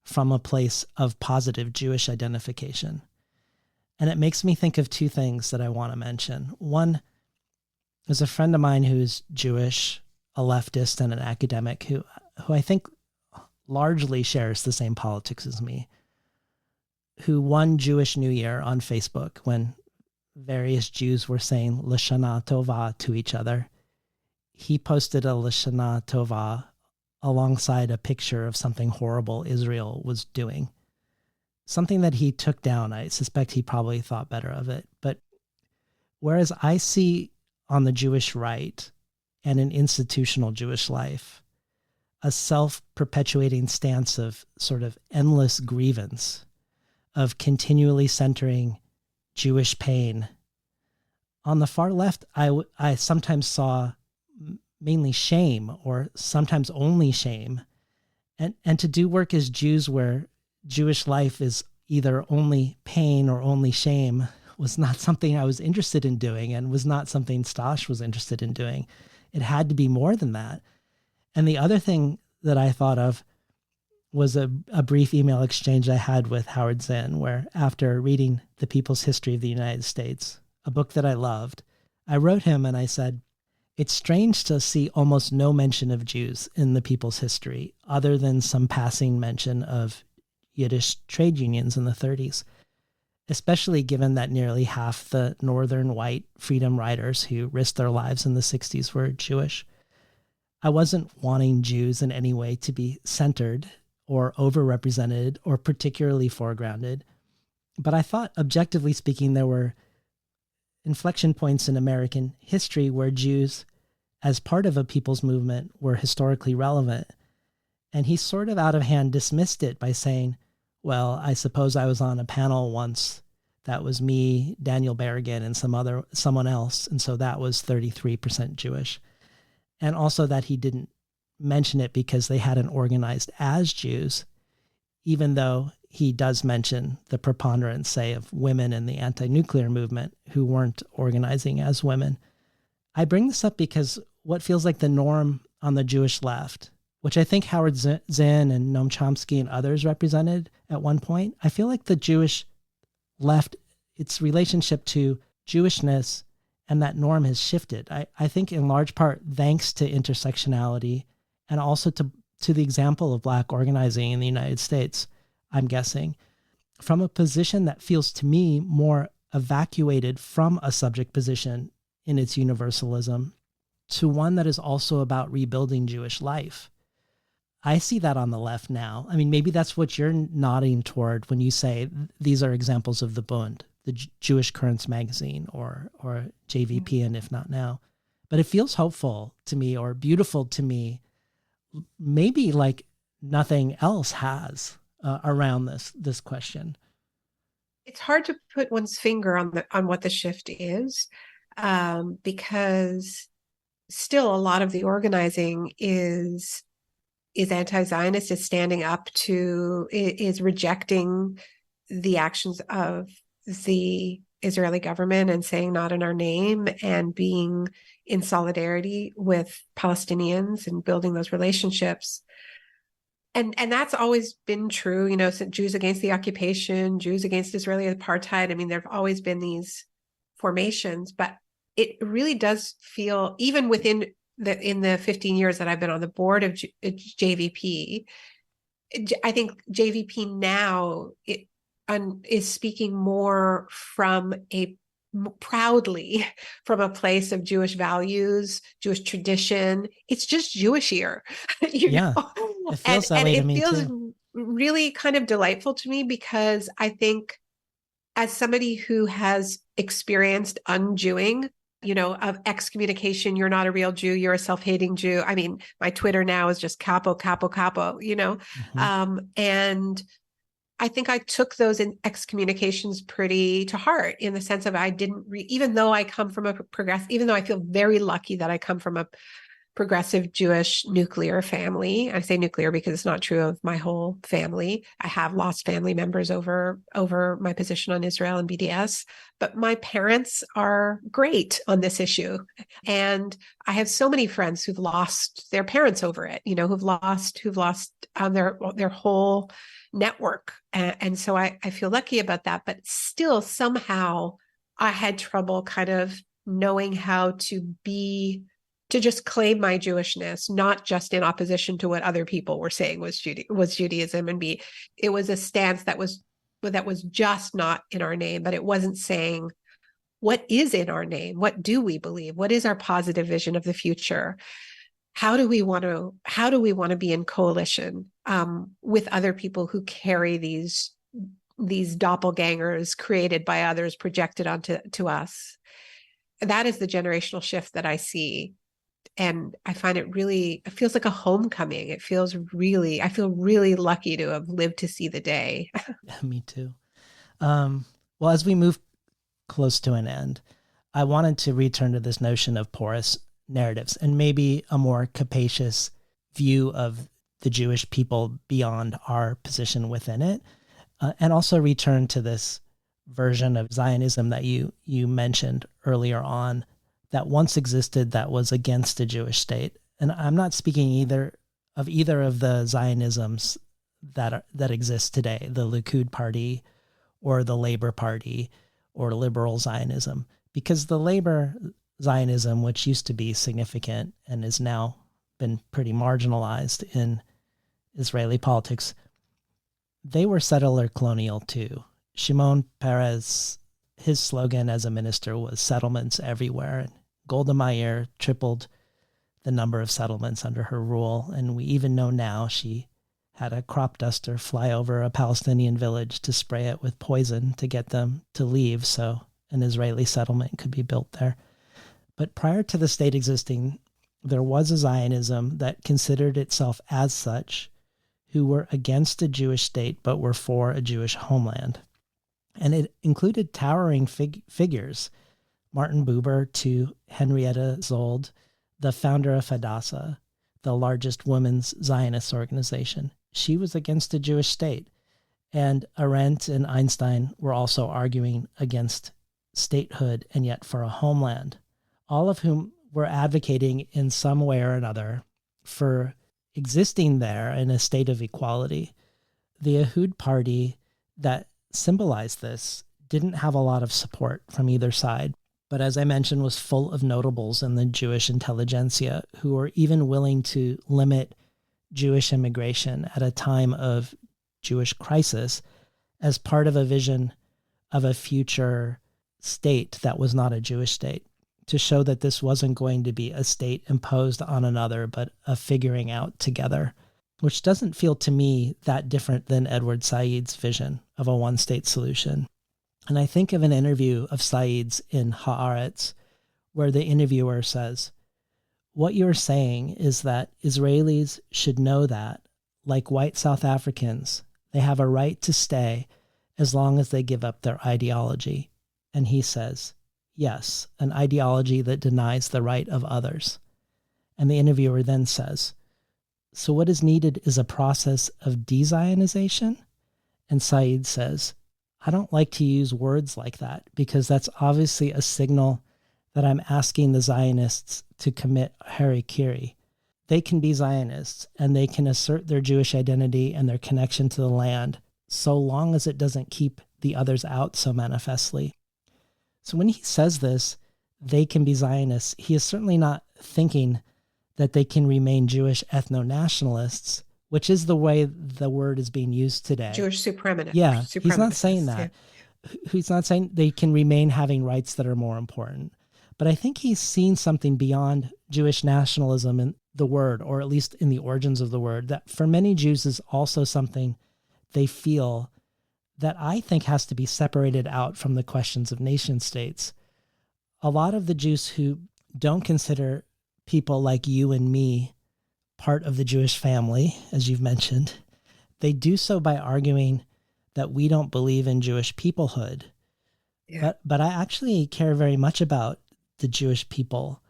from a place of positive Jewish identification. And it makes me think of two things that I want to mention. One is a friend of mine who's Jewish, a leftist and an academic who I think largely shares the same politics as me, who one Jewish New Year on Facebook when various Jews were saying Lashana Tova to each other, he posted a Lashana Tova alongside a picture of something horrible Israel was doing. Something that he took down. I suspect he probably thought better of it. But whereas I see on the Jewish right and in institutional Jewish life a self-perpetuating stance of sort of endless grievance, of continually centering Jewish pain. On the far left, I sometimes saw mainly shame, or sometimes only shame. And to do work as Jews where Jewish life is either only pain or only shame was not something I was interested in doing, and was not something Stosh was interested in doing. It had to be more than that. And the other thing that I thought of was a brief email exchange I had with Howard Zinn, where after reading The People's History of the United States, a book that I loved, I wrote him and I said, "It's strange to see almost no mention of Jews in the People's History, other than some passing mention of Yiddish trade unions in the 30s, especially given that nearly half the northern white freedom riders who risked their lives in the 60s were Jewish. I wasn't wanting Jews in any way to be centered or overrepresented or particularly foregrounded, but I thought, objectively speaking, there were inflection points in American history where Jews, as part of a people's movement, were historically relevant. And he sort of out of hand dismissed it by saying, well, I suppose I was on a panel once that was me, Daniel Berrigan, and someone else, and so that was 33% Jewish. And also that he didn't mention it because they hadn't organized as Jews, even though he does mention the preponderance, say, of women in the anti-nuclear movement who weren't organizing as women. I bring this up because what feels like the norm on the Jewish left, which I think Howard Zinn and Noam Chomsky and others represented at one point, I feel like the Jewish left, its relationship to Jewishness and that norm has shifted. I think in large part thanks to intersectionality and also to the example of Black organizing in the United States, I'm guessing, from a position that feels to me more evacuated from a subject position in its universalism to one that is also about rebuilding Jewish life. I see that on the left now. I mean, maybe that's what you're nodding toward when you say these are examples of the Bund, the Jewish Currents magazine or JVP, and if not now. But it feels hopeful to me or beautiful to me, maybe like nothing else has around this question. It's hard to put one's finger on what the shift is, because still a lot of the organizing is anti-Zionist, is standing up to, is rejecting the actions of the Israeli government and saying not in our name and being in solidarity with Palestinians and building those relationships. And that's always been true, you know, Jews against the occupation, Jews against Israeli apartheid. I mean, there have always been these formations, but it really does feel, even within in the 15 years that I've been on the board of JVP, I think JVP now is speaking more proudly from a place of Jewish values, Jewish tradition. It's just Jewishier, Yeah, know? It feels that way to me too. It feels really kind of delightful to me because I think as somebody who has experienced unjewing, you know, of excommunication, you're not a real Jew, you're a self-hating Jew. I mean, my Twitter now is just capo, capo, capo, you know, and I think I took those excommunications pretty to heart in the sense of I didn't, even though I come from even though I feel very lucky that I come from a progressive Jewish nuclear family. I say nuclear because it's not true of my whole family. I have lost family members over my position on Israel and BDS, but my parents are great on this issue. And I have so many friends who've lost their parents over it, you know, who've lost their whole network. And so I feel lucky about that, but still somehow I had trouble kind of knowing how to just claim my Jewishness, not just in opposition to what other people were saying was Judaism, and it was a stance that was just not in our name, but it wasn't saying what is in our name, what do we believe, what is our positive vision of the future, how do we want to be in coalition with other people who carry these doppelgangers created by others projected onto us. That is the generational shift that I see. And I find it feels like a homecoming. I feel really lucky to have lived to see the day. Yeah, me too. Well, as we move close to an end, I wanted to return to this notion of porous narratives and maybe a more capacious view of the Jewish people beyond our position within it, and also return to this version of Zionism that you mentioned earlier on, that once existed that was against a Jewish state. And I'm not speaking either of the Zionisms that exist today, the Likud party or the Labor Party or liberal Zionism, because the labor Zionism, which used to be significant and is now been pretty marginalized in Israeli politics, they were settler colonial too. Shimon Peres, his slogan as a minister was settlements everywhere. And Golda Meir tripled the number of settlements under her rule. And we even know now she had a crop duster fly over a Palestinian village to spray it with poison to get them to leave so an Israeli settlement could be built there. But prior to the state existing, there was a Zionism that considered itself as such, who were against a Jewish state but were for a Jewish homeland. And it included towering figures, Martin Buber to Henrietta Zold, the founder of Hadassah, the largest women's Zionist organization. She was against a Jewish state. And Arendt and Einstein were also arguing against statehood and yet for a homeland, all of whom were advocating in some way or another for existing there in a state of equality. The Ehud party that symbolized this didn't have a lot of support from either side, but as I mentioned, was full of notables in the Jewish intelligentsia who were even willing to limit Jewish immigration at a time of Jewish crisis as part of a vision of a future state that was not a Jewish state, to show that this wasn't going to be a state imposed on another, but a figuring out together, which doesn't feel to me that different than Edward Said's vision of a one-state solution. And I think of an interview of Said's in Haaretz, where the interviewer says, "What you're saying is that Israelis should know that, like white South Africans, they have a right to stay as long as they give up their ideology." And he says, "Yes, an ideology that denies the right of others." And the interviewer then says, "So what is needed is a process of de-Zionization?" And Said says, "I don't like to use words like that because that's obviously a signal that I'm asking the Zionists to commit harikiri. They can be Zionists and they can assert their Jewish identity and their connection to the land so long as it doesn't keep the others out so manifestly." So when he says this, they can be Zionists, he is certainly not thinking that they can remain Jewish ethno-nationalists, which is the way the word is being used today. Jewish suprematists. Yeah, he's not saying that. Yeah. He's not saying they can remain having rights that are more important. But I think he's seen something beyond Jewish nationalism in the word, or at least in the origins of the word, that for many Jews is also something they feel that I think has to be separated out from the questions of nation states. A lot of the Jews who don't consider people like you and me part of the Jewish family, as you've mentioned, they do so by arguing that we don't believe in Jewish peoplehood. Yeah. But I actually care very much about the Jewish people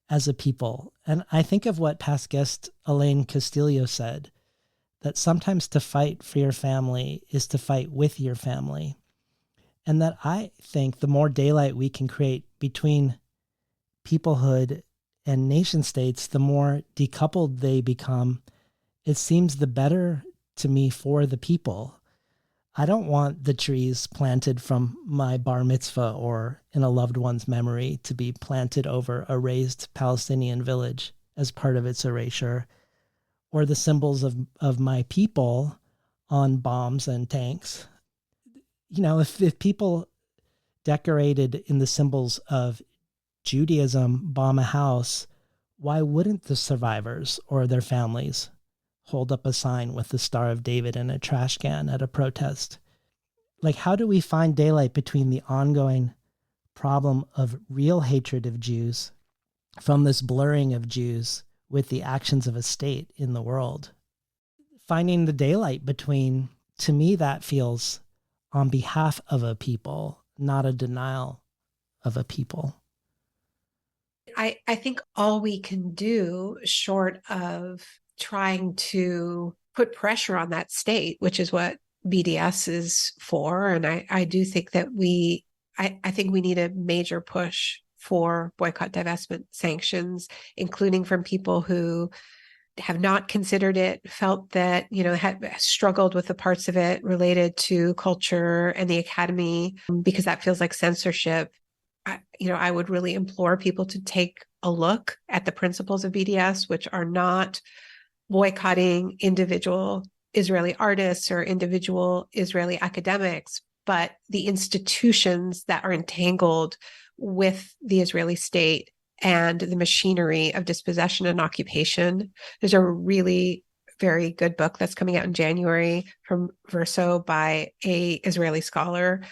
as a people. And I think of what past guest Elaine Castillo said, that sometimes to fight for your family is to fight with your family. And that I think the more daylight we can create between peoplehood and nation states, the more decoupled they become. It seems the better to me for the people. I don't want the trees planted from my bar mitzvah or in a loved one's memory to be planted over a raised Palestinian village as part of its erasure, or the symbols of my people on bombs and tanks. You know, if people decorated in the symbols of Judaism bomb a house, why wouldn't the survivors or their families hold up a sign with the Star of David and a trash can at a protest? Like, how do we find daylight between the ongoing problem of real hatred of Jews from this blurring of Jews with the actions of a state in the world? Finding the daylight between, to me, that feels on behalf of a people, not a denial of a people. I think all we can do, short of trying to put pressure on that state, which is what BDS is for, and I do think that I think we need a major push for boycott, divestment, sanctions, including from people who have not considered it, felt that, had struggled with the parts of it related to culture and the academy, because that feels like censorship. I would really implore people to take a look at the principles of BDS, which are not boycotting individual Israeli artists or individual Israeli academics, but the institutions that are entangled with the Israeli state and the machinery of dispossession and occupation. There's a really very good book that's coming out in January from Verso by an Israeli scholar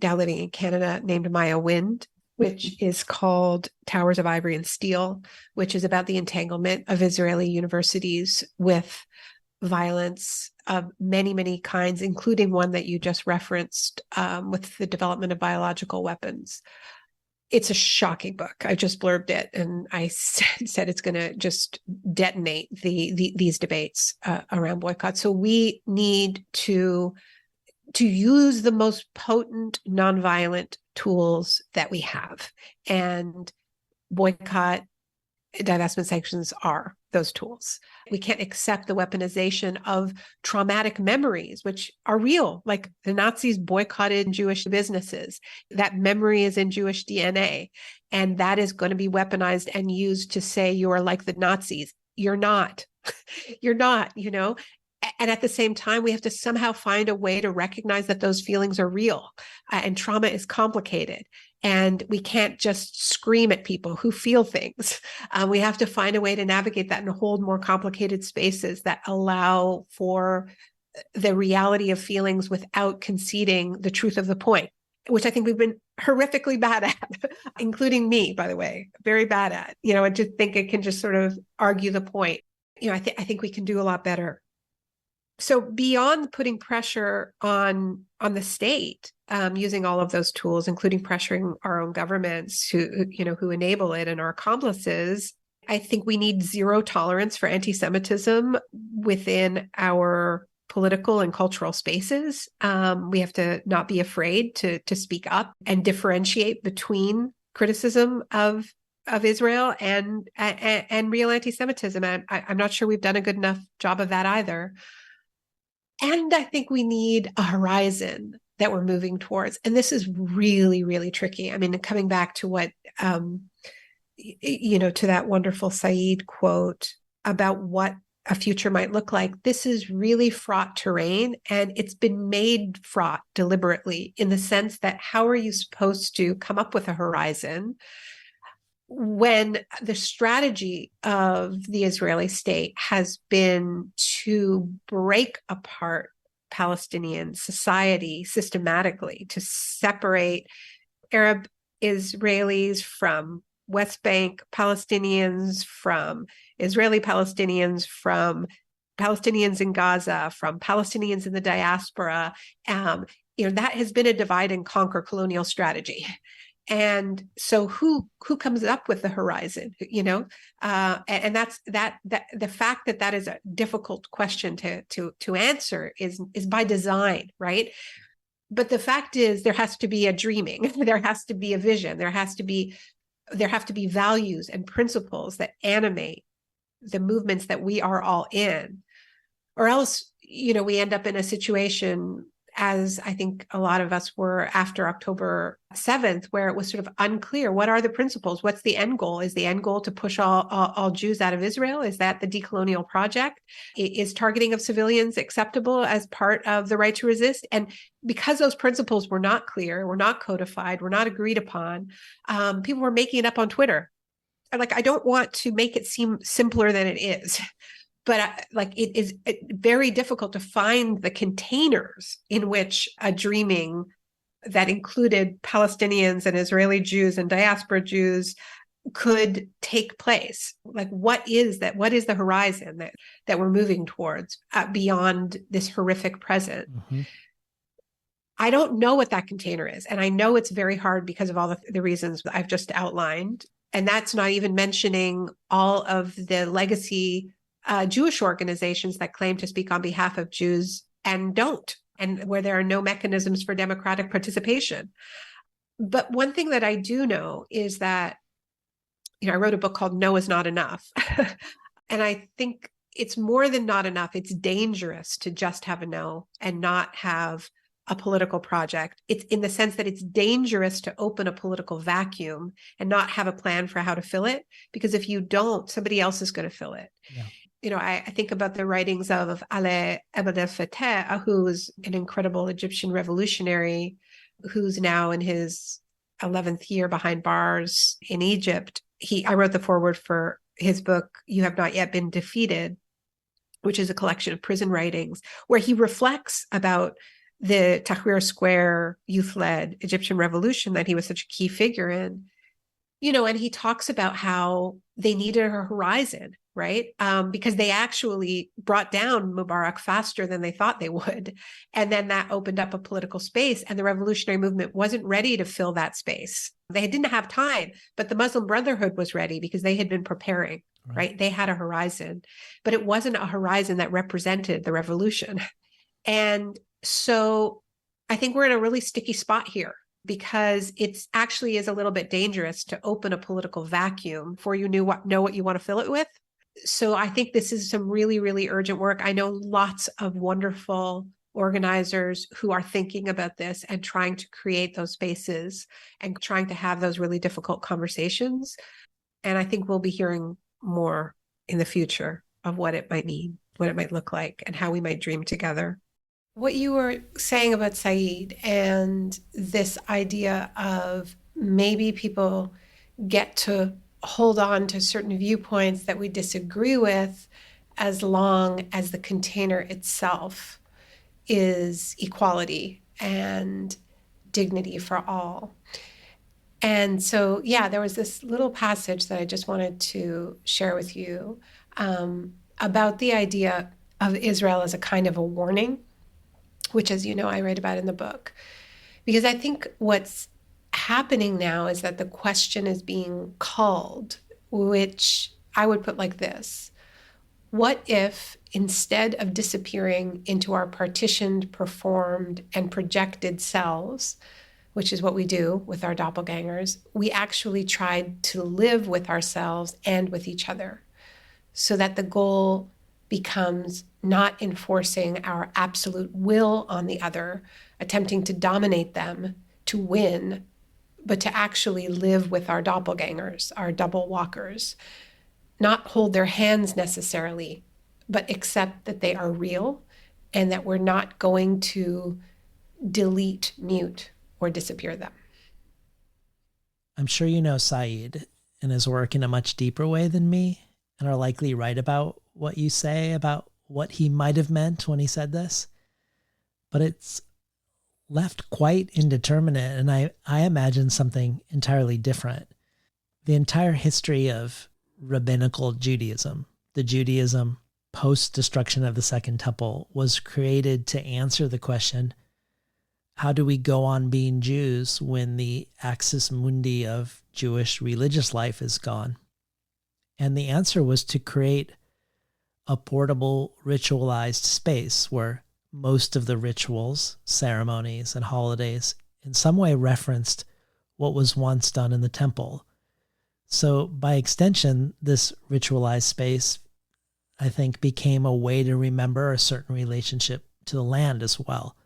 now living in Canada named Maya Wind, which is called Towers of Ivory and Steel, which is about the entanglement of Israeli universities with violence of many, many kinds, including one that you just referenced with the development of biological weapons. It's a shocking book. I just blurbed it, and I said it's going to just detonate these debates around boycott. So we need to use the most potent nonviolent tools that we have, and boycott, divestment, sanctions are those tools. We can't accept the weaponization of traumatic memories, which are real. Like the Nazis boycotted Jewish businesses. That memory is in Jewish DNA. And that is going to be weaponized and used to say you are like the Nazis. You're not. You're not, you know? And at the same time, we have to somehow find a way to recognize that those feelings are real, and trauma is complicated. And we can't just scream at people who feel things. We have to find a way to navigate that and hold more complicated spaces that allow for the reality of feelings without conceding the truth of the point, which I think we've been horrifically bad at, including me, by the way, very bad at. You know, I just think it can just sort of argue the point. You know, I think we can do a lot better. So beyond putting pressure on the state, using all of those tools, including pressuring our own governments who enable it and our accomplices, I think we need zero tolerance for anti-Semitism within our political and cultural spaces. We have to not be afraid to speak up and differentiate between criticism of Israel and real anti-Semitism. And I'm not sure we've done a good enough job of that either. And I think we need a horizon that we're moving towards. And this is really, really tricky. I mean, coming back to what, to that wonderful Said quote about what a future might look like, this is really fraught terrain. And it's been made fraught deliberately in the sense that how are you supposed to come up with a horizon when the strategy of the Israeli state has been to break apart Palestinian society systematically, to separate Arab Israelis from West Bank Palestinians, from Israeli Palestinians, from Palestinians in Gaza, from Palestinians in the diaspora. That has been a divide and conquer colonial strategy. And so who comes up with the horizon, and that's that the fact that is a difficult question to answer is by design, right? But the fact is there has to be a dreaming, there has to be a vision, there have to be values and principles that animate the movements that we are all in, or else, we end up in a situation, as I think a lot of us were after October 7th, where it was sort of unclear, what are the principles? What's the end goal? Is the end goal to push all Jews out of Israel? Is that the decolonial project? Is targeting of civilians acceptable as part of the right to resist? And because those principles were not clear, were not codified, were not agreed upon, people were making it up on Twitter. I don't want to make it seem simpler than it is. But it is very difficult to find the containers in which a dreaming that included Palestinians and Israeli Jews and diaspora Jews could take place. What is that? What is the horizon that we're moving towards beyond this horrific present? Mm-hmm. I don't know what that container is. And I know it's very hard because of all the reasons I've just outlined. And that's not even mentioning all of the legacy Jewish organizations that claim to speak on behalf of Jews and don't, and where there are no mechanisms for democratic participation. But one thing that I do know is that, I wrote a book called No is Not Enough. And I think it's more than not enough. It's dangerous to just have a no and not have a political project. It's in the sense that it's dangerous to open a political vacuum and not have a plan for how to fill it, because if you don't, somebody else is going to fill it. Yeah. I think about the writings of Ali Abdel Fattah, who's an incredible Egyptian revolutionary who's now in his 11th year behind bars in Egypt. I wrote the foreword for his book, You Have Not Yet Been Defeated, which is a collection of prison writings, where he reflects about the Tahrir Square youth-led Egyptian revolution that he was such a key figure in. And he talks about how they needed a horizon, right? Because they actually brought down Mubarak faster than they thought they would. And then that opened up a political space, and the revolutionary movement wasn't ready to fill that space. They didn't have time, but the Muslim Brotherhood was ready because they had been preparing, right? They had a horizon, but it wasn't a horizon that represented the revolution. And so I think we're in a really sticky spot here, because it's actually is a little bit dangerous to open a political vacuum before you know what you want to fill it with. So I think this is some really, really urgent work. I know lots of wonderful organizers who are thinking about this and trying to create those spaces and trying to have those really difficult conversations. And I think we'll be hearing more in the future of what it might mean, what it might look like, and how we might dream together. What you were saying about Said and this idea of maybe people get to hold on to certain viewpoints that we disagree with as long as the container itself is equality and dignity for all. And so, there was this little passage that I just wanted to share with you about the idea of Israel as a kind of a warning, which, as you know, I write about in the book. Because I think what's happening now is that the question is being called, which I would put like this: what if, instead of disappearing into our partitioned, performed, and projected selves, which is what we do with our doppelgangers, we actually tried to live with ourselves and with each other, so that the goal becomes not enforcing our absolute will on the other, attempting to dominate them, to win, but to actually live with our doppelgangers, our double walkers, not hold their hands necessarily, but accept that they are real and that we're not going to delete, mute, or disappear them. I'm sure you know Said and his work in a much deeper way than me, and are likely right about what you say about what he might have meant when he said this. But it's left quite indeterminate, and I imagine something entirely different. The entire history of rabbinical Judaism, the Judaism post-destruction of the Second Temple, was created to answer the question, how do we go on being Jews when the axis mundi of Jewish religious life is gone? And the answer was to create a portable, ritualized space where most of the rituals, ceremonies, and holidays in some way referenced what was once done in the temple. So by extension, this ritualized space, I think, became a way to remember a certain relationship to the land as well.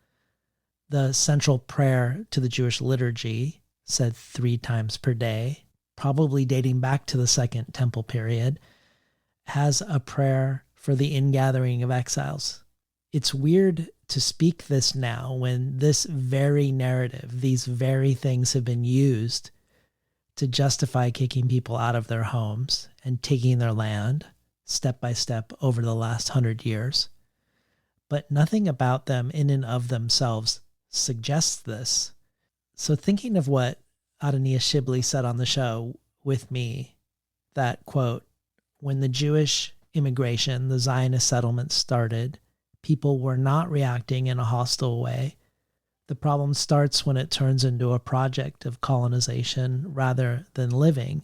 The central prayer to the Jewish liturgy, said 3 times per day, probably dating back to the Second Temple period, has a prayer for the ingathering of exiles. It's weird to speak this now when this very narrative, these very things have been used to justify kicking people out of their homes and taking their land step by step over the last 100 years. But nothing about them in and of themselves suggests this. So thinking of what Adoniya Shibli said on the show with me, that quote, when the Jewish immigration, the Zionist settlements started, people were not reacting in a hostile way. The problem starts when it turns into a project of colonization rather than living.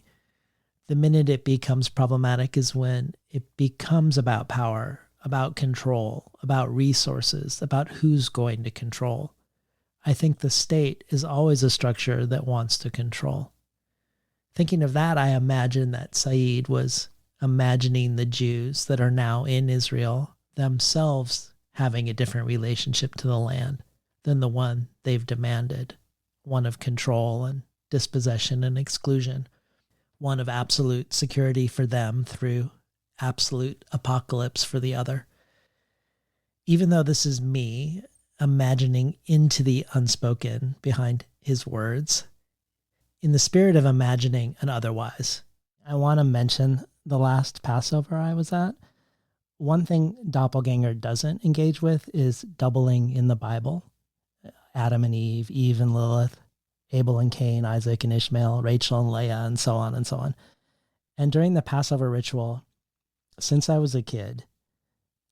The minute it becomes problematic is when it becomes about power, about control, about resources, about who's going to control. I think the state is always a structure that wants to control. Thinking of that, I imagine that Said was imagining the Jews that are now in Israel themselves having a different relationship to the land than the one they've demanded, one of control and dispossession and exclusion, one of absolute security for them through absolute apocalypse for the other. Even though this is me imagining into the unspoken behind his words, in the spirit of imagining an otherwise, I want to mention the last Passover I was at. One thing Doppelganger doesn't engage with is doubling in the Bible. Adam and Eve, Eve and Lilith, Abel and Cain, Isaac and Ishmael, Rachel and Leah, and so on and so on. And during the Passover ritual, since I was a kid,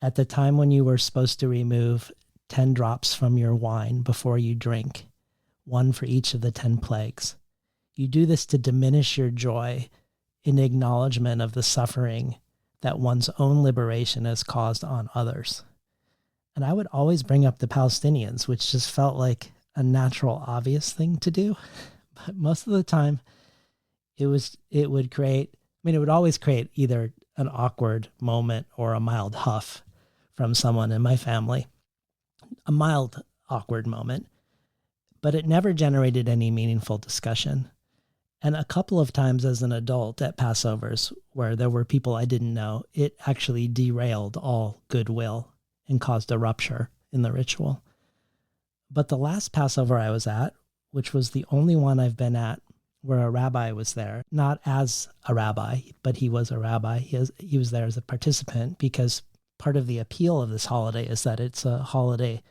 at the time when you were supposed to remove 10 drops from your wine before you drink, one for each of the 10 plagues, you do this to diminish your joy in acknowledgement of the suffering that one's own liberation has caused on others. And I would always bring up the Palestinians, which just felt like a natural, obvious thing to do. But most of the time, it would always create either an awkward moment or a mild huff from someone in my family. A mild, awkward moment. But it never generated any meaningful discussion. And a couple of times as an adult at Passovers, where there were people I didn't know, it actually derailed all goodwill and caused a rupture in the ritual. But the last Passover I was at, which was the only one I've been at where a rabbi was there, not as a rabbi, but he was a rabbi. He was there as a participant, because part of the appeal of this holiday is that it's a holiday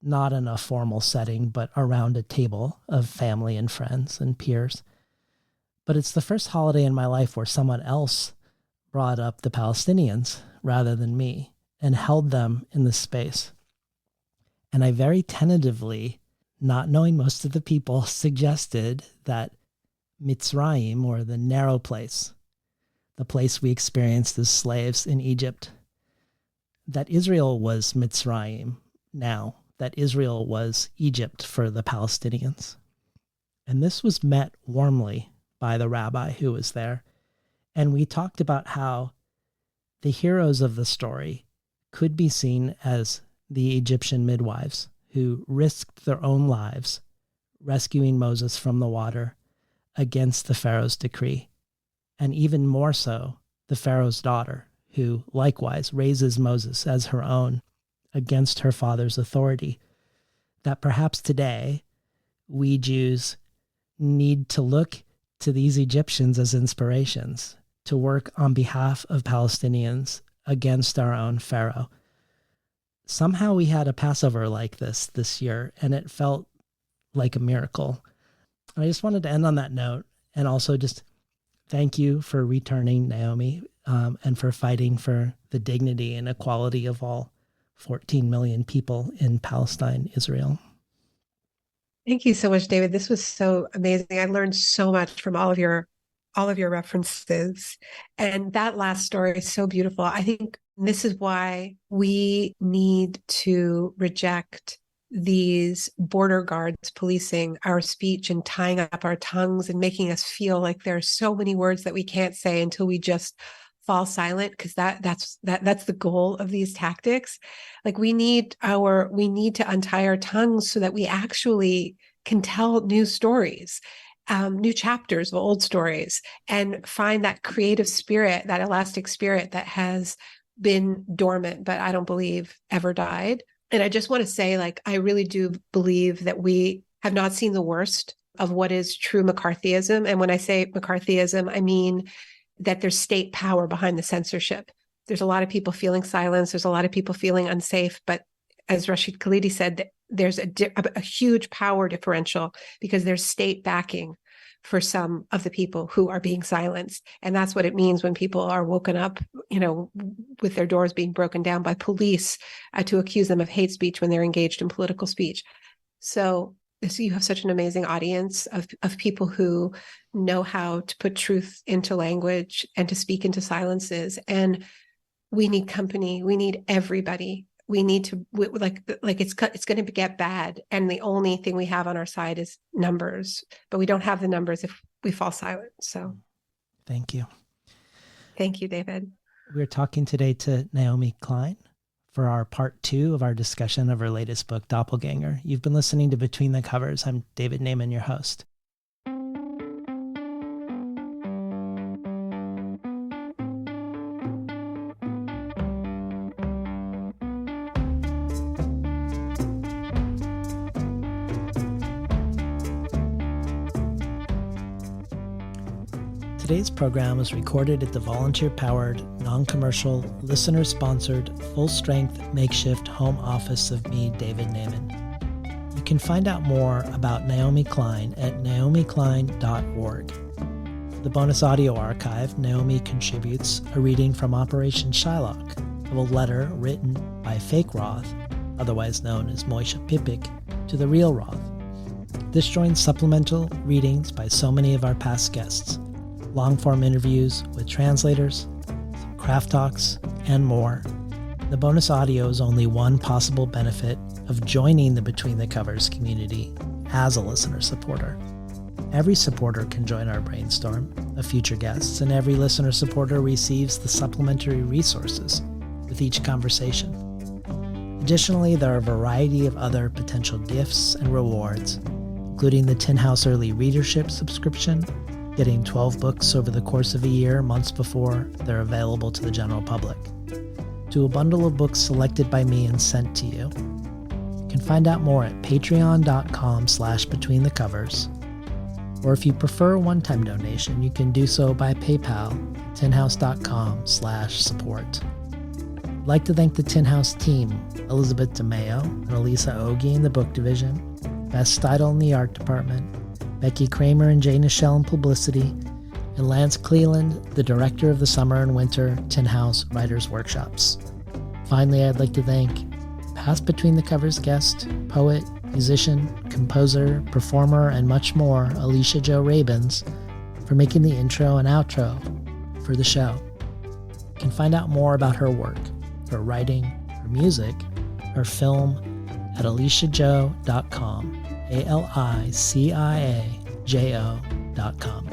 not in a formal setting, but around a table of family and friends and peers. But it's the first holiday in my life where someone else brought up the Palestinians rather than me and held them in the space. And I very tentatively, not knowing most of the people, suggested that Mitzrayim, or the narrow place, the place we experienced as slaves in Egypt, that Israel was Mitzrayim now, that Israel was Egypt for the Palestinians. And this was met warmly by the rabbi who was there. And we talked about how the heroes of the story could be seen as the Egyptian midwives who risked their own lives rescuing Moses from the water against the Pharaoh's decree. And even more so, the Pharaoh's daughter, who likewise raises Moses as her own against her father's authority. That perhaps today we Jews need to look to these Egyptians as inspirations to work on behalf of Palestinians against our own Pharaoh. Somehow we had a Passover like this year, and it felt like a miracle. I just wanted to end on that note, and also just thank you for returning, Naomi, and for fighting for the dignity and equality of all 14 million people in Palestine, Israel. Thank you so much, David. This was so amazing. I learned so much from all of your references. And that last story is so beautiful. I think this is why we need to reject these border guards policing our speech and tying up our tongues and making us feel like there are so many words that we can't say until we just fall silent, because that's the goal of these tactics. Like we need to untie our tongues so that we actually can tell new stories, new chapters of old stories, and find that creative spirit, that elastic spirit that has been dormant, but I don't believe ever died. And I just want to say, like, I really do believe that we have not seen the worst of what is true McCarthyism. And when I say McCarthyism, I mean that there's state power behind the censorship. There's a lot of people feeling silenced. There's a lot of people feeling unsafe. But as Rashid Khalidi said, there's a huge power differential because there's state backing for some of the people who are being silenced. And that's what it means when people are woken up, with their doors being broken down by police to accuse them of hate speech when they're engaged in political speech. So you have such an amazing audience of people who know how to put truth into language and to speak into silences. And we need company. We need everybody. We need to it's going to get bad. And the only thing we have on our side is numbers, but we don't have the numbers if we fall silent. So thank you. Thank you, David. We're talking today to Naomi Klein for our part 2 of our discussion of her latest book, Doppelganger. You've been listening to Between the Covers. I'm David Naiman, your host. Today's program was recorded at the volunteer-powered, non-commercial, listener-sponsored, full-strength makeshift home office of me, David Naiman. You can find out more about Naomi Klein at naomiklein.org. For the bonus audio archive, Naomi contributes a reading from Operation Shylock of a letter written by Fake Roth, otherwise known as Moishe Pipik, to the real Roth. This joins supplemental readings by so many of our past guests, long-form interviews with translators, some craft talks, and more. The bonus audio is only one possible benefit of joining the Between the Covers community as a listener supporter. Every supporter can join our brainstorm of future guests, and every listener supporter receives the supplementary resources with each conversation. Additionally, there are a variety of other potential gifts and rewards, including the Tin House Early Readership subscription, getting 12 books over the course of a year, months before they're available to the general public, to a bundle of books selected by me and sent to you. You can find out more at patreon.com/betweenthecovers, or if you prefer a one-time donation, you can do so by PayPal at tinhouse.com/support. I'd like to thank the Tin House team, Elizabeth DeMayo and Elisa Ogie in the book division, Beth Steidel in the art department, Becky Kramer and Jay Nichelle in publicity, and Lance Cleland, the director of the Summer and Winter Tin House Writers' Workshops. Finally, I'd like to thank past Between the Covers guest, poet, musician, composer, performer, and much more, Alicia Jo Rabins, for making the intro and outro for the show. You can find out more about her work, her writing, her music, her film at aliciajo.com. ALICIAJO.com.